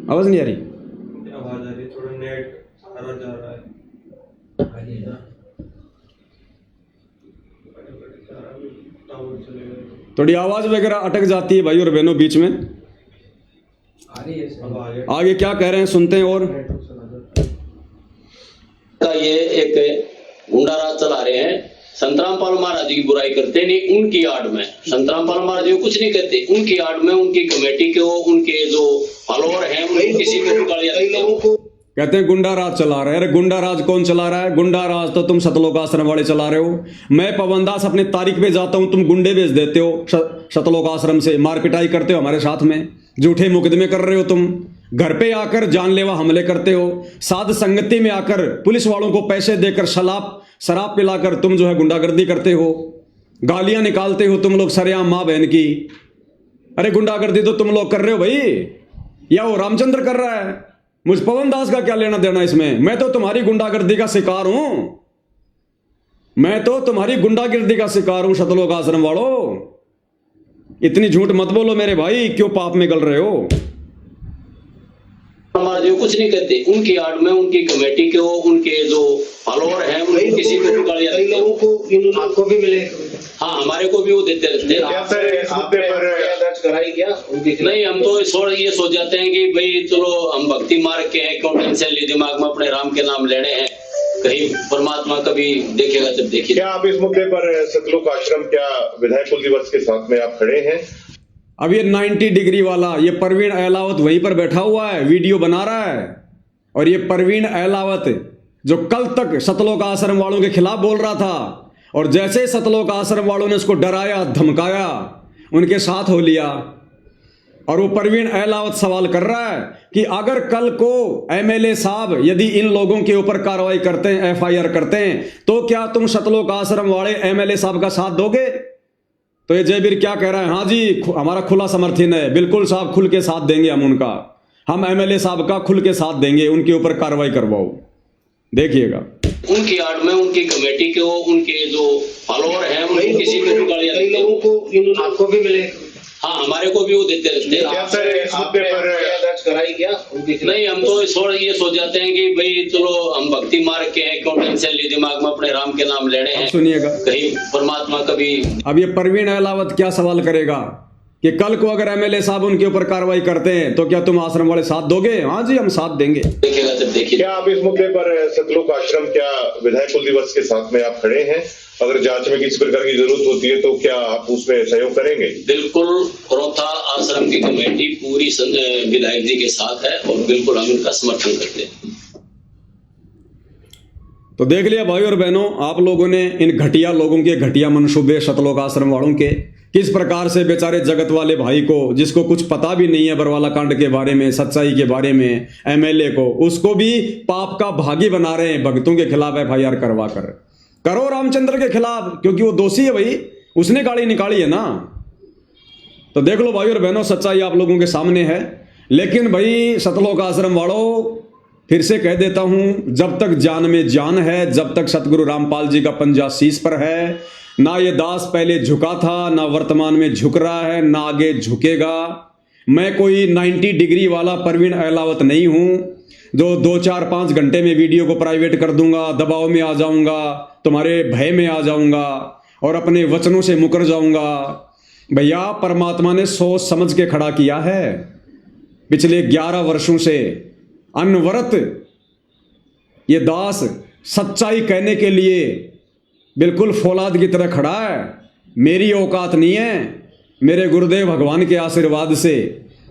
आवाज नहीं आ रही? आवाज आ रही, थोड़ा नेट सारा जा रहा है। थोड़ी आवाज वगैरह अटक जाती है भाई और बहनों बीच में। आगे क्या कह रहे हैं सुनते हैं। और ये एक गुंडा राज चला रहे हैं। संतरामपाल महाराज जी की बुराई करते नहीं, उनकी आड़ में संतरामपाल महाराज जी कुछ नहीं कहते, उनकी आड़ में उनकी कमेटी के उनके जो फॉलोअर हैं किसी को कहते हैं गुंडा राज चला रहे हैं। अरे गुंडा राज कौन चला रहा है? गुंडा राज तो तुम सतलोक आश्रम वाले चला रहे हो। मैं पवन दास अपने तारीख पे जाता हूं, तुम गुंडे भेज देते हो सतलोक आश्रम से, मार पिटाई करते हो हमारे साथ में, झूठे मुकदमे कर रहे हो तुम, घर पे आकर जानलेवा हमले करते हो, साध संगति में आकर पुलिस वालों को पैसे देकर शराब पिलाकर तुम जो है गुंडागर्दी करते हो, गालियां निकालते हो तुम लोग सरेआम मां बहन की। अरे गुंडागर्दी तो तुम लोग कर रहे हो भाई, या वो रामचंद्र कर रहा है। मुझ पवन दास का क्या लेना देना इसमें? मैं तो तुम्हारी गुंडागर्दी का शिकार हूं, मैं तो तुम्हारी गुंडागर्दी का शिकार हूं सतलोक आश्रम वालों। इतनी झूठ मत बोलो मेरे भाई, क्यों पाप में गल रहे हो? महाराज जी कुछ नहीं कहते, उनकी आड़ में उनकी कमेटी के उनके जो फॉलोअर हैं किसी को भी गालियां देते हैं। आपको भी मिले? हाँ, हमारे को भी वो देते रहते हैं। नहीं, हम तो ये सोच जाते हैं कि भाई चलो हम भक्ति मार्ग के हैं, क्यों टेंशन ली दिमाग में, अपने राम के नाम लेने हैं, कहीं परमात्मा कभी देखेगा जब देखिए। क्या आप इस मुद्दे पर सतलोक आश्रम क्या विधायक कुल दिवस के साथ में आप खड़े हैं? अब ये 90 डिग्री वाला ये परवीन अहलावत वहीं पर बैठा हुआ है, वीडियो बना रहा है। और ये परवीन अहलावत जो कल तक सतलोक आश्रम वालों के खिलाफ बोल रहा था, और जैसे सतलोक आश्रम वालों ने उसको डराया धमकाया, उनके साथ हो लिया। और वो परवीन अहलावत सवाल कर रहा है कि अगर कल को एमएलए साहब यदि इन लोगों के ऊपर कार्रवाई करते हैं, एफआईआर करते हैं, तो क्या तुम सतलोक आश्रम वाले एमएलए साहब का साथ दोगे? तो ये जयवीर क्या कह रहा है? हाँ जी, हमारा खुला समर्थन है, बिल्कुल साहब, खुल के साथ देंगे हम एमएलए साहब का खुल के साथ देंगे, उनके ऊपर कार्रवाई करवाओ। देखिएगा उनकी आड़ में उनकी कमेटी के उनके जो फॉलोअर हैं किसी को भी गालियां देते हैं। आपको भी मिले? हाँ, हमारे को भी वो देते रहते हैं। नहीं, हम तो ये सोच जाते हैं कि भाई चलो हम भक्ति मार्ग के हैं, क्यों टेंशन ली दिमाग में, अपने राम के नाम लेने हैं। सुनिएगा, कहीं परमात्मा कभी। अब ये परवीन अहलावत क्या सवाल करेगा कि कल को अगर एमएलए साहब उनके ऊपर कार्रवाई करते हैं तो क्या तुम आश्रम वाले साथ दोगे? हाँ जी, हम साथ देंगे। देखेगा जब देखिए। क्या आप इस मुद्दे पर सतलोक आश्रम क्या विधायक कुल दिवस के साथ में आप खड़े हैं? अगर जांच में किसी प्रकार की जरूरत होती है तो क्या आप उसमें सहयोग करेंगे? बिल्कुल, क्रोथा आश्रम की कमेटी पूरी विधायक जी के साथ है और बिल्कुल हम इनका समर्थन करते हैं। तो देख लिया भाई और बहनों, आप लोगों ने इन घटिया लोगों के घटिया मनसूबे, शतलोक आश्रम वालों के, किस प्रकार से बेचारे जगत वाले भाई को, जिसको कुछ पता भी नहीं है बरवाला कांड के बारे में, सच्चाई के बारे में, एमएलए को, उसको भी पाप का भागी बना रहे हैं। भक्तों के खिलाफ एफआईआर करवा कर, करो रामचंद्र के खिलाफ, क्योंकि वो दोषी है भाई, उसने गाड़ी निकाली है ना। तो देख लो भाई और बहनों, सच्चाई आप लोगों के सामने है। लेकिन भाई सतलोक आश्रम वालों, फिर से कह देता हूं, जब तक जान में जान है, जब तक सतगुरु रामपाल जी का पंजा शीश पर है, ना ये दास पहले झुका था, ना वर्तमान में झुक रहा है, ना आगे झुकेगा। मैं कोई 90 डिग्री वाला परवीन अहलावत नहीं हूं जो 2, 4, 5 घंटे में वीडियो को प्राइवेट कर दूंगा, दबाव में आ जाऊंगा, तुम्हारे भय में आ जाऊंगा और अपने वचनों से मुकर जाऊंगा। भैया परमात्मा ने सोच समझ के खड़ा किया है। पिछले 11 वर्षों से अनवरत ये दास सच्चाई कहने के लिए बिल्कुल फौलाद की तरह खड़ा है। मेरी औकात नहीं है, मेरे गुरुदेव भगवान के आशीर्वाद से।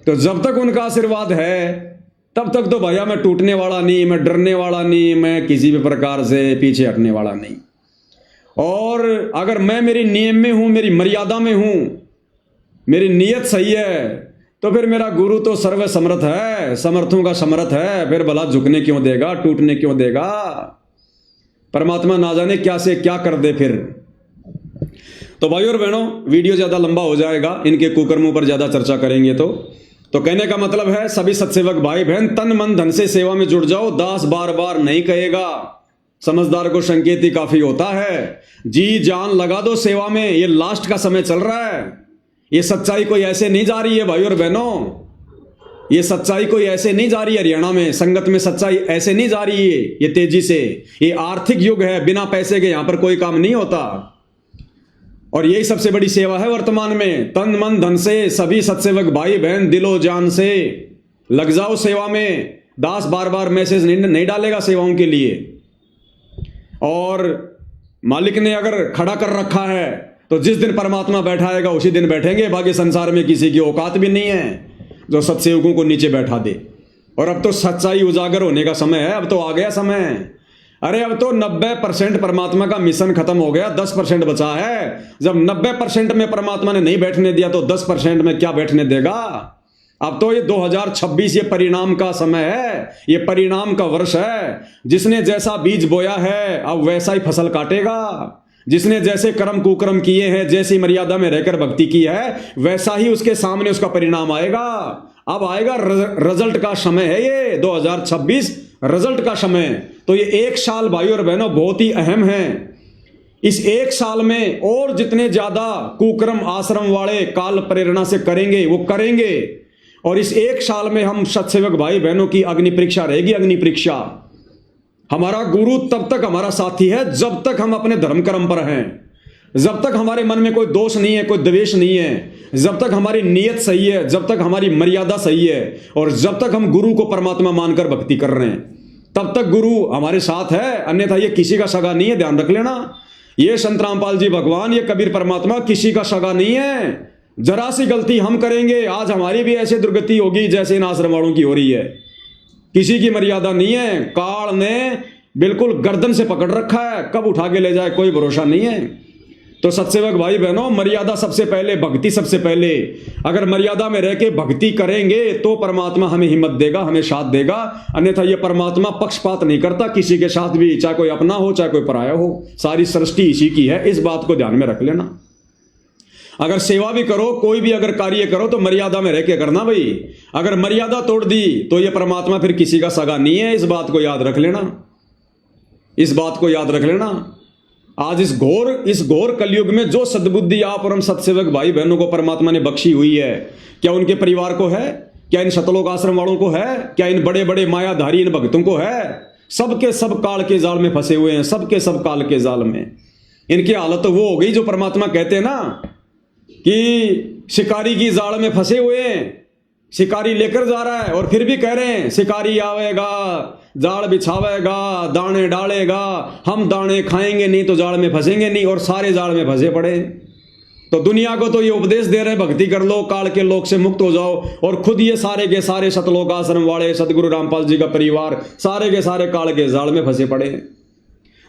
तो जब तक उनका आशीर्वाद है तब तक तो भैया मैं टूटने वाला नहीं, मैं डरने वाला नहीं, मैं किसी भी प्रकार से पीछे हटने वाला नहीं। और अगर मैं मेरी नियम में हूं, मेरी मर्यादा में हूं, मेरी नीयत सही है, तो फिर मेरा गुरु तो सर्व समर्थ है, समर्थों का समर्थ है। फिर भला झुकने क्यों देगा, टूटने क्यों देगा? परमात्मा ना जाने क्या से क्या कर दे फिर। तो भाई और बहनों, वीडियो ज्यादा लंबा हो जाएगा, इनके कुकर्मों पर ज्यादा चर्चा करेंगे तो कहने का मतलब है, सभी सत्सेवक भाई बहन तन मन धन से सेवा में जुड़ जाओ। दास बार बार नहीं कहेगा, समझदार को संकेत ही काफी होता है। जी जान लगा दो सेवा में, ये लास्ट का समय चल रहा है। ये सच्चाई कोई ऐसे नहीं जा रही है भाई और बहनों, ये सच्चाई कोई ऐसे नहीं जा रही है। हरियाणा में संगत में सच्चाई ऐसे नहीं जा रही है ये तेजी से। ये आर्थिक युग है, बिना पैसे के यहां पर कोई काम नहीं होता। और यही सबसे बड़ी सेवा है वर्तमान में। तन मन धन से सभी सत्सेवक भाई बहन दिलो जान से लग जाओ सेवा में। दास बार बार मैसेज नहीं डालेगा सेवाओं के लिए। और मालिक ने अगर खड़ा कर रखा है तो जिस दिन परमात्मा बैठाएगा उसी दिन बैठेंगे। बाकी संसार में किसी की औकात भी नहीं है जो सत्सेवकों को नीचे बैठा दे। और अब तो सच्चाई उजागर होने का समय है, अब तो आ गया समय। अरे अब तो 90% परमात्मा का मिशन खत्म हो गया, 10% बचा है। जब 90% में परमात्मा ने नहीं बैठने दिया तो 10% में क्या बैठने देगा? अब तो ये 2026 ये परिणाम का समय है, ये परिणाम का वर्ष है। जिसने जैसा बीज बोया है अब वैसा ही फसल काटेगा। जिसने जैसे कर्म कुकर्म किए हैं, जैसी मर्यादा में रहकर भक्ति की है, वैसा ही उसके सामने उसका परिणाम आएगा। अब आएगा रिजल्ट का समय है ये 2026 रिजल्ट का समय। तो ये 1 साल भाई और बहनों बहुत ही अहम है। इस 1 साल में और जितने ज्यादा कुकर्म आश्रम वाले काल प्रेरणा से करेंगे वो करेंगे। और इस 1 साल में हम सत्सेवक भाई बहनों की अग्नि परीक्षा रहेगी, अग्नि परीक्षा। हमारा गुरु तब तक हमारा साथी है जब तक हम अपने धर्म कर्म पर हैं, जब तक हमारे मन में कोई दोष नहीं है, कोई द्वेष नहीं है, जब तक हमारी नीयत सही है, जब तक हमारी मर्यादा सही है और जब तक हम गुरु को परमात्मा मानकर भक्ति कर रहे हैं तब तक गुरु हमारे साथ है। अन्यथा ये किसी का सगा नहीं है, ध्यान रख लेना। ये संत रामपाल जी भगवान, ये कबीर परमात्मा किसी का सगा नहीं है। जरा सी गलती हम करेंगे, आज हमारी भी ऐसे दुर्गति होगी जैसे इन आश्रम वालों की हो रही है। किसी की मर्यादा नहीं है। काल ने बिल्कुल गर्दन से पकड़ रखा है, कब उठा के ले जाए कोई भरोसा नहीं है। तो सत्सेवक भाई बहनों, मर्यादा सबसे पहले, भक्ति सबसे पहले। अगर मर्यादा में रह के भक्ति करेंगे तो परमात्मा हमें हिम्मत देगा, हमें साथ देगा। अन्यथा ये परमात्मा पक्षपात नहीं करता किसी के साथ भी, चाहे कोई अपना हो चाहे कोई पराया हो। सारी सृष्टि इसी की है, इस बात को ध्यान में रख लेना। अगर सेवा भी करो, कोई भी अगर कार्य करो तो मर्यादा में रह के करना भाई। अगर मर्यादा तोड़ दी तो ये परमात्मा फिर किसी का सगा नहीं है। इस बात को याद रख लेना, इस बात को याद रख लेना। आज इस घोर कलयुग में जो सद्बुद्धि आप और हम सत्सेवक भाई बहनों को परमात्मा ने बख्शी हुई है, क्या उनके परिवार को है? क्या इन शतलोक आश्रम वालों को है? क्या इन बड़े बड़े मायाधारी इन भक्तों को है? सबके सब काल के जाल में फंसे हुए हैं, सबके सब काल के जाल में। इनकी हालत तो वो हो गई जो परमात्मा कहते हैं ना कि शिकारी की जाल में फंसे हुए हैं। शिकारी लेकर जा रहा है और फिर भी कह रहे हैं शिकारी आवेगा, जाल बिछावेगा, दाने डालेगा, हम दाने खाएंगे नहीं तो जाल में फंसेंगे नहीं, और सारे जाल में फंसे पड़े। तो दुनिया को तो ये उपदेश दे रहे हैं, भक्ति कर लो, काल के लोक से मुक्त हो जाओ। और खुद ये सारे के सारे सतलोक आश्रम वाले, सतगुरु रामपाल जी का परिवार, सारे के सारे काल के जाल में फंसे पड़े।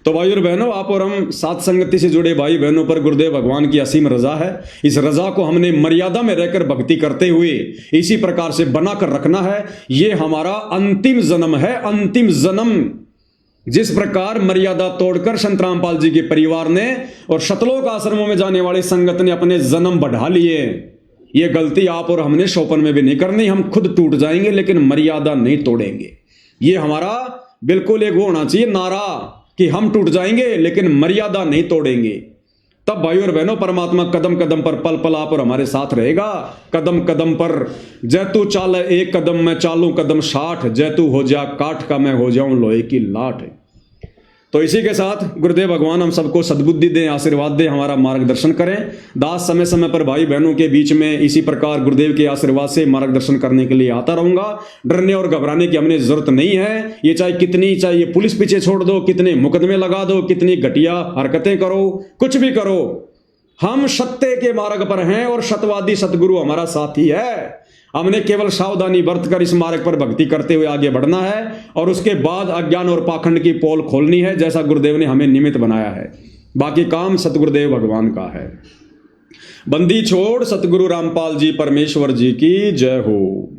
तो भाई और बहनों, आप और हम साथ संगति से जुड़े भाई बहनों पर गुरुदेव भगवान की असीम रजा है। इस रजा को हमने मर्यादा में रहकर भक्ति करते हुए इसी प्रकार से बना कर रखना है। ये हमारा अंतिम जन्म है, अंतिम जन्म। जिस प्रकार मर्यादा तोड़कर संत रामपाल जी के परिवार ने और शतलोक आश्रमों में जाने वाली संगत ने अपने जन्म बढ़ा लिए, ये गलती आप और हमने शोपन में भी नहीं करनी। हम खुद टूट जाएंगे लेकिन मर्यादा नहीं तोड़ेंगे। ये हमारा बिल्कुल एक वो होना चाहिए नारा कि हम टूट जाएंगे लेकिन मर्यादा नहीं तोड़ेंगे। तब भाई और बहनों, परमात्मा कदम कदम पर पल पल आप और हमारे साथ रहेगा। कदम कदम पर जैतू चाल एक कदम मैं चालू कदम 60, जैतू हो जा काठ का मैं हो जाऊं लोहे की लाठ। तो इसी के साथ गुरुदेव भगवान हम सबको सद्बुद्धि दें, आशीर्वाद दें, हमारा मार्गदर्शन करें। दास समय समय पर भाई बहनों के बीच में इसी प्रकार गुरुदेव के आशीर्वाद से मार्गदर्शन करने के लिए आता रहूंगा। डरने और घबराने की हमने जरूरत नहीं है। ये चाहे पुलिस पीछे छोड़ दो, कितने मुकदमे लगा दो, कितनी घटिया हरकतें करो, कुछ भी करो, हम सत्य के मार्ग पर हैं और सत्यवादी सतगुरु हमारा साथी है। हमने केवल सावधानी बरतकर इस मार्ग पर भक्ति करते हुए आगे बढ़ना है और उसके बाद अज्ञान और पाखंड की पोल खोलनी है, जैसा गुरुदेव ने हमें निमित्त बनाया है। बाकी काम सतगुरुदेव भगवान का है। बंदी छोड़ सतगुरु रामपाल जी परमेश्वर जी की जय हो।